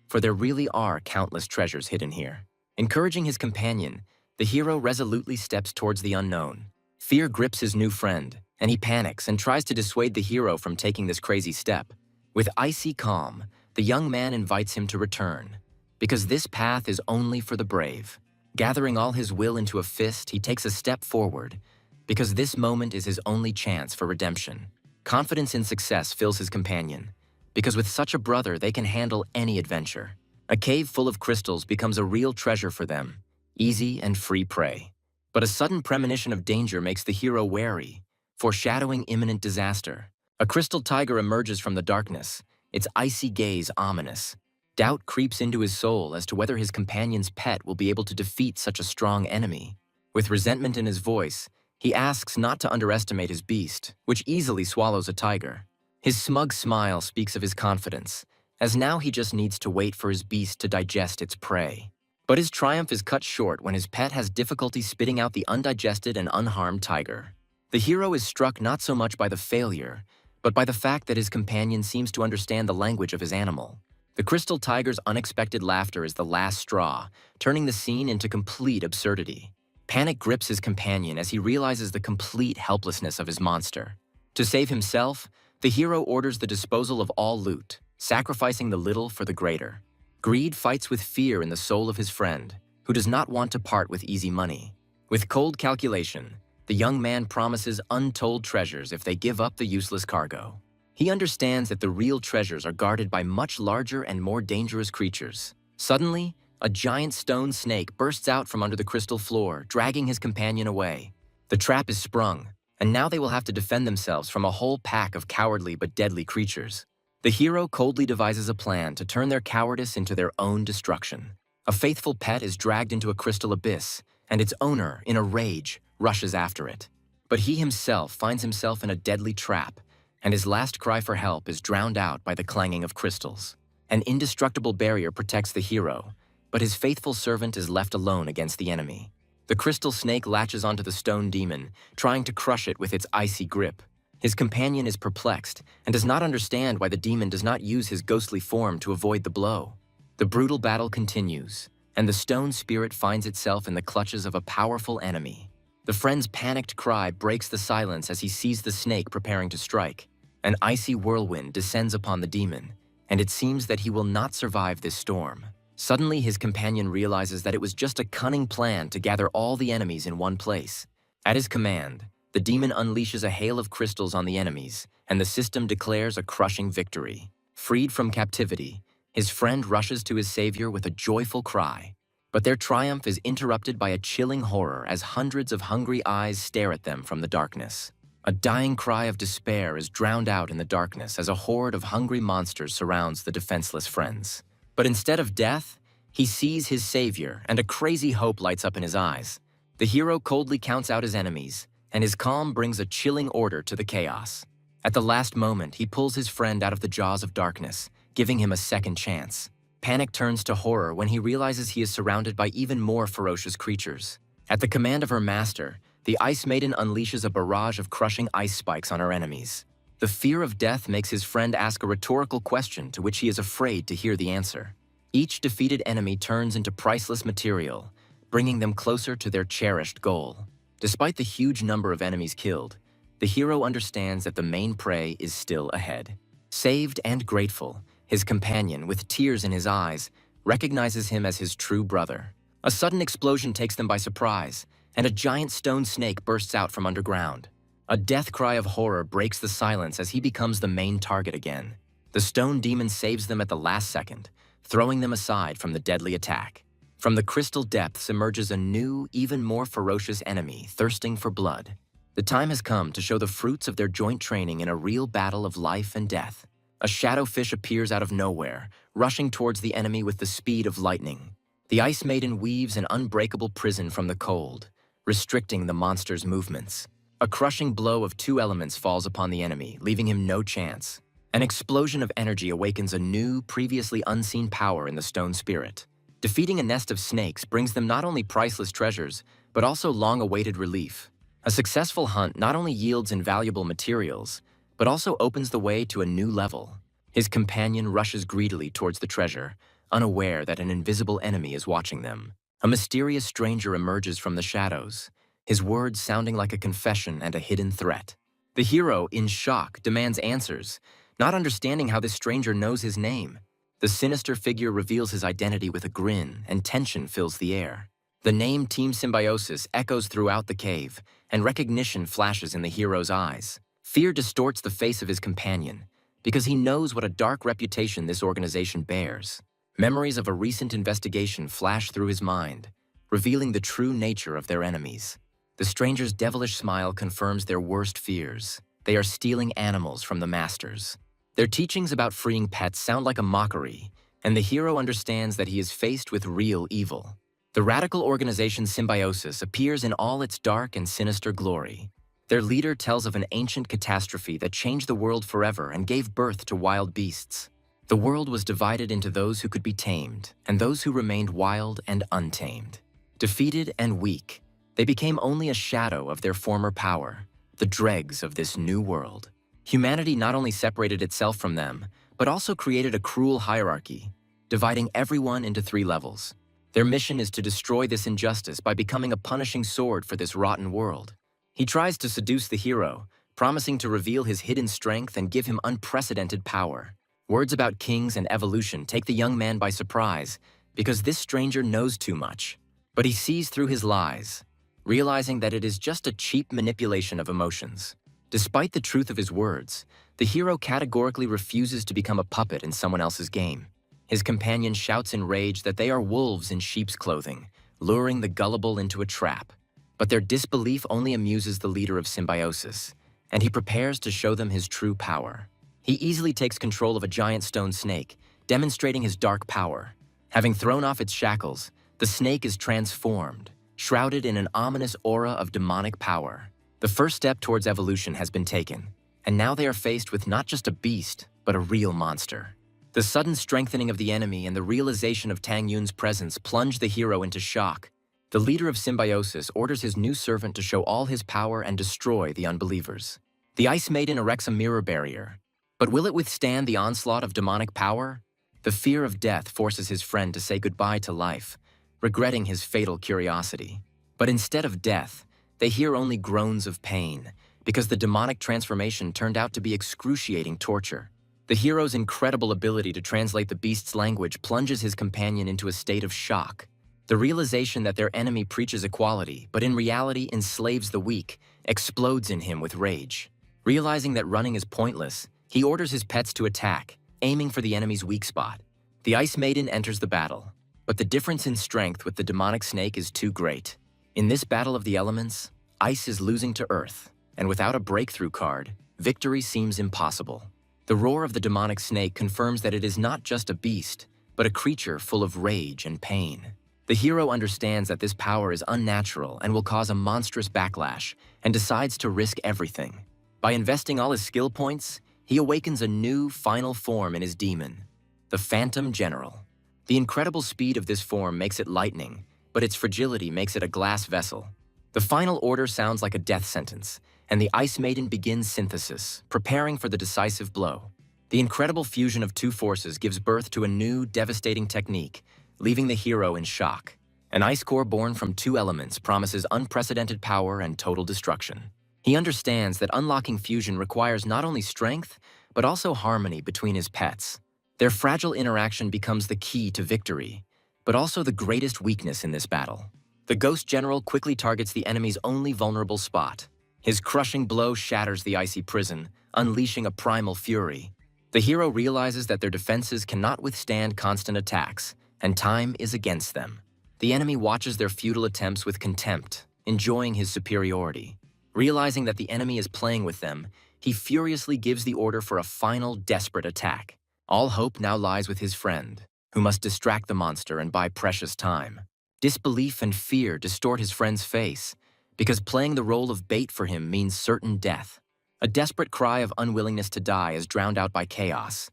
for there really are countless treasures hidden here. Encouraging his companion, the hero resolutely steps towards the unknown. Fear grips his new friend, and he panics and tries to dissuade the hero from taking this crazy step. With icy calm, the young man invites him to return, because this path is only for the brave. Gathering all his will into a fist, he takes a step forward, because this moment is his only chance for redemption. Confidence in success fills his companion, because with such a brother they can handle any adventure. A cave full of crystals becomes a real treasure for them, easy and free prey. But a sudden premonition of danger makes the hero wary, foreshadowing imminent disaster. A crystal tiger emerges from the darkness, its icy gaze ominous. Doubt creeps into his soul as to whether his companion's pet will be able to defeat such a strong enemy. With resentment in his voice, he asks not to underestimate his beast, which easily swallows a tiger. His smug smile speaks of his confidence, as now he just needs to wait for his beast to digest its prey. But his triumph is cut short when his pet has difficulty spitting out the undigested and unharmed tiger. The hero is struck not so much by the failure, but by the fact that his companion seems to understand the language of his animal. The crystal tiger's unexpected laughter is the last straw, turning the scene into complete absurdity. Panic grips his companion as he realizes the complete helplessness of his monster. To save himself, the hero orders the disposal of all loot, sacrificing the little for the greater. Greed fights with fear in the soul of his friend, who does not want to part with easy money. With cold calculation, the young man promises untold treasures if they give up the useless cargo. He understands that the real treasures are guarded by much larger and more dangerous creatures. Suddenly, a giant stone snake bursts out from under the crystal floor, dragging his companion away. The trap is sprung, and now they will have to defend themselves from a whole pack of cowardly but deadly creatures. The hero coldly devises a plan to turn their cowardice into their own destruction. A faithful pet is dragged into a crystal abyss, and its owner, in a rage, rushes after it. But he himself finds himself in a deadly trap, and his last cry for help is drowned out by the clanging of crystals. An indestructible barrier protects the hero, but his faithful servant is left alone against the enemy. The crystal snake latches onto the stone demon, trying to crush it with its icy grip. His companion is perplexed and does not understand why the demon does not use his ghostly form to avoid the blow. The brutal battle continues, and the stone spirit finds itself in the clutches of a powerful enemy. The friend's panicked cry breaks the silence as he sees the snake preparing to strike. An icy whirlwind descends upon the demon, and it seems that he will not survive this storm. Suddenly, his companion realizes that it was just a cunning plan to gather all the enemies in one place. At his command, the demon unleashes a hail of crystals on the enemies, and the system declares a crushing victory. Freed from captivity, his friend rushes to his savior with a joyful cry. But their triumph is interrupted by a chilling horror as hundreds of hungry eyes stare at them from the darkness. A dying cry of despair is drowned out in the darkness as a horde of hungry monsters surrounds the defenseless friends. But instead of death, he sees his savior, and a crazy hope lights up in his eyes. The hero coldly counts out his enemies, and his calm brings a chilling order to the chaos. At the last moment, he pulls his friend out of the jaws of darkness, giving him a second chance. Panic turns to horror when he realizes he is surrounded by even more ferocious creatures. At the command of her master, the Ice Maiden unleashes a barrage of crushing ice spikes on her enemies. The fear of death makes his friend ask a rhetorical question to which he is afraid to hear the answer. Each defeated enemy turns into priceless material, bringing them closer to their cherished goal. Despite the huge number of enemies killed, the hero understands that the main prey is still ahead. Saved and grateful, his companion, with tears in his eyes, recognizes him as his true brother. A sudden explosion takes them by surprise, and a giant stone snake bursts out from underground. A death cry of horror breaks the silence as he becomes the main target again. The stone demon saves them at the last second, throwing them aside from the deadly attack. From the crystal depths emerges a new, even more ferocious enemy thirsting for blood. The time has come to show the fruits of their joint training in a real battle of life and death. A shadowfish appears out of nowhere, rushing towards the enemy with the speed of lightning. The Ice Maiden weaves an unbreakable prison from the cold, restricting the monster's movements. A crushing blow of two elements falls upon the enemy, leaving him no chance. An explosion of energy awakens a new, previously unseen power in the stone spirit. Defeating a nest of snakes brings them not only priceless treasures, but also long-awaited relief. A successful hunt not only yields invaluable materials, but also opens the way to a new level. His companion rushes greedily towards the treasure, unaware that an invisible enemy is watching them. A mysterious stranger emerges from the shadows, his words sounding like a confession and a hidden threat. The hero, in shock, demands answers, not understanding how this stranger knows his name. The sinister figure reveals his identity with a grin, and tension fills the air. The name Team Symbiosis echoes throughout the cave, and recognition flashes in the hero's eyes. Fear distorts the face of his companion, because he knows what a dark reputation this organization bears. Memories of a recent investigation flash through his mind, revealing the true nature of their enemies. The stranger's devilish smile confirms their worst fears. They are stealing animals from the masters. Their teachings about freeing pets sound like a mockery, and the hero understands that he is faced with real evil. The radical organization Symbiosis appears in all its dark and sinister glory. Their leader tells of an ancient catastrophe that changed the world forever and gave birth to wild beasts. The world was divided into those who could be tamed and those who remained wild and untamed. Defeated and weak, they became only a shadow of their former power, the dregs of this new world. Humanity not only separated itself from them, but also created a cruel hierarchy, dividing everyone into 3 levels. Their mission is to destroy this injustice by becoming a punishing sword for this rotten world. He tries to seduce the hero, promising to reveal his hidden strength and give him unprecedented power. Words about kings and evolution take the young man by surprise, because this stranger knows too much. But he sees through his lies, realizing that it is just a cheap manipulation of emotions. Despite the truth of his words, the hero categorically refuses to become a puppet in someone else's game. His companion shouts in rage that they are wolves in sheep's clothing, luring the gullible into a trap. But their disbelief only amuses the leader of Symbiosis, and he prepares to show them his true power. He easily takes control of a giant stone snake, demonstrating his dark power. Having thrown off its shackles, the snake is transformed, shrouded in an ominous aura of demonic power. The first step towards evolution has been taken, and now they are faced with not just a beast, but a real monster. The sudden strengthening of the enemy and the realization of Tang Yun's presence plunge the hero into shock. The leader of Symbiosis orders his new servant to show all his power and destroy the unbelievers. The Ice Maiden erects a mirror barrier. But will it withstand the onslaught of demonic power? The fear of death forces his friend to say goodbye to life, regretting his fatal curiosity. But instead of death, they hear only groans of pain, because the demonic transformation turned out to be excruciating torture. The hero's incredible ability to translate the beast's language plunges his companion into a state of shock. The realization that their enemy preaches equality, but in reality enslaves the weak, explodes in him with rage. Realizing that running is pointless, he orders his pets to attack, aiming for the enemy's weak spot. The Ice Maiden enters the battle, but the difference in strength with the demonic snake is too great. In this battle of the elements, ice is losing to earth, and without a breakthrough card, victory seems impossible. The roar of the demonic snake confirms that it is not just a beast, but a creature full of rage and pain. The hero understands that this power is unnatural and will cause a monstrous backlash, and decides to risk everything. By investing all his skill points, he awakens a new, final form in his demon, the Phantom General. The incredible speed of this form makes it lightning, but its fragility makes it a glass vessel. The final order sounds like a death sentence, and the Ice Maiden begins synthesis, preparing for the decisive blow. The incredible fusion of 2 forces gives birth to a new, devastating technique, leaving the hero in shock. An ice core born from 2 elements promises unprecedented power and total destruction. He understands that unlocking fusion requires not only strength, but also harmony between his pets. Their fragile interaction becomes the key to victory, but also the greatest weakness in this battle. The Ghost General quickly targets the enemy's only vulnerable spot. His crushing blow shatters the icy prison, unleashing a primal fury. The hero realizes that their defenses cannot withstand constant attacks, and time is against them. The enemy watches their futile attempts with contempt, enjoying his superiority. Realizing that the enemy is playing with them, he furiously gives the order for a final, desperate attack. All hope now lies with his friend, who must distract the monster and buy precious time. Disbelief and fear distort his friend's face, because playing the role of bait for him means certain death. A desperate cry of unwillingness to die is drowned out by chaos,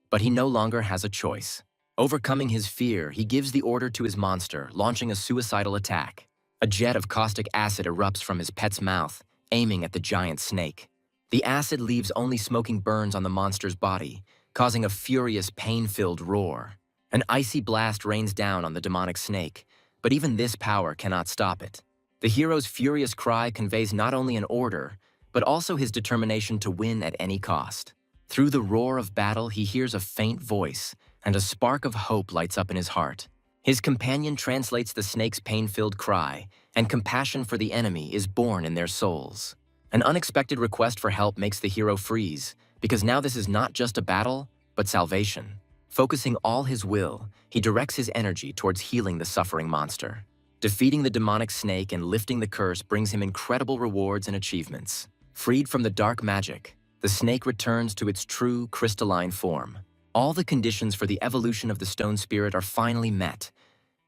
but he no longer has a choice. Overcoming his fear, he gives the order to his monster, launching a suicidal attack. A jet of caustic acid erupts from his pet's mouth, aiming at the giant snake. The acid leaves only smoking burns on the monster's body, causing a furious, pain-filled roar. An icy blast rains down on the demonic snake, but even this power cannot stop it. The hero's furious cry conveys not only an order, but also his determination to win at any cost. Through the roar of battle, he hears a faint voice, and a spark of hope lights up in his heart. His companion translates the snake's pain-filled cry, and compassion for the enemy is born in their souls. An unexpected request for help makes the hero freeze, because now this is not just a battle, but salvation. Focusing all his will, he directs his energy towards healing the suffering monster. Defeating the demonic snake and lifting the curse brings him incredible rewards and achievements. Freed from the dark magic, the snake returns to its true crystalline form. All the conditions for the evolution of the stone spirit are finally met,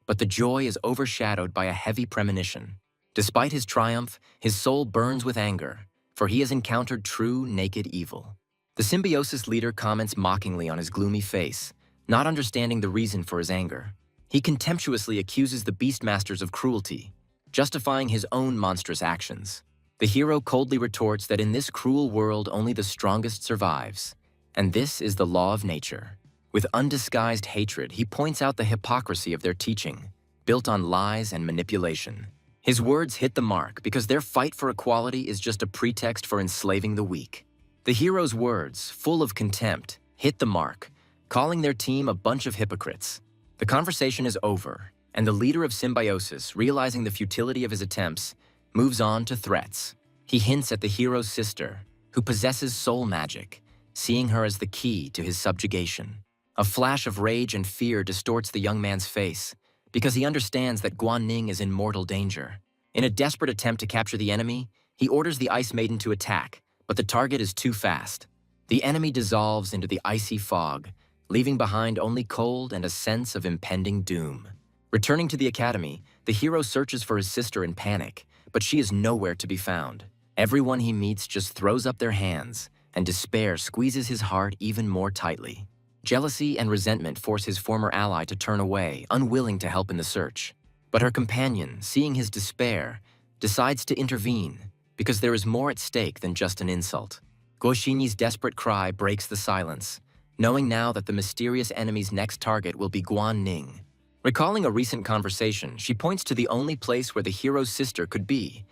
but the joy is overshadowed by a heavy premonition. Despite his triumph, his soul burns with anger, for he has encountered true naked evil. The symbiosis leader comments mockingly on his gloomy face, not understanding the reason for his anger. He contemptuously accuses the Beastmasters of cruelty, justifying his own monstrous actions. The hero coldly retorts that in this cruel world only the strongest survives, and this is the law of nature. With undisguised hatred, he points out the hypocrisy of their teaching, built on lies and manipulation. His words hit the mark because their fight for equality is just a pretext for enslaving the weak. The hero's words, full of contempt, hit the mark, calling their team a bunch of hypocrites. The conversation is over, and the leader of Symbiosis, realizing the futility of his attempts, moves on to threats. He hints at the hero's sister, who possesses soul magic, seeing her as the key to his subjugation. A flash of rage and fear distorts the young man's face, because he understands that Guan Ning is in mortal danger. In a desperate attempt to capture the enemy, he orders the Ice Maiden to attack, but the target is too fast. The enemy dissolves into the icy fog, leaving behind only cold and a sense of impending doom. Returning to the academy, the hero searches for his sister in panic, but she is nowhere to be found. Everyone he meets just throws up their hands, and despair squeezes his heart even more tightly. Jealousy and resentment force his former ally to turn away, unwilling to help in the search. But her companion, seeing his despair, decides to intervene, because there is more at stake than just an insult. Guoxinyi's desperate cry breaks the silence, knowing now that the mysterious enemy's next target will be Guan Ning. Recalling a recent conversation, she points to the only place where the hero's sister could be,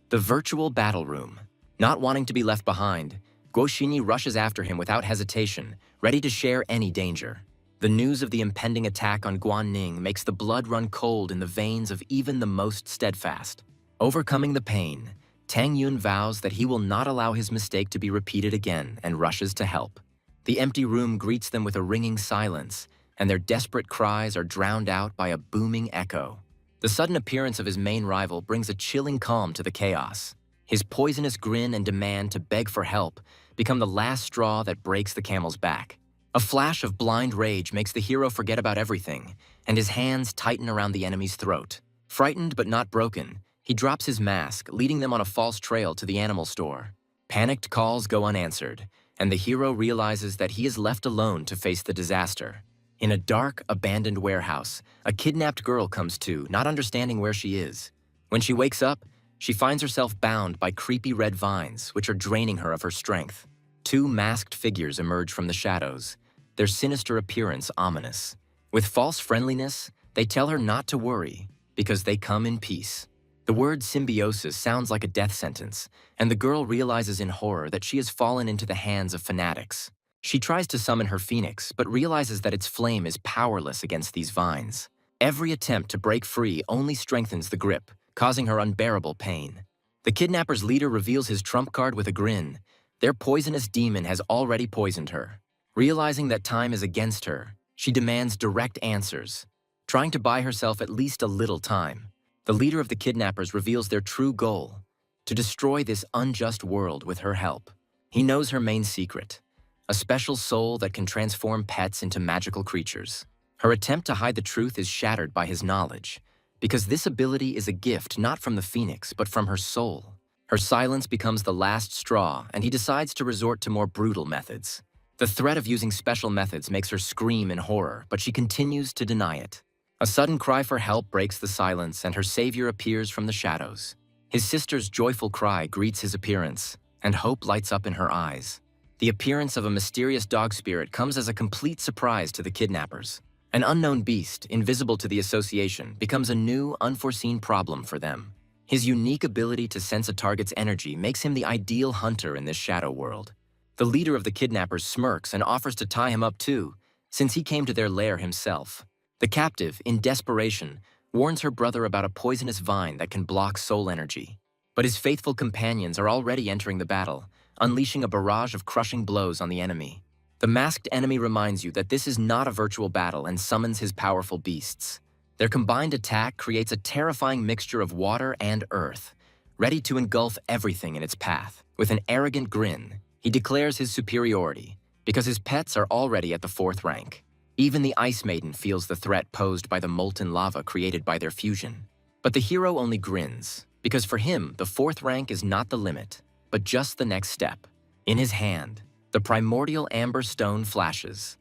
the virtual battle room. Not wanting to be left behind, Guoxinyi rushes after him without hesitation, ready to share any danger. The news of the impending attack on Guan Ning makes the blood run cold in the veins of even the most steadfast. Overcoming the pain, Tang Yun vows that he will not allow his mistake to be repeated again and rushes to help. The empty room greets them with a ringing silence, and their desperate cries are drowned out by a booming echo. The sudden appearance of his main rival brings a chilling calm to the chaos. His poisonous grin and demand to beg for help become the last straw that breaks the camel's back. A flash of blind rage makes the hero forget about everything, and his hands tighten around the enemy's throat. Frightened but not broken, he drops his mask, leading them on a false trail to the animal store. Panicked calls go unanswered, and the hero realizes that he is left alone to face the disaster. In a dark, abandoned warehouse, a kidnapped girl comes to, not understanding where she is. When she wakes up, she finds herself bound by creepy red vines, which are draining her of her strength. Two masked figures emerge from the shadows, their sinister appearance ominous. With false friendliness, they tell her not to worry, because they come in peace. The word symbiosis sounds like a death sentence, and the girl realizes in horror that she has fallen into the hands of fanatics. She tries to summon her phoenix, but realizes that its flame is powerless against these vines. Every attempt to break free only strengthens the grip, causing her unbearable pain. The kidnapper's leader reveals his trump card with a grin. Their poisonous demon has already poisoned her. Realizing that time is against her, she demands direct answers, trying to buy herself at least a little time. The leader of the kidnappers reveals their true goal, to destroy this unjust world with her help. He knows her main secret, a special soul that can transform pets into magical creatures. Her attempt to hide the truth is shattered by his knowledge, because this ability is a gift not from the phoenix but from her soul. Her silence becomes the last straw, and he decides to resort to more brutal methods. The threat of using special methods makes her scream in horror, but she continues to deny it. A sudden cry for help breaks the silence, and her savior appears from the shadows. His sister's joyful cry greets his appearance, and hope lights up in her eyes. The appearance of a mysterious dog spirit comes as a complete surprise to the kidnappers. An unknown beast, invisible to the association, becomes a new, unforeseen problem for them. His unique ability to sense a target's energy makes him the ideal hunter in this shadow world. The leader of the kidnappers smirks and offers to tie him up too, since he came to their lair himself. The captive, in desperation, warns her brother about a poisonous vine that can block soul energy. But his faithful companions are already entering the battle, unleashing a barrage of crushing blows on the enemy. The masked enemy reminds you that this is not a virtual battle and summons his powerful beasts. Their combined attack creates a terrifying mixture of water and earth, ready to engulf everything in its path. With an arrogant grin, he declares his superiority, because his pets are already at the 4th rank. Even the Ice Maiden feels the threat posed by the molten lava created by their fusion. But the hero only grins, because for him, the 4th rank is not the limit, but just the next step. In his hand, the primordial amber stone flashes,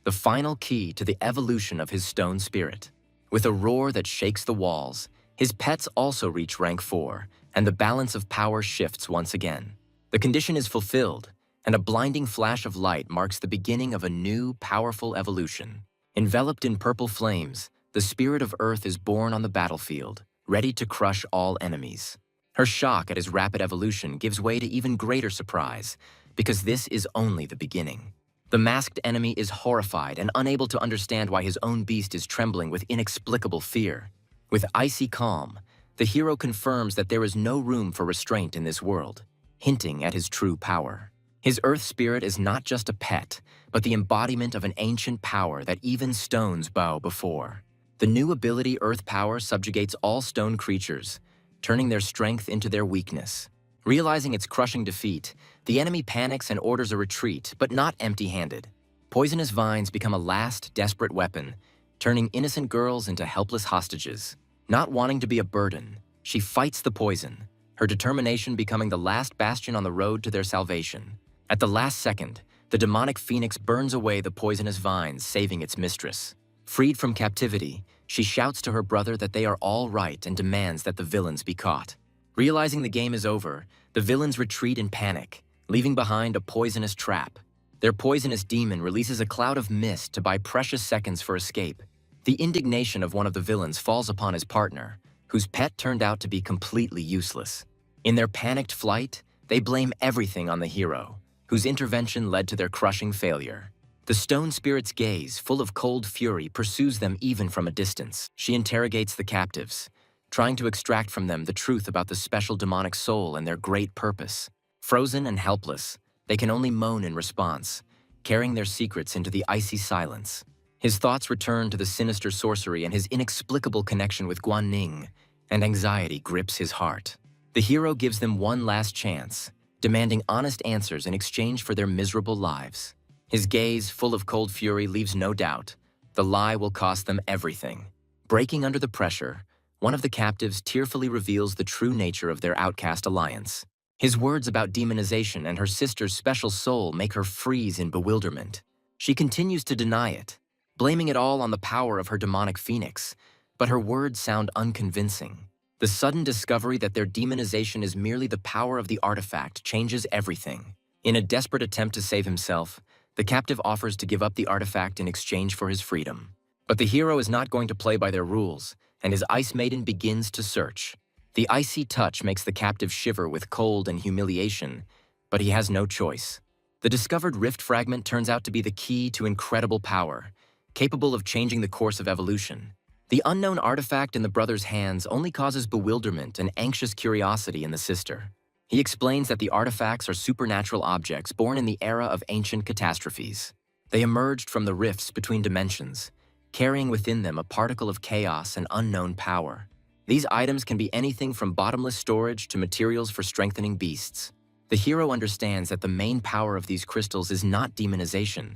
the final key to the evolution of his stone spirit. With a roar that shakes the walls, his pets also reach rank 4, and the balance of power shifts once again. The condition is fulfilled, and a blinding flash of light marks the beginning of a new, powerful evolution. Enveloped in purple flames, the spirit of Earth is born on the battlefield, ready to crush all enemies. Her shock at his rapid evolution gives way to even greater surprise, because this is only the beginning. The masked enemy is horrified and unable to understand why his own beast is trembling with inexplicable fear. With icy calm, the hero confirms that there is no room for restraint in this world, hinting at his true power. His earth spirit is not just a pet, but the embodiment of an ancient power that even stones bow before. The new ability Earth Power subjugates all stone creatures, turning their strength into their weakness. Realizing its crushing defeat, the enemy panics and orders a retreat, but not empty-handed. Poisonous vines become a last, desperate weapon, turning innocent girls into helpless hostages. Not wanting to be a burden, she fights the poison, her determination becoming the last bastion on the road to their salvation. At the last second, the demonic phoenix burns away the poisonous vines, saving its mistress. Freed from captivity, she shouts to her brother that they are all right and demands that the villains be caught. Realizing the game is over, the villains retreat in panic, leaving behind a poisonous trap. Their poisonous demon releases a cloud of mist to buy precious seconds for escape. The indignation of one of the villains falls upon his partner, whose pet turned out to be completely useless. In their panicked flight, they blame everything on the hero, whose intervention led to their crushing failure. The stone spirit's gaze, full of cold fury, pursues them even from a distance. She interrogates the captives, trying to extract from them the truth about the special demonic soul and their great purpose. Frozen and helpless, they can only moan in response, carrying their secrets into the icy silence. His thoughts return to the sinister sorcery and his inexplicable connection with Guan Ning, and anxiety grips his heart. The hero gives them one last chance, demanding honest answers in exchange for their miserable lives. His gaze, full of cold fury, leaves no doubt. The lie will cost them everything. Breaking under the pressure, one of the captives tearfully reveals the true nature of their outcast alliance. His words about demonization and her sister's special soul make her freeze in bewilderment. She continues to deny it, blaming it all on the power of her demonic phoenix, but her words sound unconvincing. The sudden discovery that their demonization is merely the power of the artifact changes everything. In a desperate attempt to save himself, the captive offers to give up the artifact in exchange for his freedom. But the hero is not going to play by their rules, and his Ice Maiden begins to search. The icy touch makes the captive shiver with cold and humiliation, but he has no choice. The discovered rift fragment turns out to be the key to incredible power, capable of changing the course of evolution. The unknown artifact in the brother's hands only causes bewilderment and anxious curiosity in the sister. He explains that the artifacts are supernatural objects born in the era of ancient catastrophes. They emerged from the rifts between dimensions, carrying within them a particle of chaos and unknown power. These items can be anything from bottomless storage to materials for strengthening beasts. The hero understands that the main power of these crystals is not demonization,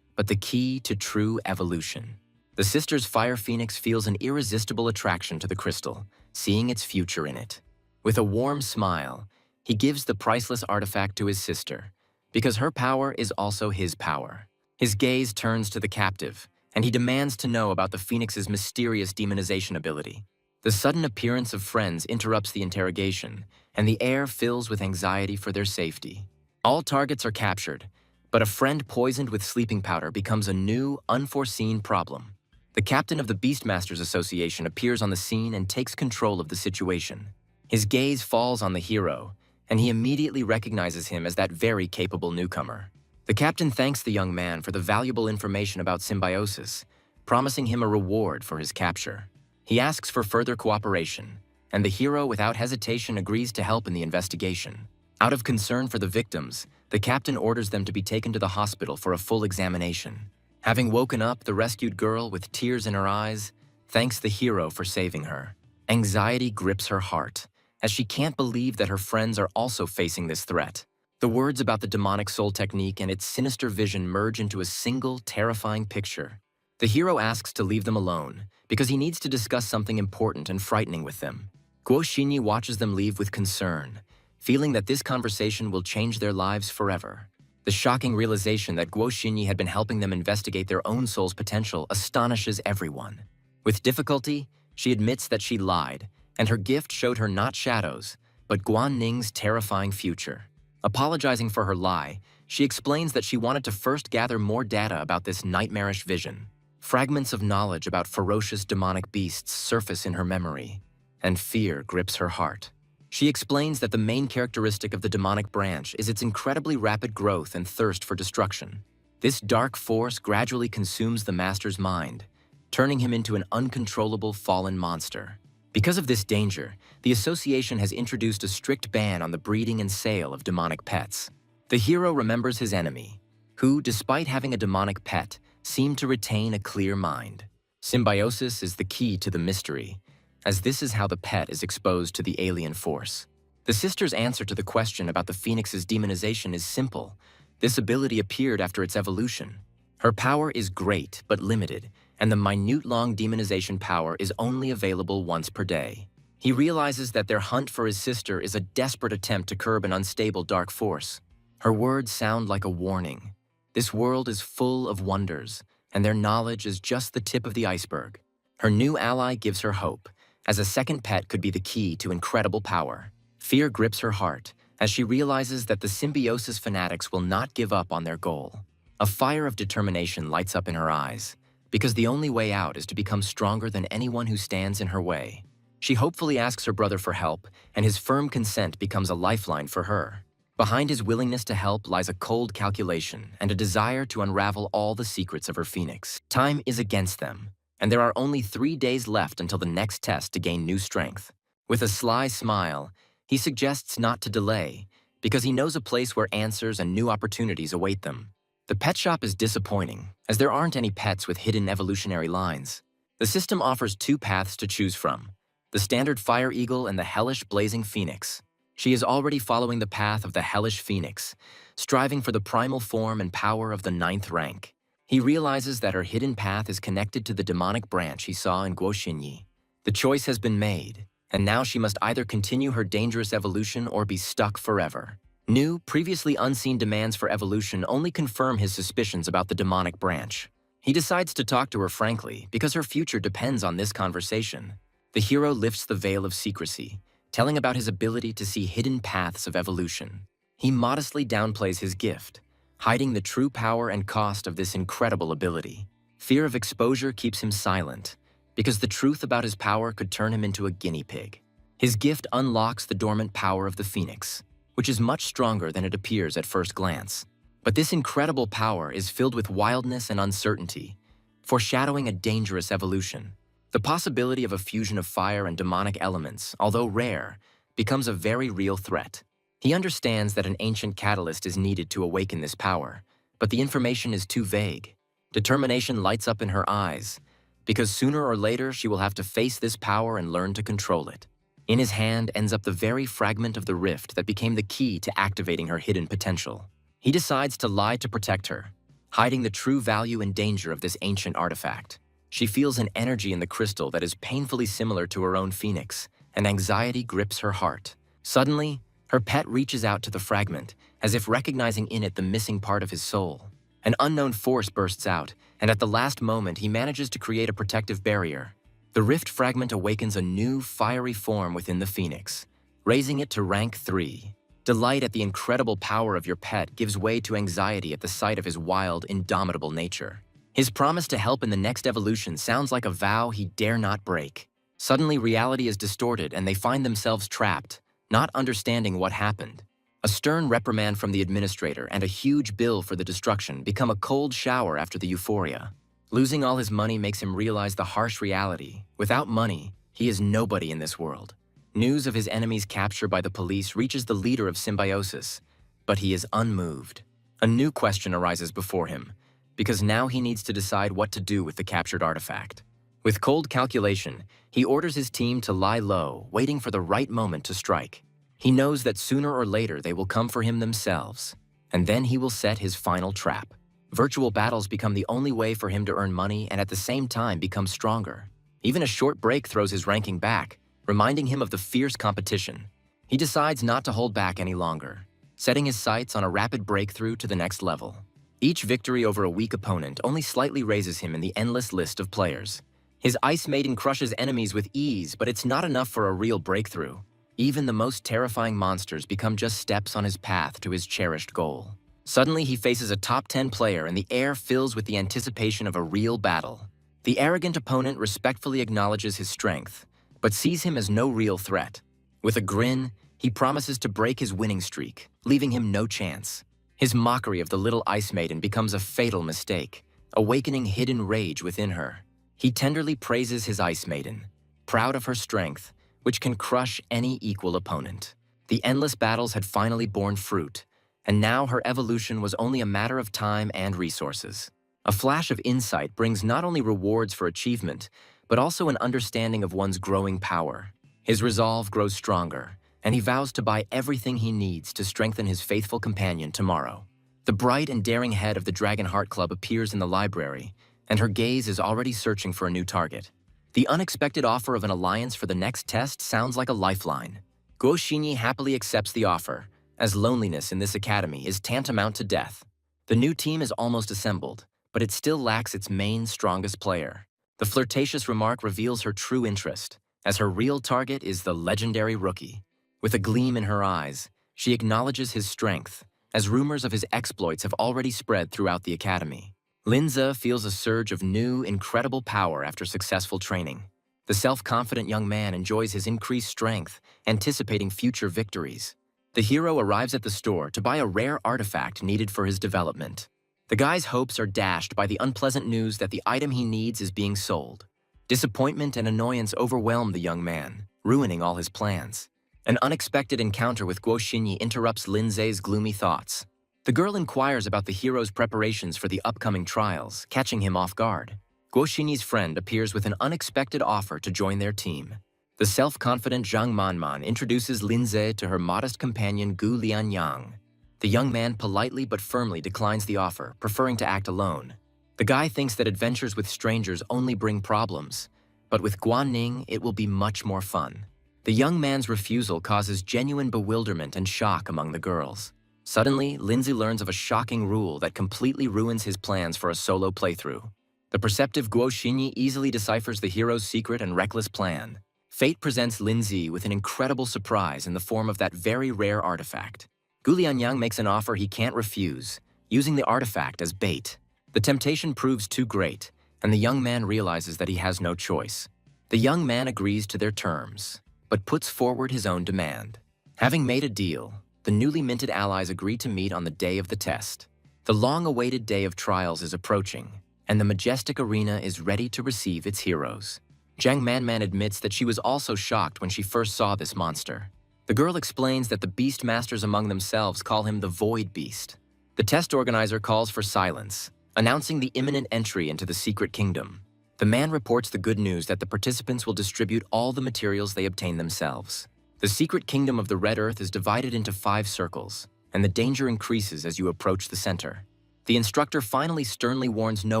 but the key to true evolution. The sister's fire phoenix feels an irresistible attraction to the crystal, seeing its future in it. With a warm smile, he gives the priceless artifact to his sister, because her power is also his power. His gaze turns to the captive, and he demands to know about the phoenix's mysterious demonization ability. The sudden appearance of friends interrupts the interrogation, and the air fills with anxiety for their safety. All targets are captured, but a friend poisoned with sleeping powder becomes a new, unforeseen problem. The captain of the Beastmasters Association appears on the scene and takes control of the situation. His gaze falls on the hero, and he immediately recognizes him as that very capable newcomer. The captain thanks the young man for the valuable information about symbiosis, promising him a reward for his capture. He asks for further cooperation, and the hero without hesitation agrees to help in the investigation. Out of concern for the victims, the captain orders them to be taken to the hospital for a full examination. Having woken up, the rescued girl, with tears in her eyes, thanks the hero for saving her. Anxiety grips her heart, as she can't believe that her friends are also facing this threat. The words about the demonic soul technique and its sinister vision merge into a single, terrifying picture. The hero asks to leave them alone, because he needs to discuss something important and frightening with them. Guo Xinyi watches them leave with concern, feeling that this conversation will change their lives forever. The shocking realization that Guo Xinyi had been helping them investigate their own soul's potential astonishes everyone. With difficulty, she admits that she lied, and her gift showed her not shadows, but Guan Ning's terrifying future. Apologizing for her lie, she explains that she wanted to first gather more data about this nightmarish vision. Fragments of knowledge about ferocious demonic beasts surface in her memory, and fear grips her heart. She explains that the main characteristic of the demonic branch is its incredibly rapid growth and thirst for destruction. This dark force gradually consumes the master's mind, turning him into an uncontrollable fallen monster. Because of this danger, the association has introduced a strict ban on the breeding and sale of demonic pets. The hero remembers his enemy, who, despite having a demonic pet, seemed to retain a clear mind. Symbiosis is the key to the mystery, as this is how the pet is exposed to the alien force. The sister's answer to the question about the phoenix's demonization is simple. This ability appeared after its evolution. Her power is great but limited, and the minute-long demonization power is only available once per day. He realizes that their hunt for his sister is a desperate attempt to curb an unstable dark force. Her words sound like a warning. This world is full of wonders, and their knowledge is just the tip of the iceberg. Her new ally gives her hope, as a second pet could be the key to incredible power. Fear grips her heart, as she realizes that the symbiosis fanatics will not give up on their goal. A fire of determination lights up in her eyes, because the only way out is to become stronger than anyone who stands in her way. She hopefully asks her brother for help, and his firm consent becomes a lifeline for her. Behind his willingness to help lies a cold calculation and a desire to unravel all the secrets of her phoenix. Time is against them, and there are only 3 days left until the next test to gain new strength. With a sly smile, he suggests not to delay, because he knows a place where answers and new opportunities await them. The pet shop is disappointing, as there aren't any pets with hidden evolutionary lines. The system offers 2 paths to choose from: the standard fire eagle and the hellish blazing phoenix. She is already following the path of the hellish phoenix, striving for the primal form and power of the 9th rank. He realizes that her hidden path is connected to the demonic branch he saw in Guo Xinyi. The choice has been made, and now she must either continue her dangerous evolution or be stuck forever. New, previously unseen demands for evolution only confirm his suspicions about the demonic branch. He decides to talk to her frankly, because her future depends on this conversation. The hero lifts the veil of secrecy, telling about his ability to see hidden paths of evolution. He modestly downplays his gift, hiding the true power and cost of this incredible ability. Fear of exposure keeps him silent, because the truth about his power could turn him into a guinea pig. His gift unlocks the dormant power of the phoenix, which is much stronger than it appears at first glance. But this incredible power is filled with wildness and uncertainty, foreshadowing a dangerous evolution. The possibility of a fusion of fire and demonic elements, although rare, becomes a very real threat. He understands that an ancient catalyst is needed to awaken this power, but the information is too vague. Determination lights up in her eyes, because sooner or later she will have to face this power and learn to control it. In his hand ends up the very fragment of the rift that became the key to activating her hidden potential. He decides to lie to protect her, hiding the true value and danger of this ancient artifact. She feels an energy in the crystal that is painfully similar to her own phoenix, and anxiety grips her heart. Suddenly, her pet reaches out to the fragment, as if recognizing in it the missing part of his soul. An unknown force bursts out, and at the last moment he manages to create a protective barrier. The rift fragment awakens a new, fiery form within the phoenix, raising it to rank 3. Delight at the incredible power of your pet gives way to anxiety at the sight of his wild, indomitable nature. His promise to help in the next evolution sounds like a vow he dare not break. Suddenly, reality is distorted and they find themselves trapped, not understanding what happened. A stern reprimand from the administrator and a huge bill for the destruction become a cold shower after the euphoria. Losing all his money makes him realize the harsh reality. Without money, he is nobody in this world. News of his enemy's capture by the police reaches the leader of Symbiosis, but he is unmoved. A new question arises before him, because now he needs to decide what to do with the captured artifact. With cold calculation, he orders his team to lie low, waiting for the right moment to strike. He knows that sooner or later they will come for him themselves, and then he will set his final trap. Virtual battles become the only way for him to earn money and at the same time become stronger. Even a short break throws his ranking back, reminding him of the fierce competition. He decides not to hold back any longer, setting his sights on a rapid breakthrough to the next level. Each victory over a weak opponent only slightly raises him in the endless list of players. His Ice Maiden crushes enemies with ease, but it's not enough for a real breakthrough. Even the most terrifying monsters become just steps on his path to his cherished goal. Suddenly, he faces a top 10 player and the air fills with the anticipation of a real battle. The arrogant opponent respectfully acknowledges his strength, but sees him as no real threat. With a grin, he promises to break his winning streak, leaving him no chance. His mockery of the little Ice Maiden becomes a fatal mistake, awakening hidden rage within her. He tenderly praises his Ice Maiden, proud of her strength, which can crush any equal opponent. The endless battles had finally borne fruit, and now her evolution was only a matter of time and resources. A flash of insight brings not only rewards for achievement, but also an understanding of one's growing power. His resolve grows stronger, and he vows to buy everything he needs to strengthen his faithful companion tomorrow. The bright and daring head of the Dragon Heart Club appears in the library, and her gaze is already searching for a new target. The unexpected offer of an alliance for the next test sounds like a lifeline. Guo Xinyi happily accepts the offer, as loneliness in this academy is tantamount to death. The new team is almost assembled, but it still lacks its main strongest player. The flirtatious remark reveals her true interest, as her real target is the legendary rookie. With a gleam in her eyes, she acknowledges his strength, as rumors of his exploits have already spread throughout the academy. Linze feels a surge of new, incredible power after successful training. The self-confident young man enjoys his increased strength, anticipating future victories. The hero arrives at the store to buy a rare artifact needed for his development. The guy's hopes are dashed by the unpleasant news that the item he needs is being sold. Disappointment and annoyance overwhelm the young man, ruining all his plans. An unexpected encounter with Guo Xinyi interrupts Linze's gloomy thoughts. The girl inquires about the hero's preparations for the upcoming trials, catching him off guard. Guo Xinyi's friend appears with an unexpected offer to join their team. The self-confident Zhang Manman introduces Linze to her modest companion Gu Lianyang. The young man politely but firmly declines the offer, preferring to act alone. The guy thinks that adventures with strangers only bring problems, but with Guan Ning it will be much more fun. The young man's refusal causes genuine bewilderment and shock among the girls. Suddenly, Lindsay learns of a shocking rule that completely ruins his plans for a solo playthrough. The perceptive Guo Xinyi easily deciphers the hero's secret and reckless plan. Fate presents Lindsay with an incredible surprise in the form of that very rare artifact. Gu Lianyang makes an offer he can't refuse, using the artifact as bait. The temptation proves too great, and the young man realizes that he has no choice. The young man agrees to their terms, but puts forward his own demand. Having made a deal, the newly minted allies agree to meet on the day of the test. The long-awaited day of trials is approaching, and the majestic arena is ready to receive its heroes. Zhang Manman admits that she was also shocked when she first saw this monster. The girl explains that the Beastmasters among themselves call him the Void Beast. The test organizer calls for silence, announcing the imminent entry into the secret kingdom. The man reports the good news that the participants will distribute all the materials they obtain themselves. The secret kingdom of the Red Earth is divided into 5 circles, and the danger increases as you approach the center. The instructor finally sternly warns no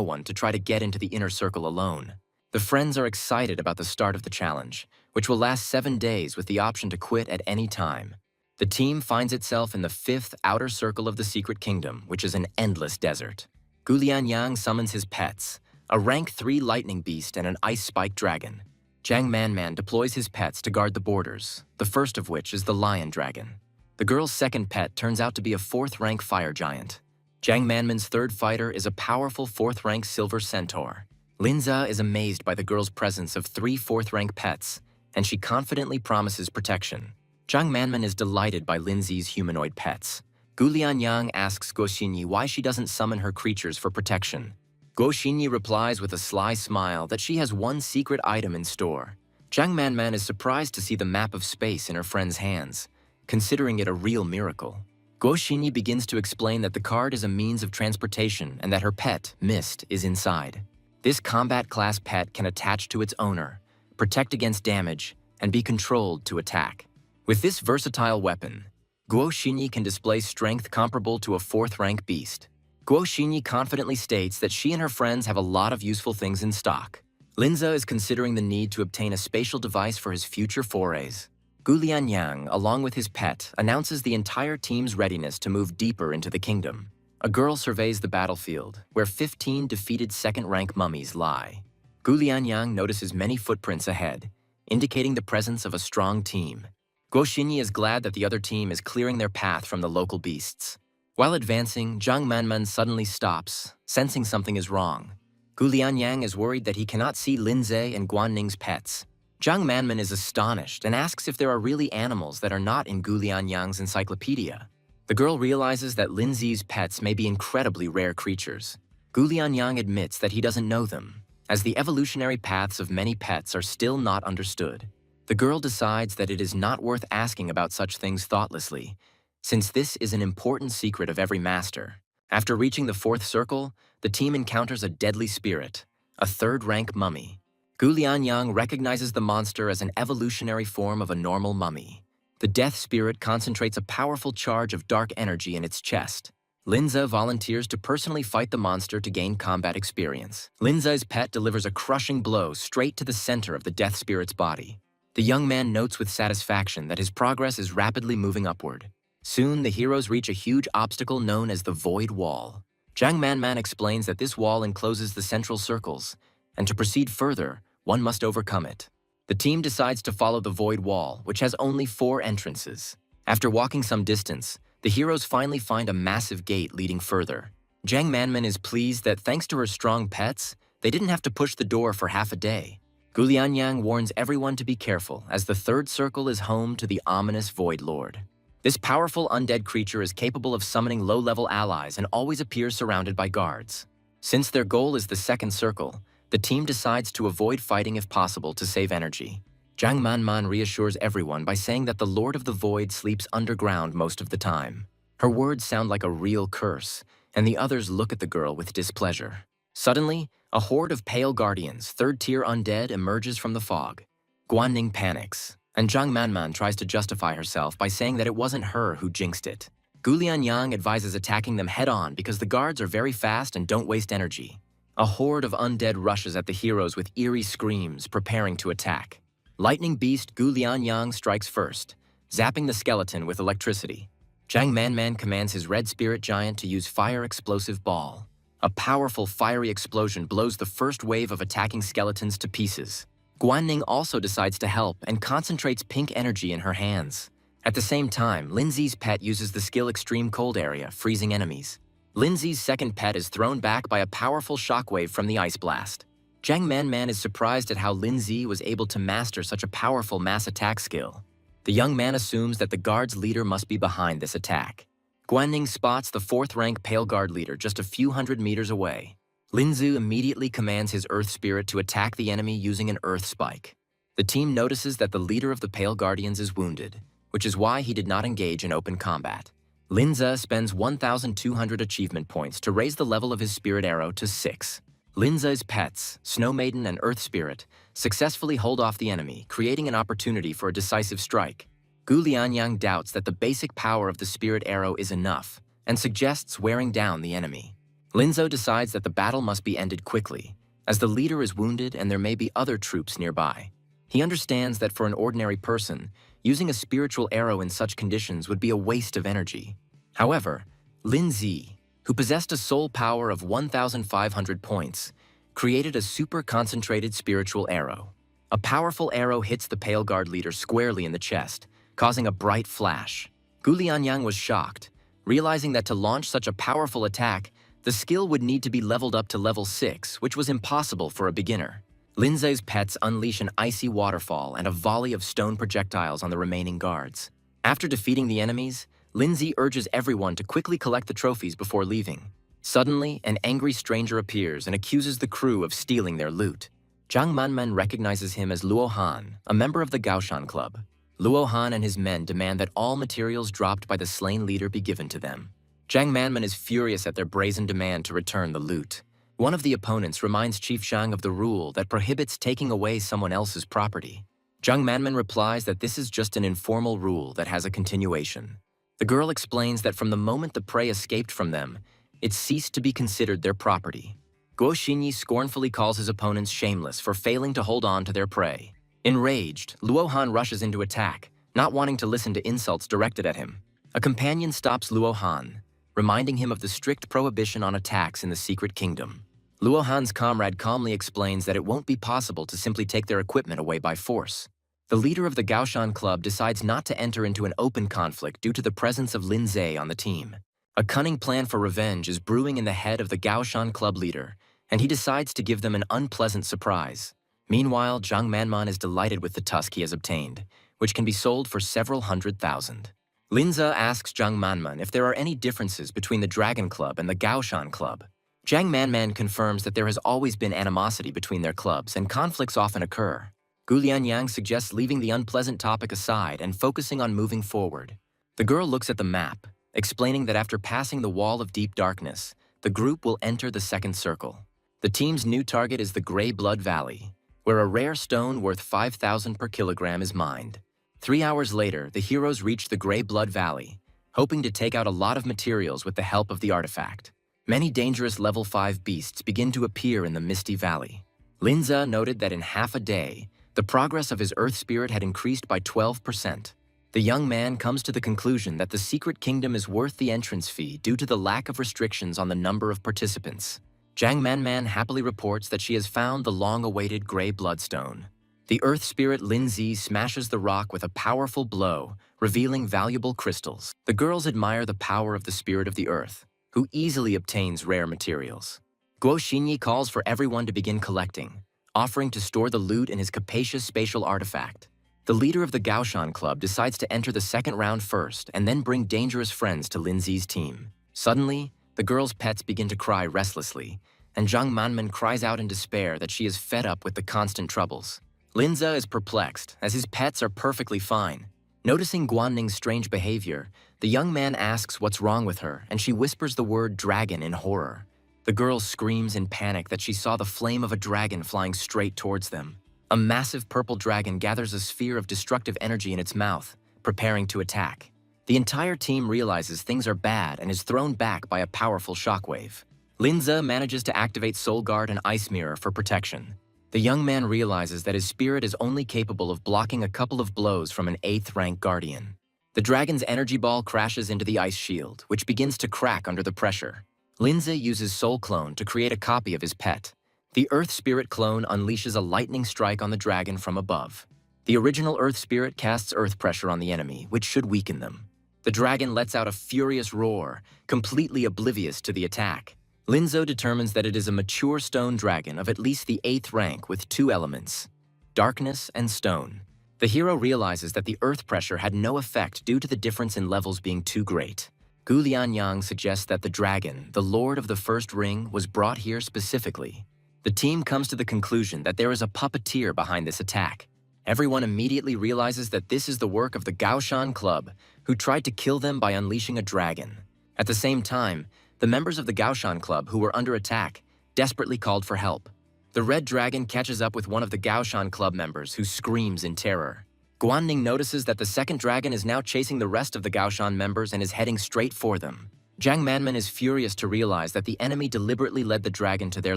one to try to get into the inner circle alone. The friends are excited about the start of the challenge, which will last 7 days with the option to quit at any time. The team finds itself in the 5th outer circle of the Secret Kingdom, which is an endless desert. Gu Lianyang summons his pets, a rank 3 lightning beast and an ice spike dragon. Jiang Manman deploys his pets to guard the borders, the first of which is the lion dragon. The girl's second pet turns out to be a 4th rank fire giant. Jiang Manman's third fighter is a powerful 4th rank silver centaur. Linza is amazed by the girl's presence of 3 4th rank pets, and she confidently promises protection. Jiang Manman is delighted by Linzi's humanoid pets. Gu Lianyang asks Guo Xinyi why she doesn't summon her creatures for protection. Guo Xinyi replies with a sly smile that she has one secret item in store. Jiang Manman is surprised to see the map of space in her friend's hands, considering it a real miracle. Guo Xinyi begins to explain that the card is a means of transportation and that her pet, Mist, is inside. This combat class pet can attach to its owner, protect against damage, and be controlled to attack. With this versatile weapon, Guo Xinyi can display strength comparable to a 4th rank beast. Guo Xinyi confidently states that she and her friends have a lot of useful things in stock. Linza is considering the need to obtain a spatial device for his future forays. Gu Lianyang, along with his pet, announces the entire team's readiness to move deeper into the kingdom. A girl surveys the battlefield, where 15 defeated 2nd rank mummies lie. Gu Lianyang notices many footprints ahead, indicating the presence of a strong team. Guo Xinyi is glad that the other team is clearing their path from the local beasts. While advancing, Jiang Manman suddenly stops, sensing something is wrong. Gu Lianyang is worried that he cannot see Linze and Guanning's pets. Jiang Manman is astonished and asks if there are really animals that are not in Gu Lianyang's encyclopedia. The girl realizes that Linzi's pets may be incredibly rare creatures. Gu Lianyang admits that he doesn't know them, as the evolutionary paths of many pets are still not understood. The girl decides that it is not worth asking about such things thoughtlessly, since this is an important secret of every master. After reaching the 4th circle, the team encounters a deadly spirit, a 3rd rank mummy. Gu Lianyang recognizes the monster as an evolutionary form of a normal mummy. The death spirit concentrates a powerful charge of dark energy in its chest. Linza volunteers to personally fight the monster to gain combat experience. Linza's pet delivers a crushing blow straight to the center of the death spirit's body. The young man notes with satisfaction that his progress is rapidly moving upward. Soon, the heroes reach a huge obstacle known as the Void Wall. Jiang Manman explains that this wall encloses the central circles, and to proceed further, one must overcome it. The team decides to follow the Void Wall, which has only 4 entrances. After walking some distance, the heroes finally find a massive gate leading further. Jiang Manman is pleased that thanks to her strong pets, they didn't have to push the door for half a day. Gu Lianyang warns everyone to be careful, as the 3rd circle is home to the ominous Void Lord. This powerful undead creature is capable of summoning low-level allies and always appears surrounded by guards. Since their goal is the 2nd circle, the team decides to avoid fighting if possible to save energy. Jiang Manman reassures everyone by saying that the Lord of the Void sleeps underground most of the time. Her words sound like a real curse, and the others look at the girl with displeasure. Suddenly, a horde of pale guardians, 3rd-tier undead, emerges from the fog. Guanning panics, and Jiang Manman tries to justify herself by saying that it wasn't her who jinxed it. Gu Lianyang advises attacking them head-on because the guards are very fast and don't waste energy. A horde of undead rushes at the heroes with eerie screams, preparing to attack. Lightning Beast Gu Lianyang strikes first, zapping the skeleton with electricity. Jiang Manman commands his red spirit giant to use Fire Explosive Ball. A powerful fiery explosion blows the first wave of attacking skeletons to pieces. Guanning also decides to help and concentrates pink energy in her hands. At the same time, Linzi's pet uses the skill Extreme Cold Area, freezing enemies. Linzi's second pet is thrown back by a powerful shockwave from the Ice Blast. Jiang Manman is surprised at how Linzi was able to master such a powerful mass attack skill. The young man assumes that the guard's leader must be behind this attack. Guanning spots the 4th rank Pale Guard leader just a few hundred meters away. Linzu immediately commands his Earth Spirit to attack the enemy using an Earth Spike. The team notices that the leader of the Pale Guardians is wounded, which is why he did not engage in open combat. Linza spends 1,200 achievement points to raise the level of his Spirit Arrow to 6. Linza's pets, Snow Maiden and Earth Spirit, successfully hold off the enemy, creating an opportunity for a decisive strike. Gu Lianyang doubts that the basic power of the Spirit Arrow is enough, and suggests wearing down the enemy. Linzo decides that the battle must be ended quickly, as the leader is wounded and there may be other troops nearby. He understands that for an ordinary person, using a spiritual arrow in such conditions would be a waste of energy. However, Lin Zi, who possessed a soul power of 1,500 points, created a super-concentrated spiritual arrow. A powerful arrow hits the Pale Guard leader squarely in the chest, causing a bright flash. Gu Lianyang was shocked, realizing that to launch such a powerful attack, the skill would need to be leveled up to level 6, which was impossible for a beginner. Linze's pets unleash an icy waterfall and a volley of stone projectiles on the remaining guards. After defeating the enemies, Linzi urges everyone to quickly collect the trophies before leaving. Suddenly, an angry stranger appears and accuses the crew of stealing their loot. Zhang Manman recognizes him as Luo Han, a member of the Gaoshan Club. Luo Han and his men demand that all materials dropped by the slain leader be given to them. Zhang Manman is furious at their brazen demand to return the loot. One of the opponents reminds Chief Zhang of the rule that prohibits taking away someone else's property. Zhang Manman replies that this is just an informal rule that has a continuation. The girl explains that from the moment the prey escaped from them, it ceased to be considered their property. Guo Xinyi scornfully calls his opponents shameless for failing to hold on to their prey. Enraged, Luo Han rushes into attack, not wanting to listen to insults directed at him. A companion stops Luo Han, reminding him of the strict prohibition on attacks in the Secret Kingdom. Luo Han's comrade calmly explains that it won't be possible to simply take their equipment away by force. The leader of the Gaoshan Club decides not to enter into an open conflict due to the presence of Lin Zhe on the team. A cunning plan for revenge is brewing in the head of the Gaoshan Club leader, and he decides to give them an unpleasant surprise. Meanwhile, Zhang Manman is delighted with the tusk he has obtained, which can be sold for several 100,000. Linza asks Zhang Manman if there are any differences between the Dragon Club and the Gaoshan Club. Zhang Manman confirms that there has always been animosity between their clubs and conflicts often occur. Gu Lianyang suggests leaving the unpleasant topic aside and focusing on moving forward. The girl looks at the map, explaining that after passing the Wall of Deep Darkness, the group will enter the second circle. The team's new target is the Grey Blood Valley, where a rare stone worth 5,000 per kilogram is mined. 3 hours later, the heroes reach the Grey Blood Valley, hoping to take out a lot of materials with the help of the artifact. Many dangerous level 5 beasts begin to appear in the Misty Valley. Linza noted that in half a day, the progress of his Earth Spirit had increased by 12%. The young man comes to the conclusion that the Secret Kingdom is worth the entrance fee due to the lack of restrictions on the number of participants. Zhang Manman happily reports that she has found the long-awaited Grey Bloodstone. The Earth Spirit Lin Zi smashes the rock with a powerful blow, revealing valuable crystals. The girls admire the power of the Spirit of the Earth, who easily obtains rare materials. Guo Xinyi calls for everyone to begin collecting, offering to store the loot in his capacious spatial artifact. The leader of the Gaoshan Club decides to enter the second round first and then bring dangerous friends to Lin Zi's team. Suddenly, the girls' pets begin to cry restlessly, and Zhang Manman cries out in despair that she is fed up with the constant troubles. Linza is perplexed, as his pets are perfectly fine. Noticing Guanning's strange behavior, the young man asks what's wrong with her, and she whispers the word dragon in horror. The girl screams in panic that she saw the flame of a dragon flying straight towards them. A massive purple dragon gathers a sphere of destructive energy in its mouth, preparing to attack. The entire team realizes things are bad and is thrown back by a powerful shockwave. Linza manages to activate Soul Guard and Ice Mirror for protection. The young man realizes that his spirit is only capable of blocking a couple of blows from an 8th rank guardian. The dragon's energy ball crashes into the ice shield, which begins to crack under the pressure. Linza uses Soul Clone to create a copy of his pet. The Earth Spirit clone unleashes a lightning strike on the dragon from above. The original Earth Spirit casts earth pressure on the enemy, which should weaken them. The dragon lets out a furious roar, completely oblivious to the attack. Linzo determines that it is a mature stone dragon of at least the 8th rank with 2 elements, darkness and stone. The hero realizes that the earth pressure had no effect due to the difference in levels being too great. Gu Lianyang suggests that the dragon, the Lord of the First Ring, was brought here specifically. The team comes to the conclusion that there is a puppeteer behind this attack. Everyone immediately realizes that this is the work of the Gaoshan Club, who tried to kill them by unleashing a dragon. At the same time, the members of the Gaoshan Club who were under attack desperately called for help. The red dragon catches up with one of the Gaoshan Club members who screams in terror. Guanning notices that the second dragon is now chasing the rest of the Gaoshan members and is heading straight for them. Jiang Manman is furious to realize that the enemy deliberately led the dragon to their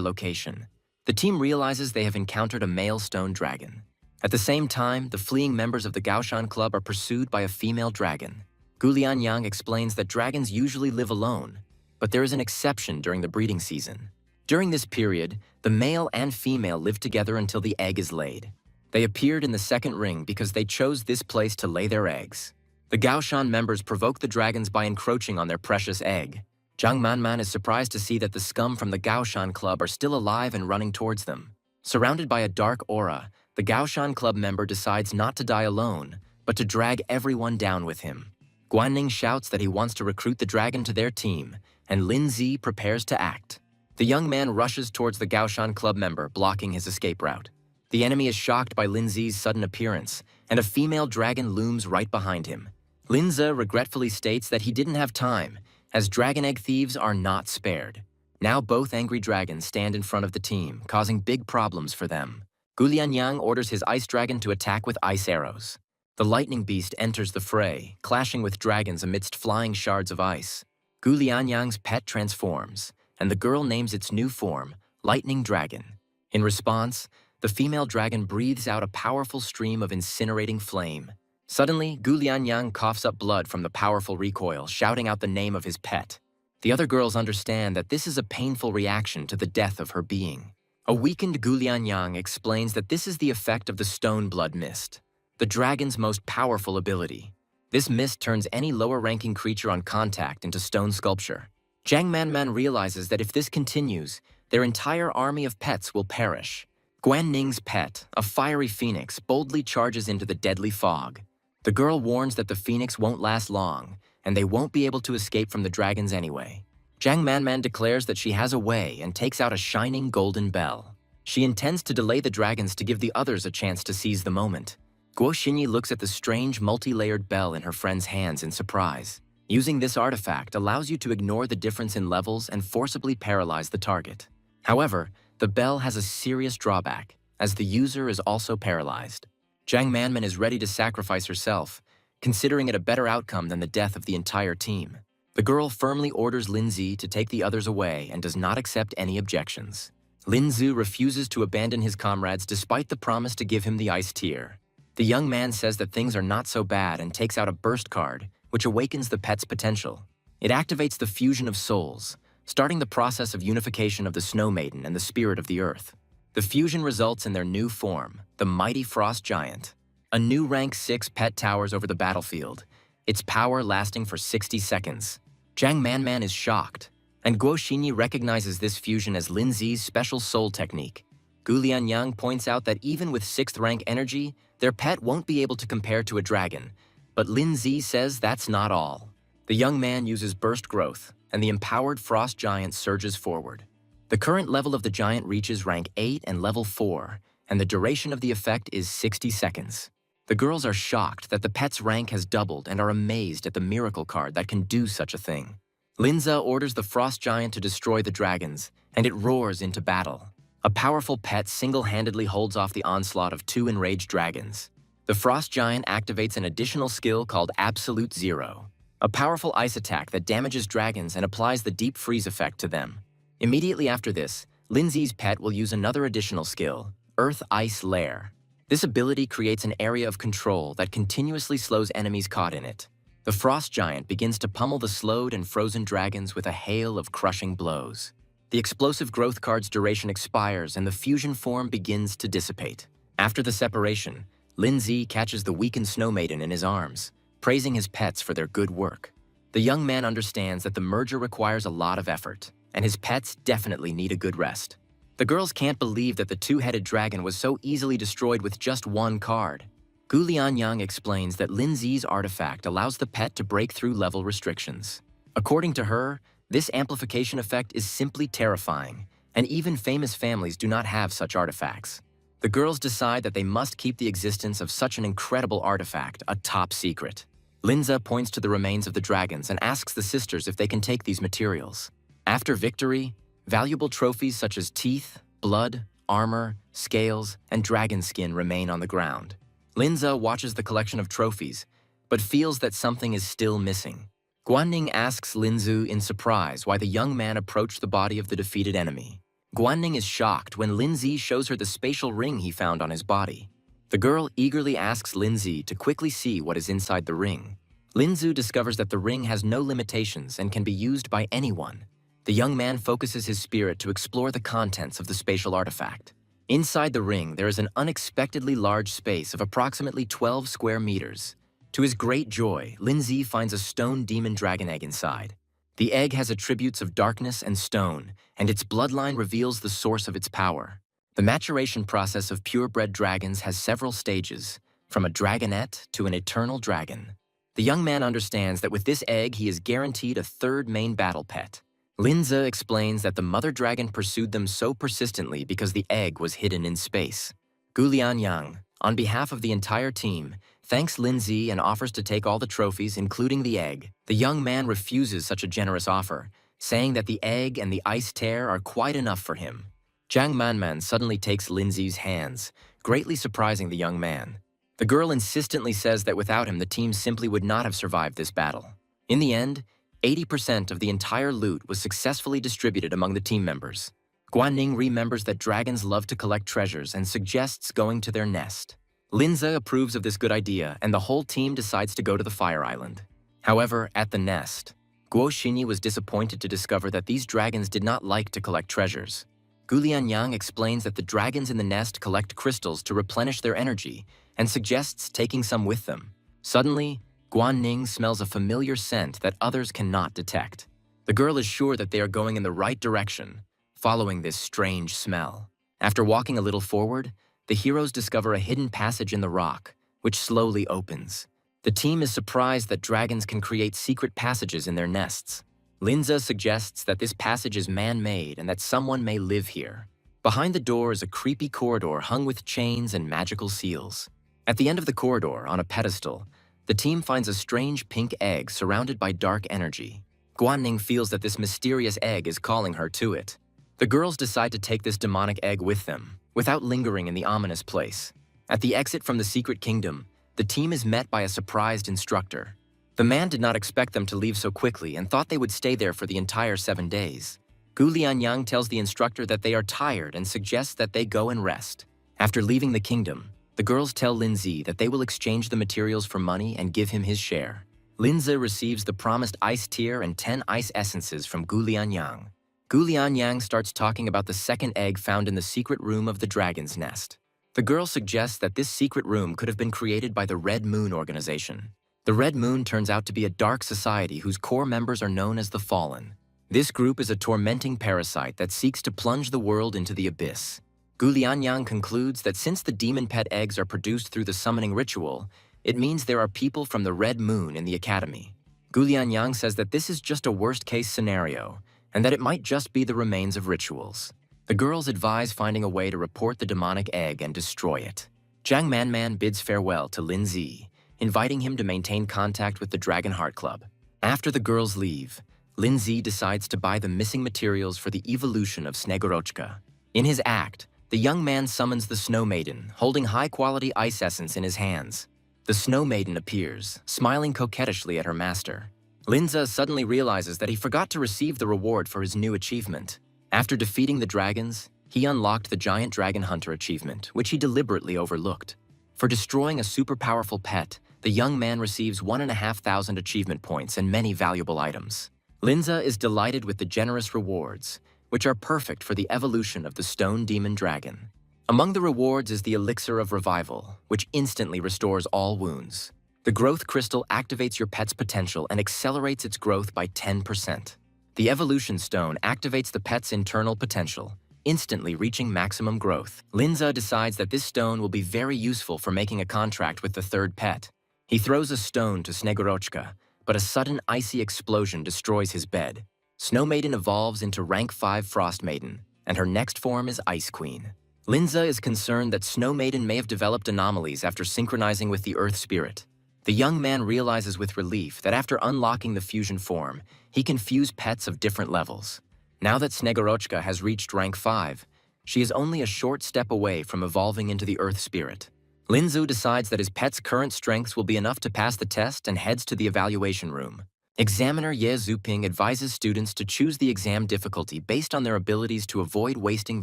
location. The team realizes they have encountered a male stone dragon. At the same time, the fleeing members of the Gaoshan Club are pursued by a female dragon. Gu Lianyang explains that dragons usually live alone, but there is an exception during the breeding season. During this period, the male and female live together until the egg is laid. They appeared in the second ring because they chose this place to lay their eggs. The Gaoshan members provoke the dragons by encroaching on their precious egg. Jiang Manman is surprised to see that the scum from the Gaoshan Club are still alive and running towards them. Surrounded by a dark aura, the Gaoshan Club member decides not to die alone, but to drag everyone down with him. Guanning shouts that he wants to recruit the dragon to their team, and Lin Zi prepares to act. The young man rushes towards the Gaoshan Club member, blocking his escape route. The enemy is shocked by Lin Zi's sudden appearance, and a female dragon looms right behind him. Lin Zi regretfully states that he didn't have time, as dragon egg thieves are not spared. Now both angry dragons stand in front of the team, causing big problems for them. Gu Lianyang orders his ice dragon to attack with ice arrows. The lightning beast enters the fray, clashing with dragons amidst flying shards of ice. Gu Lianyang's pet transforms, and the girl names its new form, Lightning Dragon. In response, the female dragon breathes out a powerful stream of incinerating flame. Suddenly, Gu Lianyang coughs up blood from the powerful recoil, shouting out the name of his pet. The other girls understand that this is a painful reaction to the death of her being. A weakened Gu Lianyang explains that this is the effect of the Stone Blood Mist, the dragon's most powerful ability. This mist turns any lower-ranking creature on contact into stone sculpture. Jiang Manman realizes that if this continues, their entire army of pets will perish. Guan Ning's pet, a fiery phoenix, boldly charges into the deadly fog. The girl warns that the phoenix won't last long, and they won't be able to escape from the dragons anyway. Jiang Manman declares that she has a way and takes out a shining golden bell. She intends to delay the dragons to give the others a chance to seize the moment. Guo Xinyi looks at the strange multi-layered bell in her friend's hands in surprise. Using this artifact allows you to ignore the difference in levels and forcibly paralyze the target. However, the bell has a serious drawback, as the user is also paralyzed. Jiang Manman is ready to sacrifice herself, considering it a better outcome than the death of the entire team. The girl firmly orders Lin Zi to take the others away and does not accept any objections. Lin Zi refuses to abandon his comrades despite the promise to give him the ice tier. The young man says that things are not so bad and takes out a burst card, which awakens the pet's potential. It activates the fusion of souls, starting the process of unification of the Snow Maiden and the spirit of the earth. The fusion results in their new form, the mighty Frost Giant. A new rank 6 pet towers over the battlefield, its power lasting for 60 seconds. Jiang Manman is shocked, and Guo Xinyi recognizes this fusion as Lin Zi's special soul technique. Gu Lianyang points out that even with 6th rank energy, their pet won't be able to compare to a dragon, but Lin Zi says that's not all. The young man uses burst growth, and the empowered Frost Giant surges forward. The current level of the giant reaches rank 8 and level 4, and the duration of the effect is 60 seconds. The girls are shocked that the pet's rank has doubled and are amazed at the miracle card that can do such a thing. Lin Zi orders the Frost Giant to destroy the dragons, and it roars into battle. A powerful pet single-handedly holds off the onslaught of 2 enraged dragons. The Frost Giant activates an additional skill called Absolute Zero, a powerful ice attack that damages dragons and applies the deep freeze effect to them. Immediately after this, Lin Zi's pet will use another additional skill, Earth Ice Lair. This ability creates an area of control that continuously slows enemies caught in it. The Frost Giant begins to pummel the slowed and frozen dragons with a hail of crushing blows. The explosive growth card's duration expires and the fusion form begins to dissipate. After the separation, Lin Zi catches the weakened Snow Maiden in his arms, praising his pets for their good work. The young man understands that the merger requires a lot of effort, and his pets definitely need a good rest. The girls can't believe that the 2-headed dragon was so easily destroyed with just 1 card. Gu Lianyang explains that Lin Zi's artifact allows the pet to break through level restrictions. According to her, this amplification effect is simply terrifying, and even famous families do not have such artifacts. The girls decide that they must keep the existence of such an incredible artifact a top secret. Lin Zi points to the remains of the dragons and asks the sisters if they can take these materials. After victory, valuable trophies such as teeth, blood, armor, scales, and dragon skin remain on the ground. Lin Zi watches the collection of trophies, but feels that something is still missing. Guanning asks Linzu in surprise why the young man approached the body of the defeated enemy. Guanning is shocked when Linzi shows her the spatial ring he found on his body. The girl eagerly asks Linzi to quickly see what is inside the ring. Linzu discovers that the ring has no limitations and can be used by anyone. The young man focuses his spirit to explore the contents of the spatial artifact. Inside the ring, there is an unexpectedly large space of approximately 12 square meters. To his great joy, Linzi finds a stone demon dragon egg inside. The egg has attributes of darkness and stone, and its bloodline reveals the source of its power. The maturation process of purebred dragons has several stages, from a dragonette to an eternal dragon. The young man understands that with this egg, he is guaranteed a third main battle pet. Linza explains that the mother dragon pursued them so persistently because the egg was hidden in space. Gulian Yang, on behalf of the entire team, thanks Linzi and offers to take all the trophies, including the egg. The young man refuses such a generous offer, saying that the egg and the ice tear are quite enough for him. Jiang Manman suddenly takes Linzi's hands, greatly surprising the young man. The girl insistently says that without him, the team simply would not have survived this battle. In the end, 80% of the entire loot was successfully distributed among the team members. Guanning remembers that dragons love to collect treasures and suggests going to their nest. Linza approves of this good idea, and the whole team decides to go to the Fire Island. However, at the nest, Guo Xinyi was disappointed to discover that these dragons did not like to collect treasures. Gulian Yang explains that the dragons in the nest collect crystals to replenish their energy and suggests taking some with them. Suddenly, Guanning smells a familiar scent that others cannot detect. The girl is sure that they are going in the right direction, following this strange smell. After walking a little forward, the heroes discover a hidden passage in the rock, which slowly opens. The team is surprised that dragons can create secret passages in their nests. Linza suggests that this passage is man-made and that someone may live here. Behind the door is a creepy corridor hung with chains and magical seals. At the end of the corridor, on a pedestal, the team finds a strange pink egg surrounded by dark energy. Guanning feels that this mysterious egg is calling her to it. The girls decide to take this demonic egg with them, without lingering in the ominous place. At the exit from the secret kingdom, the team is met by a surprised instructor. The man did not expect them to leave so quickly and thought they would stay there for the entire 7 days. Gulian Yang tells the instructor that they are tired and suggests that they go and rest. After leaving the kingdom, the girls tell Linzi that they will exchange the materials for money and give him his share. Linzi receives the promised ice tear and 10 ice essences from Gulian Yang. Gulian Yang starts talking about the second egg found in the secret room of the dragon's nest. The girl suggests that this secret room could have been created by the Red Moon organization. The Red Moon turns out to be a dark society whose core members are known as the Fallen. This group is a tormenting parasite that seeks to plunge the world into the abyss. Gulian Yang concludes that since the demon pet eggs are produced through the summoning ritual, it means there are people from the Red Moon in the academy. Gulian Yang says that this is just a worst-case scenario, and that it might just be the remains of rituals. The girls advise finding a way to report the demonic egg and destroy it. Jiang Manman bids farewell to Linzi, inviting him to maintain contact with the Dragon Heart Club. After the girls leave, Linzi decides to buy the missing materials for the evolution of Snegorochka. In his act, the young man summons the Snow Maiden, holding high-quality ice essence in his hands. The Snow Maiden appears, smiling coquettishly at her master. Linza suddenly realizes that he forgot to receive the reward for his new achievement. After defeating the dragons, he unlocked the Giant Dragon Hunter achievement, which he deliberately overlooked. For destroying a super-powerful pet, the young man receives 1,500 achievement points and many valuable items. Linza is delighted with the generous rewards, which are perfect for the evolution of the Stone Demon Dragon. Among the rewards is the Elixir of Revival, which instantly restores all wounds. The Growth Crystal activates your pet's potential and accelerates its growth by 10%. The Evolution Stone activates the pet's internal potential, instantly reaching maximum growth. Linza decides that this stone will be very useful for making a contract with the third pet. He throws a stone to Snegorochka, but a sudden icy explosion destroys his bed. Snow Maiden evolves into rank 5 Frost Maiden, and her next form is Ice Queen. Linza is concerned that Snow Maiden may have developed anomalies after synchronizing with the Earth Spirit. The young man realizes with relief that after unlocking the fusion form, he can fuse pets of different levels. Now that Snegorochka has reached rank 5, she is only a short step away from evolving into the Earth Spirit. Linzu decides that his pet's current strengths will be enough to pass the test and heads to the evaluation room. Examiner Ye Zuping advises students to choose the exam difficulty based on their abilities to avoid wasting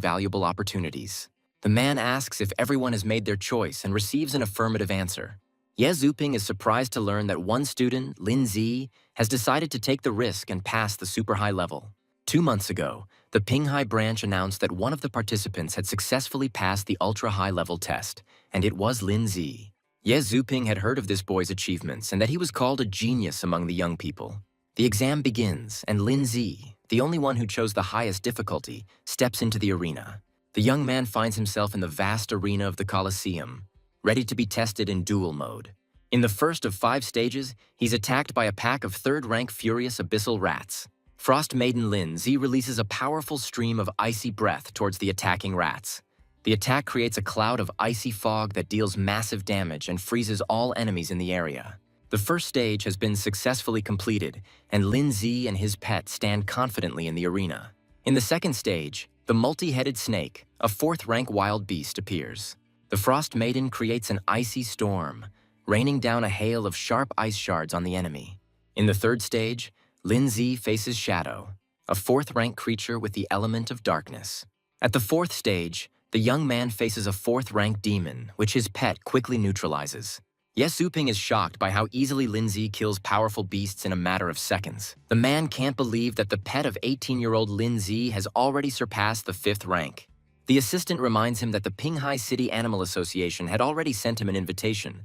valuable opportunities. The man asks if everyone has made their choice and receives an affirmative answer. Ye Zuping is surprised to learn that one student, Lin Zi, has decided to take the risk and pass the super high level. 2 months ago, the Pinghai branch announced that one of the participants had successfully passed the ultra-high level test, and it was Lin Zi. Ye Zuping had heard of this boy's achievements and that he was called a genius among the young people. The exam begins, and Lin Zi, the only one who chose the highest difficulty, steps into the arena. The young man finds himself in the vast arena of the Colosseum, ready to be tested in duel mode. In the first of 5 stages, he's attacked by a pack of third-rank furious abyssal rats. Frost Maiden Lin Zi releases a powerful stream of icy breath towards the attacking rats. The attack creates a cloud of icy fog that deals massive damage and freezes all enemies in the area. The first stage has been successfully completed, and Lin Zi and his pet stand confidently in the arena. In the second stage, the multi-headed snake, a 4th-rank wild beast, appears. The Frost Maiden creates an icy storm, raining down a hail of sharp ice shards on the enemy. In the third stage, Lin Zi faces Shadow, a 4th-rank creature with the element of darkness. At the 4th stage, the young man faces a 4th-rank demon, which his pet quickly neutralizes. Ye Zuping is shocked by how easily Lin Zi kills powerful beasts in a matter of seconds. The man can't believe that the pet of 18-year-old Lin Zi has already surpassed the 5th rank. The assistant reminds him that the Pinghai City Animal Association had already sent him an invitation,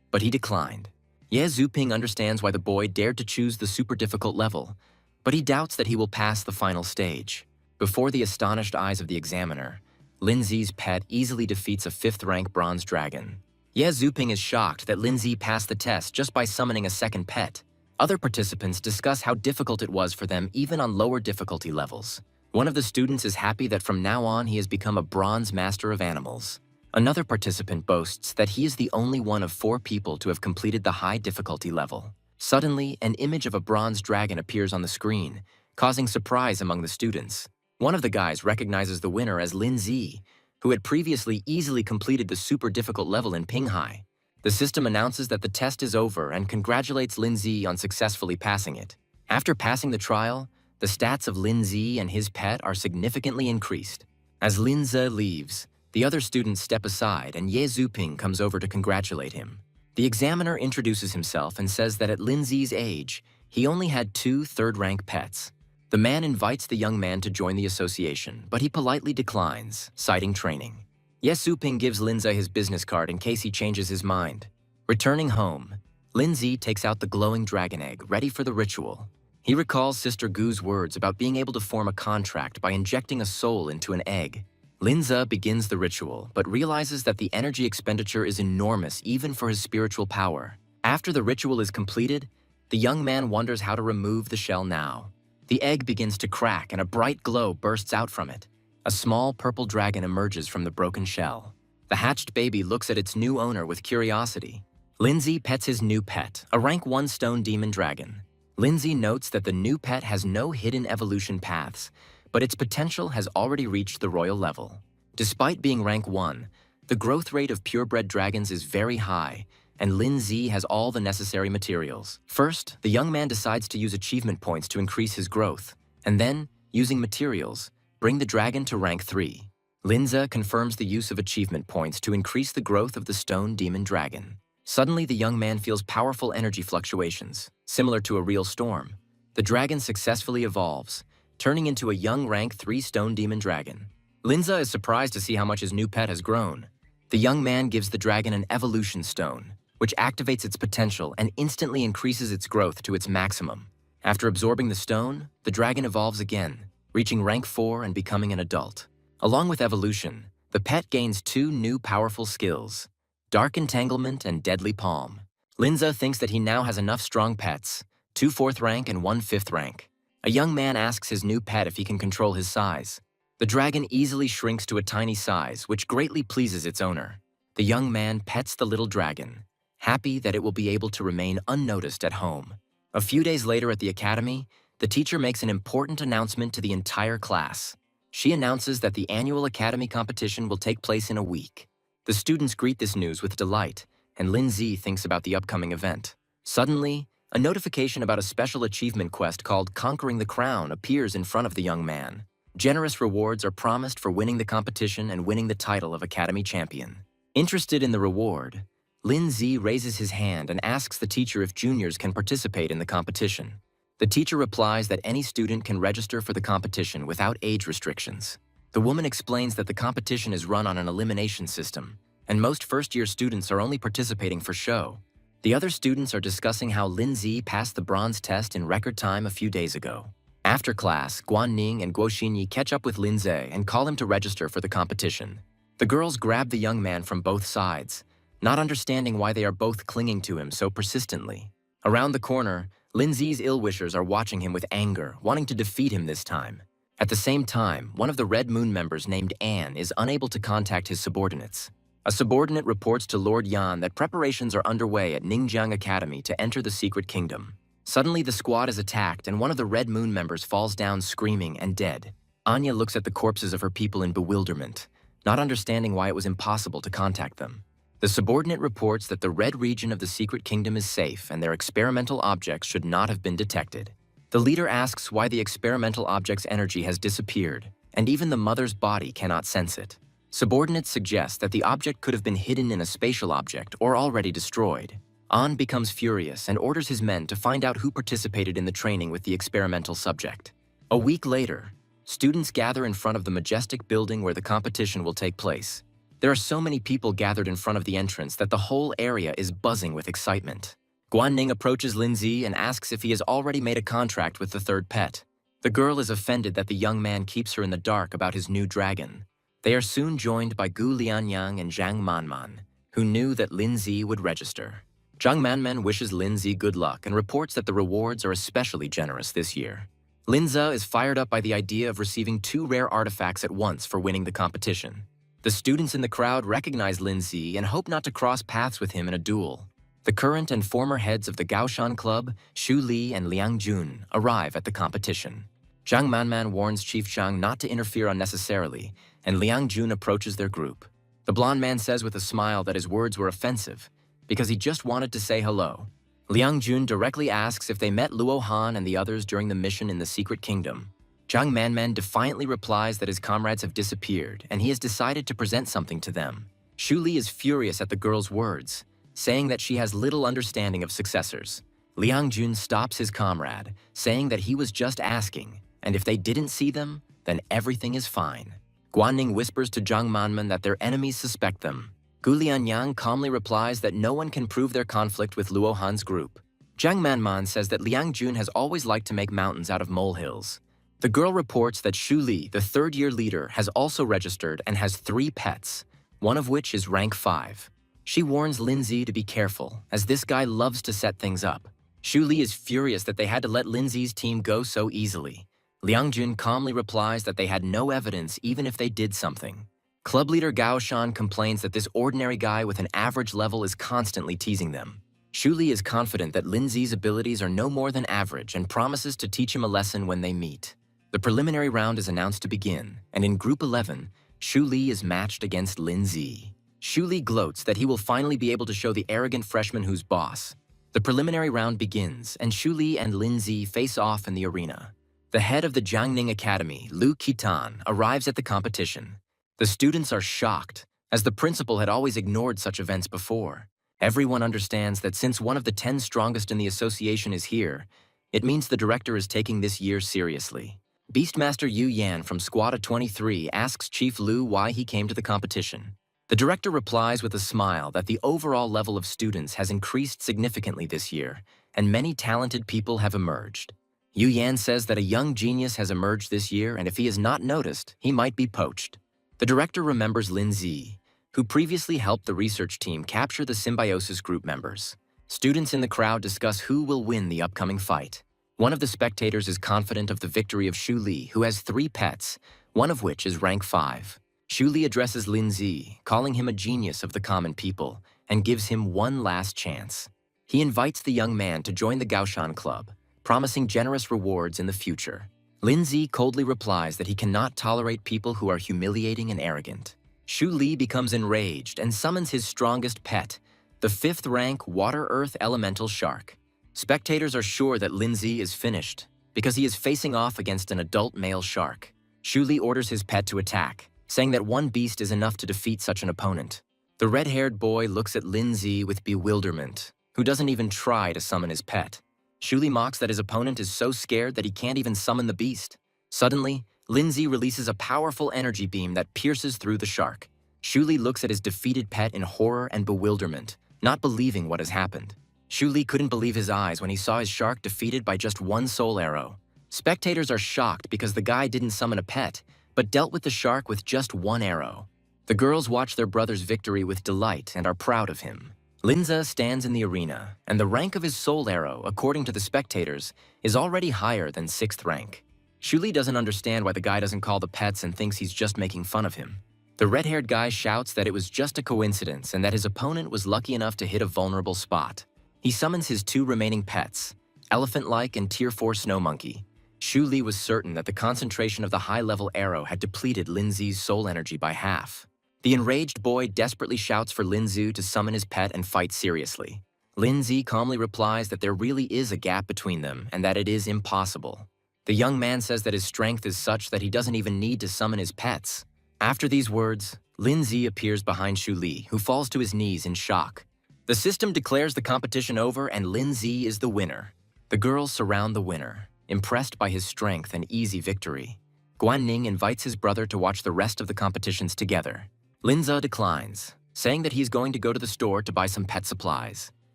but he declined. Ye Zuping understands why the boy dared to choose the super difficult level, but he doubts that he will pass the final stage. Before the astonished eyes of the examiner, Lin Zi's pet easily defeats a 5th-rank bronze dragon. Ye Zuping is shocked that Lin Zi passed the test just by summoning a second pet. Other participants discuss how difficult it was for them even on lower difficulty levels. One of the students is happy that from now on he has become a bronze master of animals. Another participant boasts that he is the only one of 4 people to have completed the high difficulty level. Suddenly, an image of a bronze dragon appears on the screen, causing surprise among the students. One of the guys recognizes the winner as Lin Zi, who had previously easily completed the super difficult level in Pinghai. The system announces that the test is over and congratulates Lin Zi on successfully passing it. After passing the trial, the stats of Lin Zi and his pet are significantly increased. As Lin Zi leaves, the other students step aside and Ye Zuping comes over to congratulate him. The examiner introduces himself and says that at Lin Zi's age, he only had 2 third-rank pets. The man invites the young man to join the association, but he politely declines, citing training. Ye Zuping gives Lin Zi his business card in case he changes his mind. Returning home, Lin Zi takes out the glowing dragon egg, ready for the ritual. He recalls Sister Gu's words about being able to form a contract by injecting a soul into an egg. Lin Zi begins the ritual, but realizes that the energy expenditure is enormous even for his spiritual power. After the ritual is completed, the young man wonders how to remove the shell now. The egg begins to crack and a bright glow bursts out from it. A small purple dragon emerges from the broken shell. The hatched baby looks at its new owner with curiosity. Lin Zi pets his new pet, a rank 1 stone demon dragon. Lin Zi notes that the new pet has no hidden evolution paths, but its potential has already reached the royal level. Despite being rank 1, the growth rate of purebred dragons is very high, and Lin Zi has all the necessary materials. First, the young man decides to use achievement points to increase his growth, and then, using materials, bring the dragon to rank 3. Lin Zi confirms the use of achievement points to increase the growth of the stone demon dragon. Suddenly, the young man feels powerful energy fluctuations, similar to a real storm. The dragon successfully evolves, turning into a young rank 3 stone demon dragon. Lin Zi is surprised to see how much his new pet has grown. The young man gives the dragon an evolution stone, which activates its potential and instantly increases its growth to its maximum. After absorbing the stone, the dragon evolves again, reaching rank 4 and becoming an adult. Along with evolution, the pet gains 2 new powerful skills, Dark Entanglement and Deadly Palm. Lin Zi thinks that he now has enough strong pets, 2 4th rank and 1 5th rank. A young man asks his new pet if he can control his size. The dragon easily shrinks to a tiny size, which greatly pleases its owner. The young man pets the little dragon, happy that it will be able to remain unnoticed at home. A few days later at the academy, the teacher makes an important announcement to the entire class. She announces that the annual academy competition will take place in a week. The students greet this news with delight, and Lin Zi thinks about the upcoming event. Suddenly, A notification about a special achievement quest called Conquering the Crown appears in front of the young man. Generous rewards are promised for winning the competition and winning the title of Academy Champion. Interested in the reward, Lin Zi raises his hand and asks the teacher if juniors can participate in the competition. The teacher replies that any student can register for the competition without age restrictions. The woman explains that the competition is run on an elimination system, and most first-year students are only participating for show. The other students are discussing how Lin Zi passed the bronze test in record time a few days ago. After class, Guan Ning and Guo Xinyi catch up with Lin Zi and call him to register for the competition. The girls grab the young man from both sides, not understanding why they are both clinging to him so persistently. Around the corner, Lin Zi's ill-wishers are watching him with anger, wanting to defeat him this time. At the same time, one of the Red Moon members named Anne is unable to contact his subordinates. A subordinate reports to Lord Yan that preparations are underway at Ningjiang Academy to enter the Secret Kingdom. Suddenly, the squad is attacked and one of the Red Moon members falls down screaming and dead. Anya looks at the corpses of her people in bewilderment, not understanding why it was impossible to contact them. The subordinate reports that the red region of the Secret Kingdom is safe and their experimental objects should not have been detected. The leader asks why the experimental object's energy has disappeared, and even the mother's body cannot sense it. Subordinates suggest that the object could have been hidden in a spatial object or already destroyed. An becomes furious and orders his men to find out who participated in the training with the experimental subject. A week later, students gather in front of the majestic building where the competition will take place. There are so many people gathered in front of the entrance that the whole area is buzzing with excitement. Guan Ning approaches Lin Zi and asks if he has already made a contract with the third pet. The girl is offended that the young man keeps her in the dark about his new dragon. They are soon joined by Gu Lianyang and Zhang Manman, who knew that Lin Zi would register. Zhang Manman wishes Lin Zi good luck and reports that the rewards are especially generous this year. Lin Zi is fired up by the idea of receiving 2 rare artifacts at once for winning the competition. The students in the crowd recognize Lin Zi and hope not to cross paths with him in a duel. The current and former heads of the Gaoshan Club, Xu Li and Liang Jun, arrive at the competition. Zhang Manman warns Chief Zhang not to interfere unnecessarily, and Liang Jun approaches their group. The blonde man says with a smile that his words were offensive, because he just wanted to say hello. Liang Jun directly asks if they met Luo Han and the others during the mission in the Secret Kingdom. Zhang Manman defiantly replies that his comrades have disappeared, and he has decided to present something to them. Xu Li is furious at the girl's words, saying that she has little understanding of successors. Liang Jun stops his comrade, saying that he was just asking, and if they didn't see them, then everything is fine. Guan Ning whispers to Zhang Manman that their enemies suspect them. Gu Lianyang calmly replies that no one can prove their conflict with Luo Han's group. Zhang Manman says that Liang Jun has always liked to make mountains out of molehills. The girl reports that Xu Li, the third-year leader, has also registered and has 3 pets, one of which is rank 5. She warns Lin Zi to be careful, as this guy loves to set things up. Xu Li is furious that they had to let Lin Zi's team go so easily. Liang Jun calmly replies that they had no evidence even if they did something. Club leader Gao Shan complains that this ordinary guy with an average level is constantly teasing them. Xu Li is confident that Lin Zi's abilities are no more than average and promises to teach him a lesson when they meet. The preliminary round is announced to begin, and in Group 11, Xu Li is matched against Lin Zi. Xu Li gloats that he will finally be able to show the arrogant freshman who's boss. The preliminary round begins, and Xu Li and Lin Zi face off in the arena. The head of the Jiangning Academy, Lu Qitan, arrives at the competition. The students are shocked, as the principal had always ignored such events before. Everyone understands that since one of the 10 strongest in the association is here, it means the director is taking this year seriously. Beastmaster Yu Yan from Squad 23 asks Chief Lu why he came to the competition. The director replies with a smile that the overall level of students has increased significantly this year, and many talented people have emerged. Yu Yan says that a young genius has emerged this year, and if he is not noticed, he might be poached. The director remembers Lin Zi, who previously helped the research team capture the Symbiosis group members. Students in the crowd discuss who will win the upcoming fight. One of the spectators is confident of the victory of Xu Li, who has 3 pets, one of which is rank 5. Xu Li addresses Lin Zi, calling him a genius of the common people, and gives him one last chance. He invites the young man to join the Gaoshan Club, promising generous rewards in the future. Lin Zi coldly replies that he cannot tolerate people who are humiliating and arrogant. Xu Li becomes enraged and summons his strongest pet, the 5th rank Water-Earth Elemental Shark. Spectators are sure that Lindsay is finished because he is facing off against an adult male shark. Shuli orders his pet to attack, saying that one beast is enough to defeat such an opponent. The red-haired boy looks at Lindsay with bewilderment, who doesn't even try to summon his pet. Shuli mocks that his opponent is so scared that he can't even summon the beast. Suddenly, Lindsay releases a powerful energy beam that pierces through the shark. Shuli looks at his defeated pet in horror and bewilderment, not believing what has happened. Shuli couldn't believe his eyes when he saw his shark defeated by just one soul arrow. Spectators are shocked because the guy didn't summon a pet, but dealt with the shark with just one arrow. The girls watch their brother's victory with delight and are proud of him. Linza stands in the arena, and the rank of his soul arrow, according to the spectators, is already higher than 6th rank. Shuli doesn't understand why the guy doesn't call the pets and thinks he's just making fun of him. The red-haired guy shouts that it was just a coincidence and that his opponent was lucky enough to hit a vulnerable spot. He summons his 2 remaining pets, Elephant-like and Tier 4 Snow Monkey. Shuli was certain that the concentration of the high-level arrow had depleted Lindsay's soul energy by half. The enraged boy desperately shouts for Linzu to summon his pet and fight seriously. Lindsay calmly replies that there really is a gap between them and that it is impossible. The young man says that his strength is such that he doesn't even need to summon his pets. After these words, Lindsay appears behind Shuli, who falls to his knees in shock. The system declares the competition over and Lindsay is the winner. The girls surround the winner, impressed by his strength and easy victory. Guanning invites his brother to watch the rest of the competitions together. Linza declines, saying that he's going to go to the store to buy some pet supplies.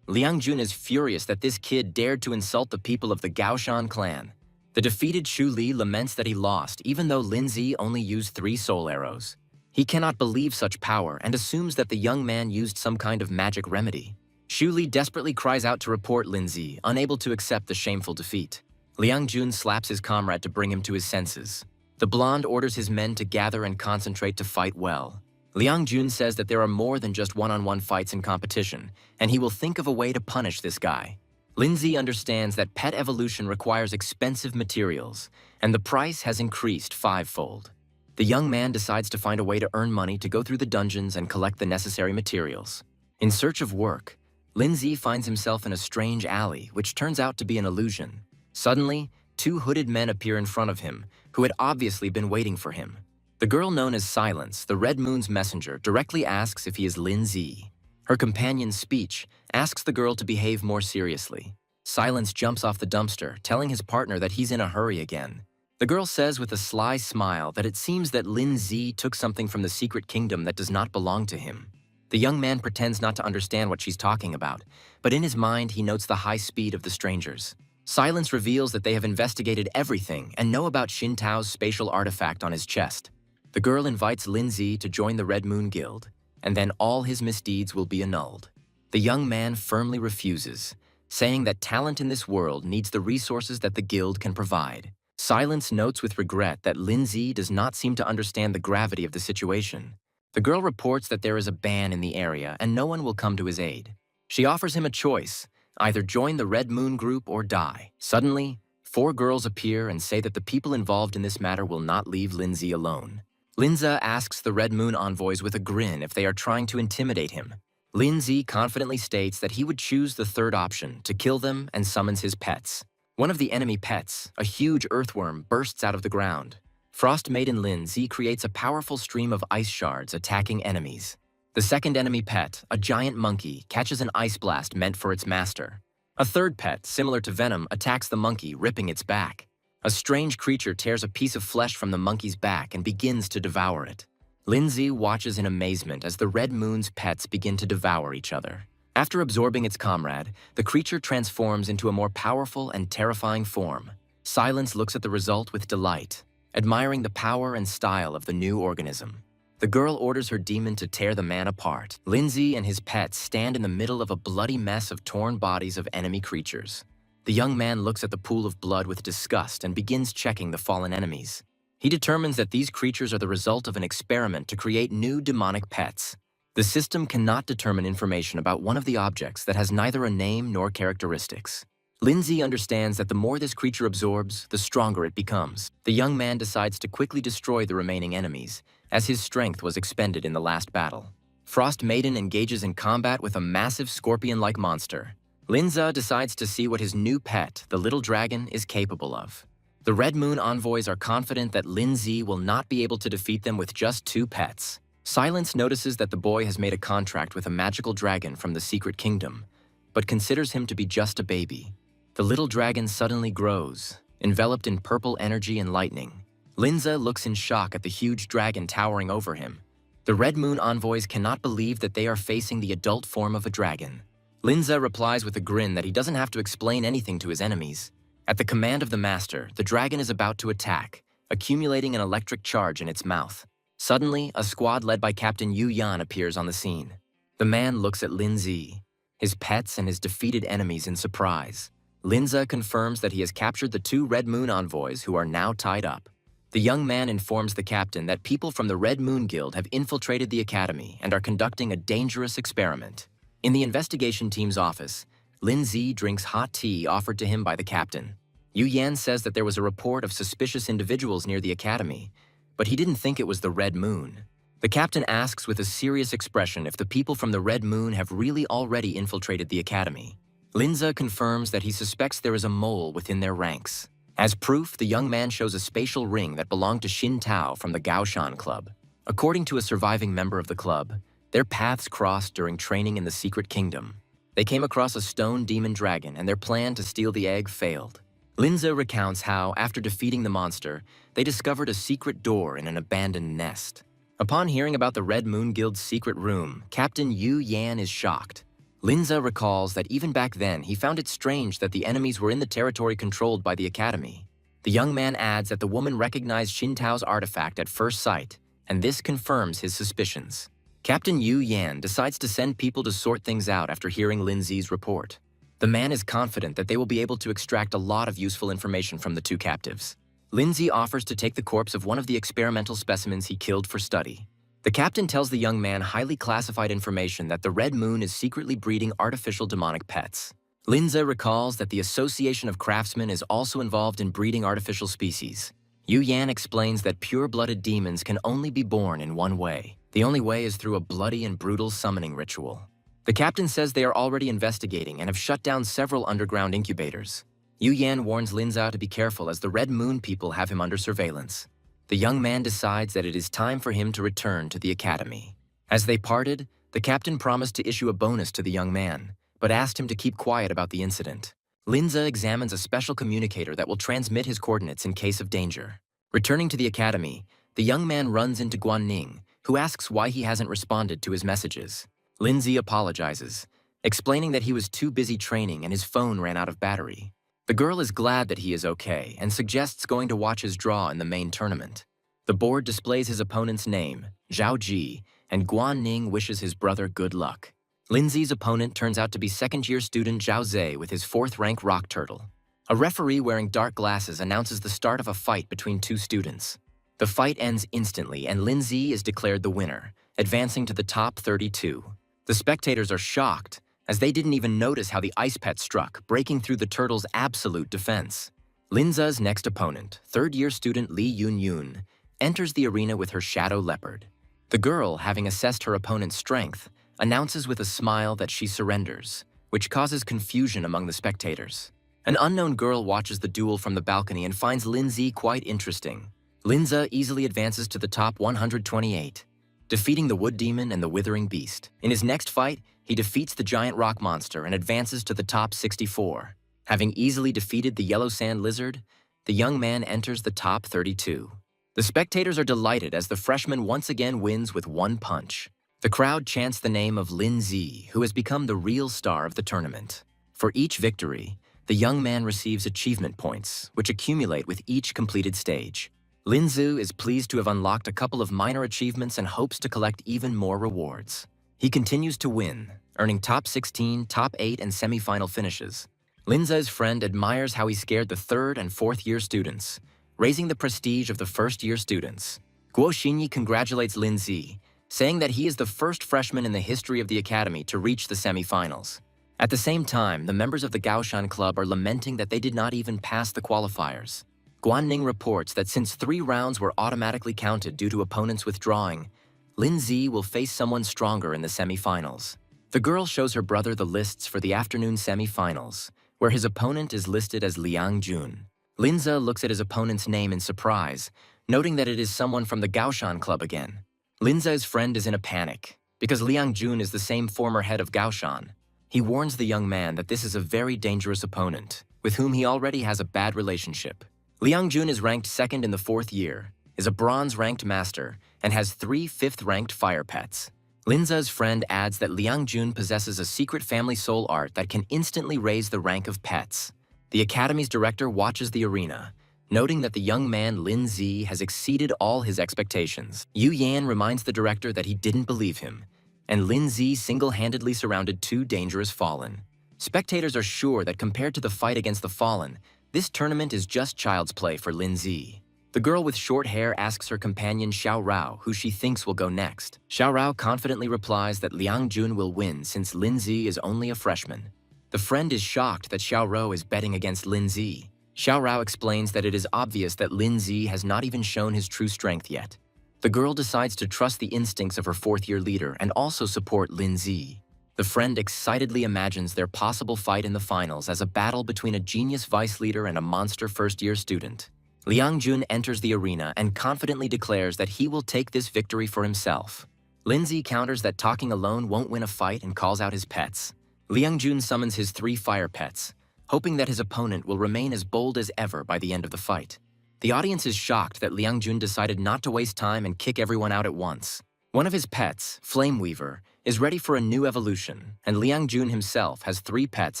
Liang Jun is furious that this kid dared to insult the people of the Gaoshan clan. The defeated Shu Li laments that he lost, even though Lindsay only used 3 soul arrows. He cannot believe such power and assumes that the young man used some kind of magic remedy. Shu Li desperately cries out to report Lindsay, unable to accept the shameful defeat. Liang Jun slaps his comrade to bring him to his senses. The blonde orders his men to gather and concentrate to fight well. Liang Jun says that there are more than just one-on-one fights in competition, and he will think of a way to punish this guy. Lindsay understands that pet evolution requires expensive materials, and the price has increased 5-fold. The young man decides to find a way to earn money to go through the dungeons and collect the necessary materials. In search of work, Lindsay finds himself in a strange alley, which turns out to be an illusion. Suddenly, 2 hooded men appear in front of him, who had obviously been waiting for him. The girl known as Silence, the Red Moon's messenger, directly asks if he is Lindsay. Her companion's speech asks the girl to behave more seriously. Silence jumps off the dumpster, telling his partner that he's in a hurry again. The girl says with a sly smile that it seems that Lindsay took something from the secret kingdom that does not belong to him. The young man pretends not to understand what she's talking about, but in his mind he notes the high speed of the strangers. Silence reveals that they have investigated everything and know about Xin Tao's spatial artifact on his chest. The girl invites Lindsay to join the Red Moon Guild, and then all his misdeeds will be annulled. The young man firmly refuses, saying that talent in this world needs the resources that the guild can provide. Silence notes with regret that Lindsay does not seem to understand the gravity of the situation. The girl reports that there is a ban in the area and no one will come to his aid. She offers him a choice, either join the Red Moon group or die. Suddenly, 4 girls appear and say that the people involved in this matter will not leave Lindsay alone. Linza asks the Red Moon envoys with a grin if they are trying to intimidate him. Lindsay confidently states that he would choose the 3rd option, to kill them, and summons his pets. One of the enemy pets, a huge earthworm, bursts out of the ground. Frost Maiden Lindsay creates a powerful stream of ice shards attacking enemies. The 2nd enemy pet, a giant monkey, catches an ice blast meant for its master. A 3rd pet, similar to Venom, attacks the monkey, ripping its back. A strange creature tears a piece of flesh from the monkey's back and begins to devour it. Lindsay watches in amazement as the Red Moon's pets begin to devour each other. After absorbing its comrade, the creature transforms into a more powerful and terrifying form. Silence looks at the result with delight, admiring the power and style of the new organism. The girl orders her demon to tear the man apart. Lindsay and his pets stand in the middle of a bloody mess of torn bodies of enemy creatures. The young man looks at the pool of blood with disgust and begins checking the fallen enemies. He determines that these creatures are the result of an experiment to create new demonic pets. The system cannot determine information about one of the objects that has neither a name nor characteristics. Lindsay understands that the more this creature absorbs, the stronger it becomes. The young man decides to quickly destroy the remaining enemies, as his strength was expended in the last battle. Frost Maiden engages in combat with a massive scorpion-like monster. Linza decides to see what his new pet, the little dragon, is capable of. The Red Moon envoys are confident that Linzi will not be able to defeat them with just 2 pets. Silence notices that the boy has made a contract with a magical dragon from the Secret Kingdom, but considers him to be just a baby. The little dragon suddenly grows, enveloped in purple energy and lightning. Linza looks in shock at the huge dragon towering over him. The Red Moon envoys cannot believe that they are facing the adult form of a dragon. Linza replies with a grin that he doesn't have to explain anything to his enemies. At the command of the master, the dragon is about to attack, accumulating an electric charge in its mouth. Suddenly, a squad led by Captain Yu Yan appears on the scene. The man looks at Linzi, his pets and his defeated enemies in surprise. Linza confirms that he has captured the 2 Red Moon envoys who are now tied up. The young man informs the captain that people from the Red Moon Guild have infiltrated the academy and are conducting a dangerous experiment. In the investigation team's office, Linzi drinks hot tea offered to him by the captain. Yu Yan says that there was a report of suspicious individuals near the academy, but he didn't think it was the Red Moon. The captain asks with a serious expression if the people from the Red Moon have really already infiltrated the academy. Linza confirms that he suspects there is a mole within their ranks. As proof, the young man shows a spatial ring that belonged to Xin Tao from the Gaoshan Club. According to a surviving member of the club, their paths crossed during training in the Secret Kingdom. They came across a stone demon dragon and their plan to steal the egg failed. Linza recounts how, after defeating the monster, they discovered a secret door in an abandoned nest. Upon hearing about the Red Moon Guild's secret room, Captain Yu Yan is shocked. Linza recalls that even back then he found it strange that the enemies were in the territory controlled by the academy. The young man adds that the woman recognized Xin Tao's artifact at first sight, and this confirms his suspicions. Captain Yu Yan decides to send people to sort things out after hearing Linzi's report. The man is confident that they will be able to extract a lot of useful information from the 2 captives. Linzi offers to take the corpse of one of the experimental specimens he killed for study. The captain tells the young man highly classified information that the Red Moon is secretly breeding artificial demonic pets. Linza recalls that the Association of Craftsmen is also involved in breeding artificial species. Yu Yan explains that pure-blooded demons can only be born in one way. The only way is through a bloody and brutal summoning ritual. The captain says they are already investigating and have shut down several underground incubators. Yu Yan warns Linza to be careful as the Red Moon people have him under surveillance. The young man decides that it is time for him to return to the academy. As they parted, the captain promised to issue a bonus to the young man, but asked him to keep quiet about the incident. Linza examines a special communicator that will transmit his coordinates in case of danger. Returning to the academy, the young man runs into Guanning, who asks why he hasn't responded to his messages. Linzi apologizes, explaining that he was too busy training and his phone ran out of battery. The girl is glad that he is okay and suggests going to watch his draw in the main tournament. The board displays his opponent's name, Zhao Ji, and Guan Ning wishes his brother good luck. Linzi's opponent turns out to be second-year student Zhao Zhe with his 4th-rank rock turtle. A referee wearing dark glasses announces the start of a fight between 2 students. The fight ends instantly and Linzi is declared the winner, advancing to the top 32. The spectators are shocked, as they didn't even notice how the ice pet struck, breaking through the turtle's absolute defense. Linza's next opponent, 3rd-year student Li Yun, enters the arena with her shadow leopard. The girl, having assessed her opponent's strength, announces with a smile that she surrenders, which causes confusion among the spectators. An unknown girl watches the duel from the balcony and finds Linzi quite interesting. Linza easily advances to the top 128. Defeating the Wood Demon and the Withering Beast. In his next fight, he defeats the giant rock monster and advances to the top 64. Having easily defeated the Yellow Sand Lizard, the young man enters the top 32. The spectators are delighted as the freshman once again wins with 1 punch. The crowd chants the name of Linzi, who has become the real star of the tournament. For each victory, the young man receives achievement points, which accumulate with each completed stage. Linzu is pleased to have unlocked a couple of minor achievements and hopes to collect even more rewards. He continues to win, earning top 16, top 8, and semi-final finishes. Linza's friend admires how he scared the 3rd and 4th-year students, raising the prestige of the 1st-year students. Guo Xinyi congratulates Linzi, saying that he is the first freshman in the history of the academy to reach the semi-finals. At the same time, the members of the Gaoshan Club are lamenting that they did not even pass the qualifiers. Guanning reports that since 3 rounds were automatically counted due to opponents withdrawing, Linzi will face someone stronger in the semi-finals. The girl shows her brother the lists for the afternoon semi-finals, where his opponent is listed as Liang Jun. Linza looks at his opponent's name in surprise, noting that it is someone from the Gaoshan Club again. Linza's friend is in a panic, because Liang Jun is the same former head of Gaoshan. He warns the young man that this is a very dangerous opponent, with whom he already has a bad relationship. Liang Jun is ranked second in the 4th year, is a bronze-ranked master, and has 3 5th-ranked fire pets. Linza's friend adds that Liang Jun possesses a secret family soul art that can instantly raise the rank of pets. The academy's director watches the arena, noting that the young man Lin Zi has exceeded all his expectations. Yu Yan reminds the director that he didn't believe him, and Lin Zi single-handedly surrounded 2 dangerous Fallen. Spectators are sure that compared to the fight against the Fallen, this tournament is just child's play for Lin Zi. The girl with short hair asks her companion Xiao Rao who she thinks will go next. Xiao Rao confidently replies that Liang Jun will win since Lin Zi is only a freshman. The friend is shocked that Xiao Rao is betting against Lin Zi. Xiao Rao explains that it is obvious that Lin Zi has not even shown his true strength yet. The girl decides to trust the instincts of her 4th-year leader and also support Lin Zi. The friend excitedly imagines their possible fight in the finals as a battle between a genius vice leader and a monster 1st-year student. Liang Jun enters the arena and confidently declares that he will take this victory for himself. Lin Zi counters that talking alone won't win a fight and calls out his pets. Liang Jun summons his 3 fire pets, hoping that his opponent will remain as bold as ever by the end of the fight. The audience is shocked that Liang Jun decided not to waste time and kick everyone out at once. One of his pets, Flame Weaver, is ready for a new evolution, and Liang Jun himself has 3 pets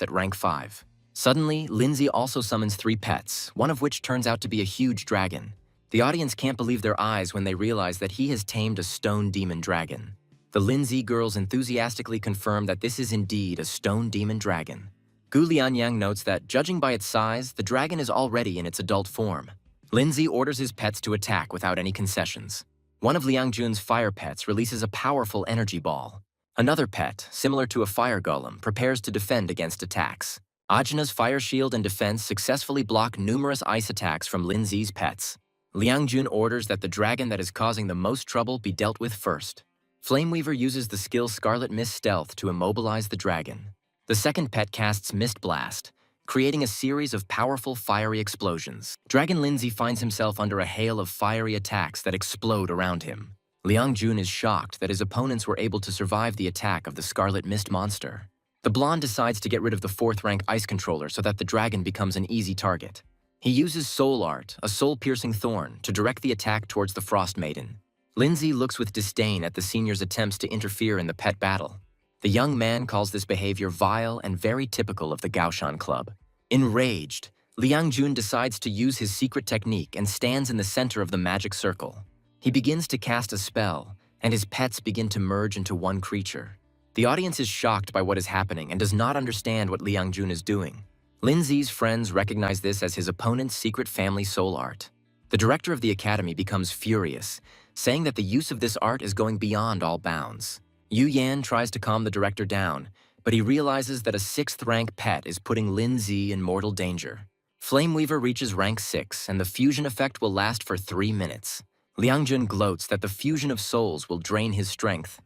at rank 5. Suddenly, Lin Zi also summons 3 pets, one of which turns out to be a huge dragon. The audience can't believe their eyes when they realize that he has tamed a stone demon dragon. The Lin Zi girls enthusiastically confirm that this is indeed a stone demon dragon. Gu Lianyang notes that, judging by its size, the dragon is already in its adult form. Lin Zi orders his pets to attack without any concessions. One of Liang Jun's fire pets releases a powerful energy ball. Another pet, similar to a fire golem, prepares to defend against attacks. Ajna's fire shield and defense successfully block numerous ice attacks from Lin Zi's pets. Liang Jun orders that the dragon that is causing the most trouble be dealt with first. Flameweaver uses the skill Scarlet Mist Stealth to immobilize the dragon. The second pet casts Mist Blast, creating a series of powerful fiery explosions. Dragon Lin Zi finds himself under a hail of fiery attacks that explode around him. Liang Jun is shocked that his opponents were able to survive the attack of the Scarlet Mist monster. The blonde decides to get rid of the 4th-rank ice controller so that the dragon becomes an easy target. He uses Soul Art, a soul-piercing thorn, to direct the attack towards the Frost Maiden. Lin Zi looks with disdain at the senior's attempts to interfere in the pet battle. The young man calls this behavior vile and very typical of the Gaoshan Club. Enraged, Liang Jun decides to use his secret technique and stands in the center of the magic circle. He begins to cast a spell, and his pets begin to merge into one creature. The audience is shocked by what is happening and does not understand what Liang Jun is doing. Lin Zi's friends recognize this as his opponent's secret family soul art. The director of the academy becomes furious, saying that the use of this art is going beyond all bounds. Yu Yan tries to calm the director down, but he realizes that a 6th-rank pet is putting Lin Zi in mortal danger. Flameweaver reaches rank 6, and the fusion effect will last for 3 minutes. Liang Jun gloats that the fusion of souls will drain his strength,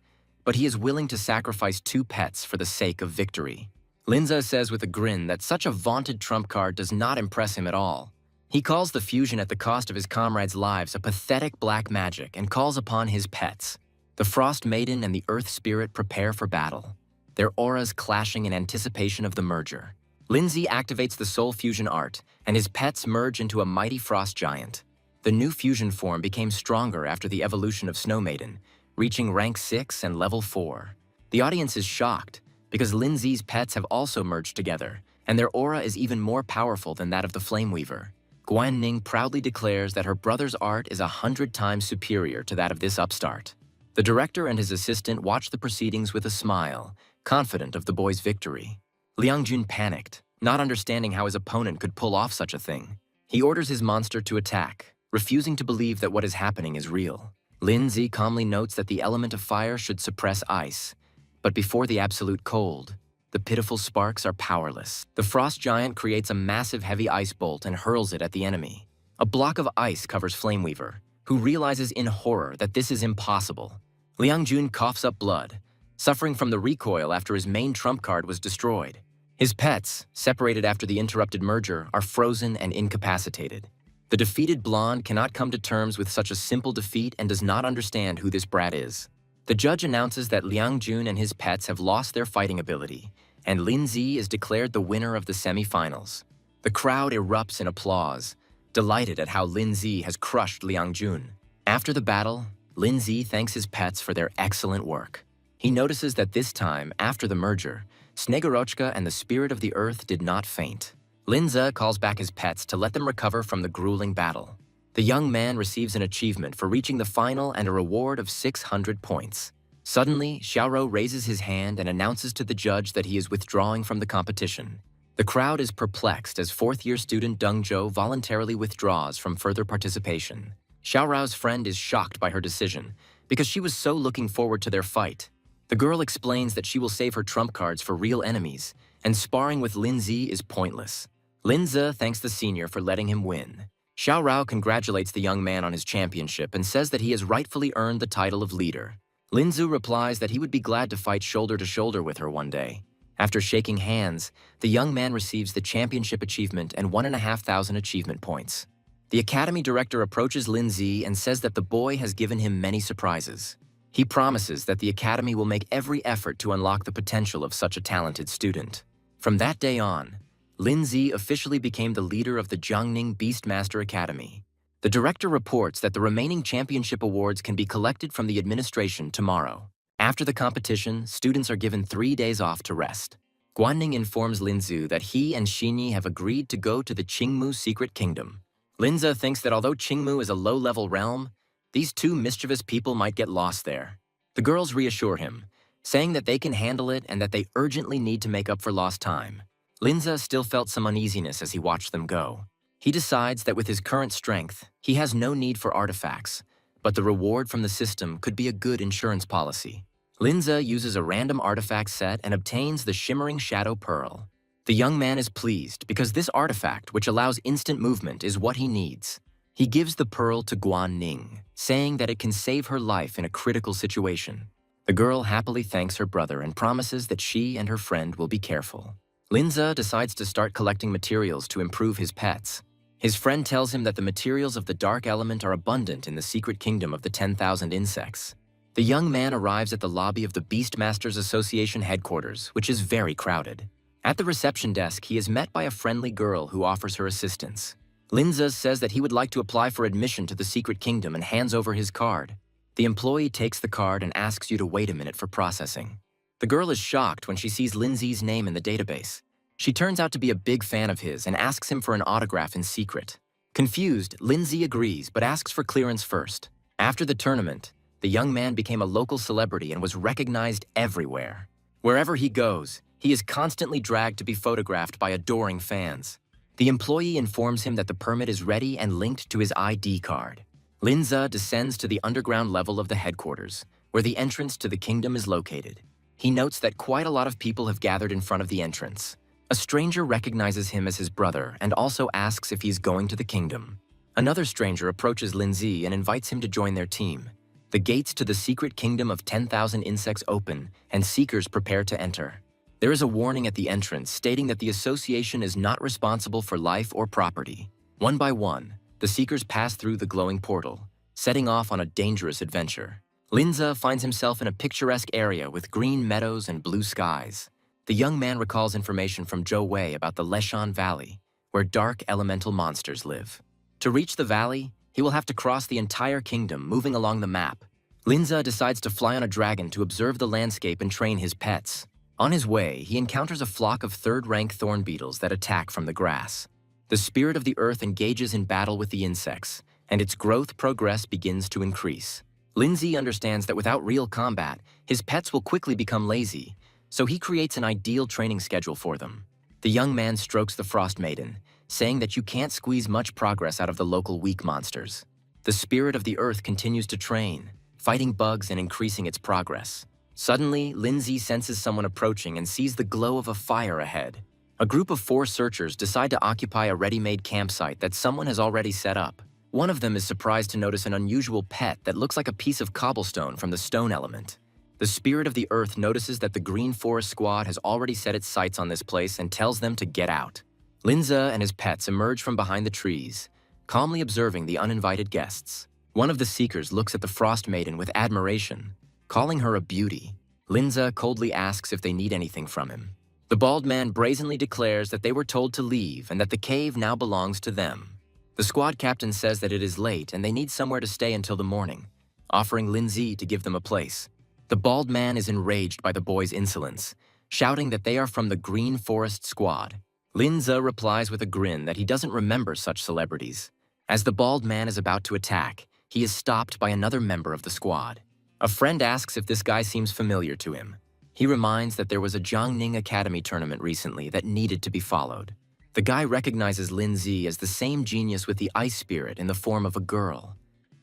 but he is willing to sacrifice 2 pets for the sake of victory. Linza says with a grin that such a vaunted trump card does not impress him at all. He calls the fusion at the cost of his comrades' lives a pathetic black magic and calls upon his pets. The Frost Maiden and the Earth Spirit prepare for battle, their auras clashing in anticipation of the merger. Lin Zi activates the Soul Fusion art, and his pets merge into a mighty frost giant. The new fusion form became stronger after the evolution of Snow Maiden, reaching rank 6 and level 4. The audience is shocked, because Lin Zi's pets have also merged together, and their aura is even more powerful than that of the Flameweaver. Guan Ning proudly declares that her brother's art is 100 times superior to that of this upstart. The director and his assistant watch the proceedings with a smile, confident of the boy's victory. Liang Jun panicked, not understanding how his opponent could pull off such a thing. He orders his monster to attack, refusing to believe that what is happening is real. Lin Zi calmly notes that the element of fire should suppress ice, but before the absolute cold, the pitiful sparks are powerless. The frost giant creates a massive heavy ice bolt and hurls it at the enemy. A block of ice covers Flameweaver, who realizes in horror that this is impossible. Liang Jun coughs up blood, suffering from the recoil after his main trump card was destroyed. His pets, separated after the interrupted merger, are frozen and incapacitated. The defeated blonde cannot come to terms with such a simple defeat and does not understand who this brat is. The judge announces that Liang Jun and his pets have lost their fighting ability, and Lin Zi is declared the winner of the semi-finals. The crowd erupts in applause, delighted at how Lin Zi has crushed Liang Jun. After the battle, Lin Zi thanks his pets for their excellent work. He notices that this time, after the merger, Snegorochka and the spirit of the earth did not faint. Lin Zi calls back his pets to let them recover from the grueling battle. The young man receives an achievement for reaching the final and a reward of 600 points. Suddenly, Xiaorou raises his hand and announces to the judge that he is withdrawing from the competition. The crowd is perplexed as fourth-year student Deng Zhou voluntarily withdraws from further participation. Xiaorou's friend is shocked by her decision because she was so looking forward to their fight. The girl explains that she will save her trump cards for real enemies, and sparring with Lin Zi is pointless. Lin Zi thanks the senior for letting him win. Xiaorou congratulates the young man on his championship and says that he has rightfully earned the title of leader. Lin Zi replies that he would be glad to fight shoulder to shoulder with her one day. After shaking hands, the young man receives the championship achievement and 1,500 achievement points. The academy director approaches Lin Zi and says that the boy has given him many surprises. He promises that the academy will make every effort to unlock the potential of such a talented student. From that day on, Lin Zi officially became the leader of the Jiangning Beastmaster Academy. The director reports that the remaining championship awards can be collected from the administration tomorrow. After the competition, students are given 3 days off to rest. Guanning informs Lin Zi that he and Xinyi have agreed to go to the Qingmu Secret Kingdom. Lin Zi thinks that although Qingmu is a low-level realm, these two mischievous people might get lost there. The girls reassure him, saying that they can handle it and that they urgently need to make up for lost time. Lin Zi still felt some uneasiness as he watched them go. He decides that with his current strength, he has no need for artifacts, but the reward from the system could be a good insurance policy. Lin Zi uses a random artifact set and obtains the Shimmering Shadow Pearl. The young man is pleased because this artifact, which allows instant movement, is what he needs. He gives the pearl to Guan Ning, saying that it can save her life in a critical situation. The girl happily thanks her brother and promises that she and her friend will be careful. Lin Zi decides to start collecting materials to improve his pets. His friend tells him that the materials of the dark element are abundant in the secret kingdom of the 10,000 insects. The young man arrives at the lobby of the Beastmasters Association headquarters, which is very crowded. At the reception desk, he is met by a friendly girl who offers her assistance. Lin Zi says that he would like to apply for admission to the secret kingdom and hands over his card. The employee takes the card and asks you to wait a minute for processing. The girl is shocked when she sees Lin Zi's name in the database. She turns out to be a big fan of his and asks him for an autograph in secret. Confused, Lin Zi agrees but asks for clearance first. After the tournament, the young man became a local celebrity and was recognized everywhere. Wherever he goes, he is constantly dragged to be photographed by adoring fans. The employee informs him that the permit is ready and linked to his ID card. Lin Zi descends to the underground level of the headquarters, where the entrance to the kingdom is located. He notes that quite a lot of people have gathered in front of the entrance. A stranger recognizes him as his brother and also asks if he's going to the kingdom. Another stranger approaches Lin Zi and invites him to join their team. The gates to the secret kingdom of 10,000 insects open, and seekers prepare to enter. There is a warning at the entrance stating that the association is not responsible for life or property. One by one, the seekers pass through the glowing portal, setting off on a dangerous adventure. Lin Zi finds himself in a picturesque area with green meadows and blue skies. The young man recalls information from Zhou Wei about the Leshan Valley, where dark elemental monsters live. To reach the valley, he will have to cross the entire kingdom, moving along the map. Lin Zi decides to fly on a dragon to observe the landscape and train his pets. On his way, he encounters a flock of third-rank thorn beetles that attack from the grass. The spirit of the earth engages in battle with the insects, and its growth progress begins to increase. Lin Zi understands that without real combat, his pets will quickly become lazy, so he creates an ideal training schedule for them. The young man strokes the Frost Maiden, saying that you can't squeeze much progress out of the local weak monsters. The spirit of the earth continues to train, fighting bugs and increasing its progress. Suddenly, Lin Zi senses someone approaching and sees the glow of a fire ahead. A group of 4 searchers decide to occupy a ready-made campsite that someone has already set up. One of them is surprised to notice an unusual pet that looks like a piece of cobblestone from the stone element. The spirit of the earth notices that the Green Forest Squad has already set its sights on this place and tells them to get out. Linza and his pets emerge from behind the trees, calmly observing the uninvited guests. One of the seekers looks at the Frost Maiden with admiration, calling her a beauty. Linza coldly asks if they need anything from him. The bald man brazenly declares that they were told to leave and that the cave now belongs to them. The squad captain says that it is late and they need somewhere to stay until the morning, offering Lindsay to give them a place. The bald man is enraged by the boys' insolence, shouting that they are from the Green Forest Squad. Linza replies with a grin that he doesn't remember such celebrities. As the bald man is about to attack, he is stopped by another member of the squad. A friend asks if this guy seems familiar to him. He reminds that there was a Jiangning Academy tournament recently that needed to be followed. The guy recognizes Lindsay as the same genius with the ice spirit in the form of a girl,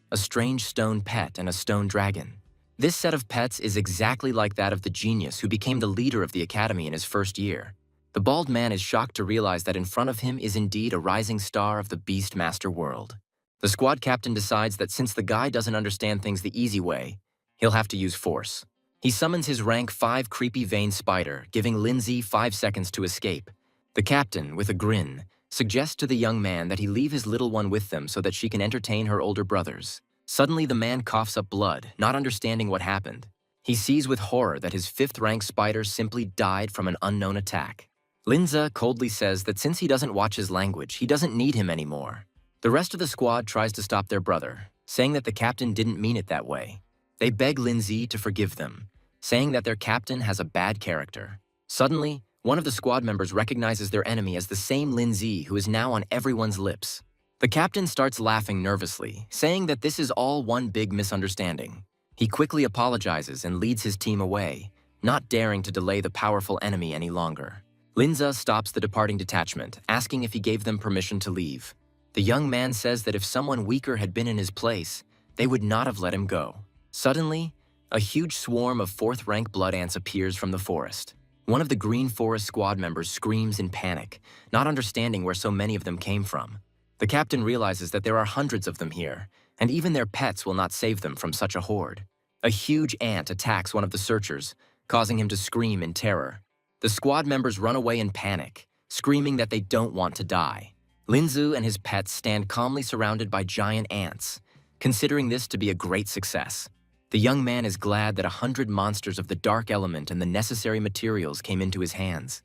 a strange stone pet and a stone dragon. This set of pets is exactly like that of the genius who became the leader of the academy in his first year. The bald man is shocked to realize that in front of him is indeed a rising star of the Beastmaster world. The squad captain decides that since the guy doesn't understand things the easy way, he'll have to use force. He summons his rank 5 creepy vein spider, giving Lindsay 5 seconds to escape. The captain, with a grin, suggests to the young man that he leave his little one with them so that she can entertain her older brothers. Suddenly, the man coughs up blood, not understanding what happened. He sees with horror that his 5th rank spider simply died from an unknown attack. Linza coldly says that since he doesn't watch his language, he doesn't need him anymore. The rest of the squad tries to stop their brother, saying that the captain didn't mean it that way. They beg Lindsay to forgive them, saying that their captain has a bad character. Suddenly, one of the squad members recognizes their enemy as the same Lindsay who is now on everyone's lips. The captain starts laughing nervously, saying that this is all one big misunderstanding. He quickly apologizes and leads his team away, not daring to delay the powerful enemy any longer. Linza stops the departing detachment, asking if he gave them permission to leave. The young man says that if someone weaker had been in his place, they would not have let him go. Suddenly, a huge swarm of 4th rank blood ants appears from the forest. One of the Green Forest Squad members screams in panic, not understanding where so many of them came from. The captain realizes that there are hundreds of them here, and even their pets will not save them from such a horde. A huge ant attacks one of the searchers, causing him to scream in terror. The squad members run away in panic, screaming that they don't want to die. Linzu and his pets stand calmly surrounded by giant ants, considering this to be a great success. The young man is glad that 100 monsters of the dark element and the necessary materials came into his hands.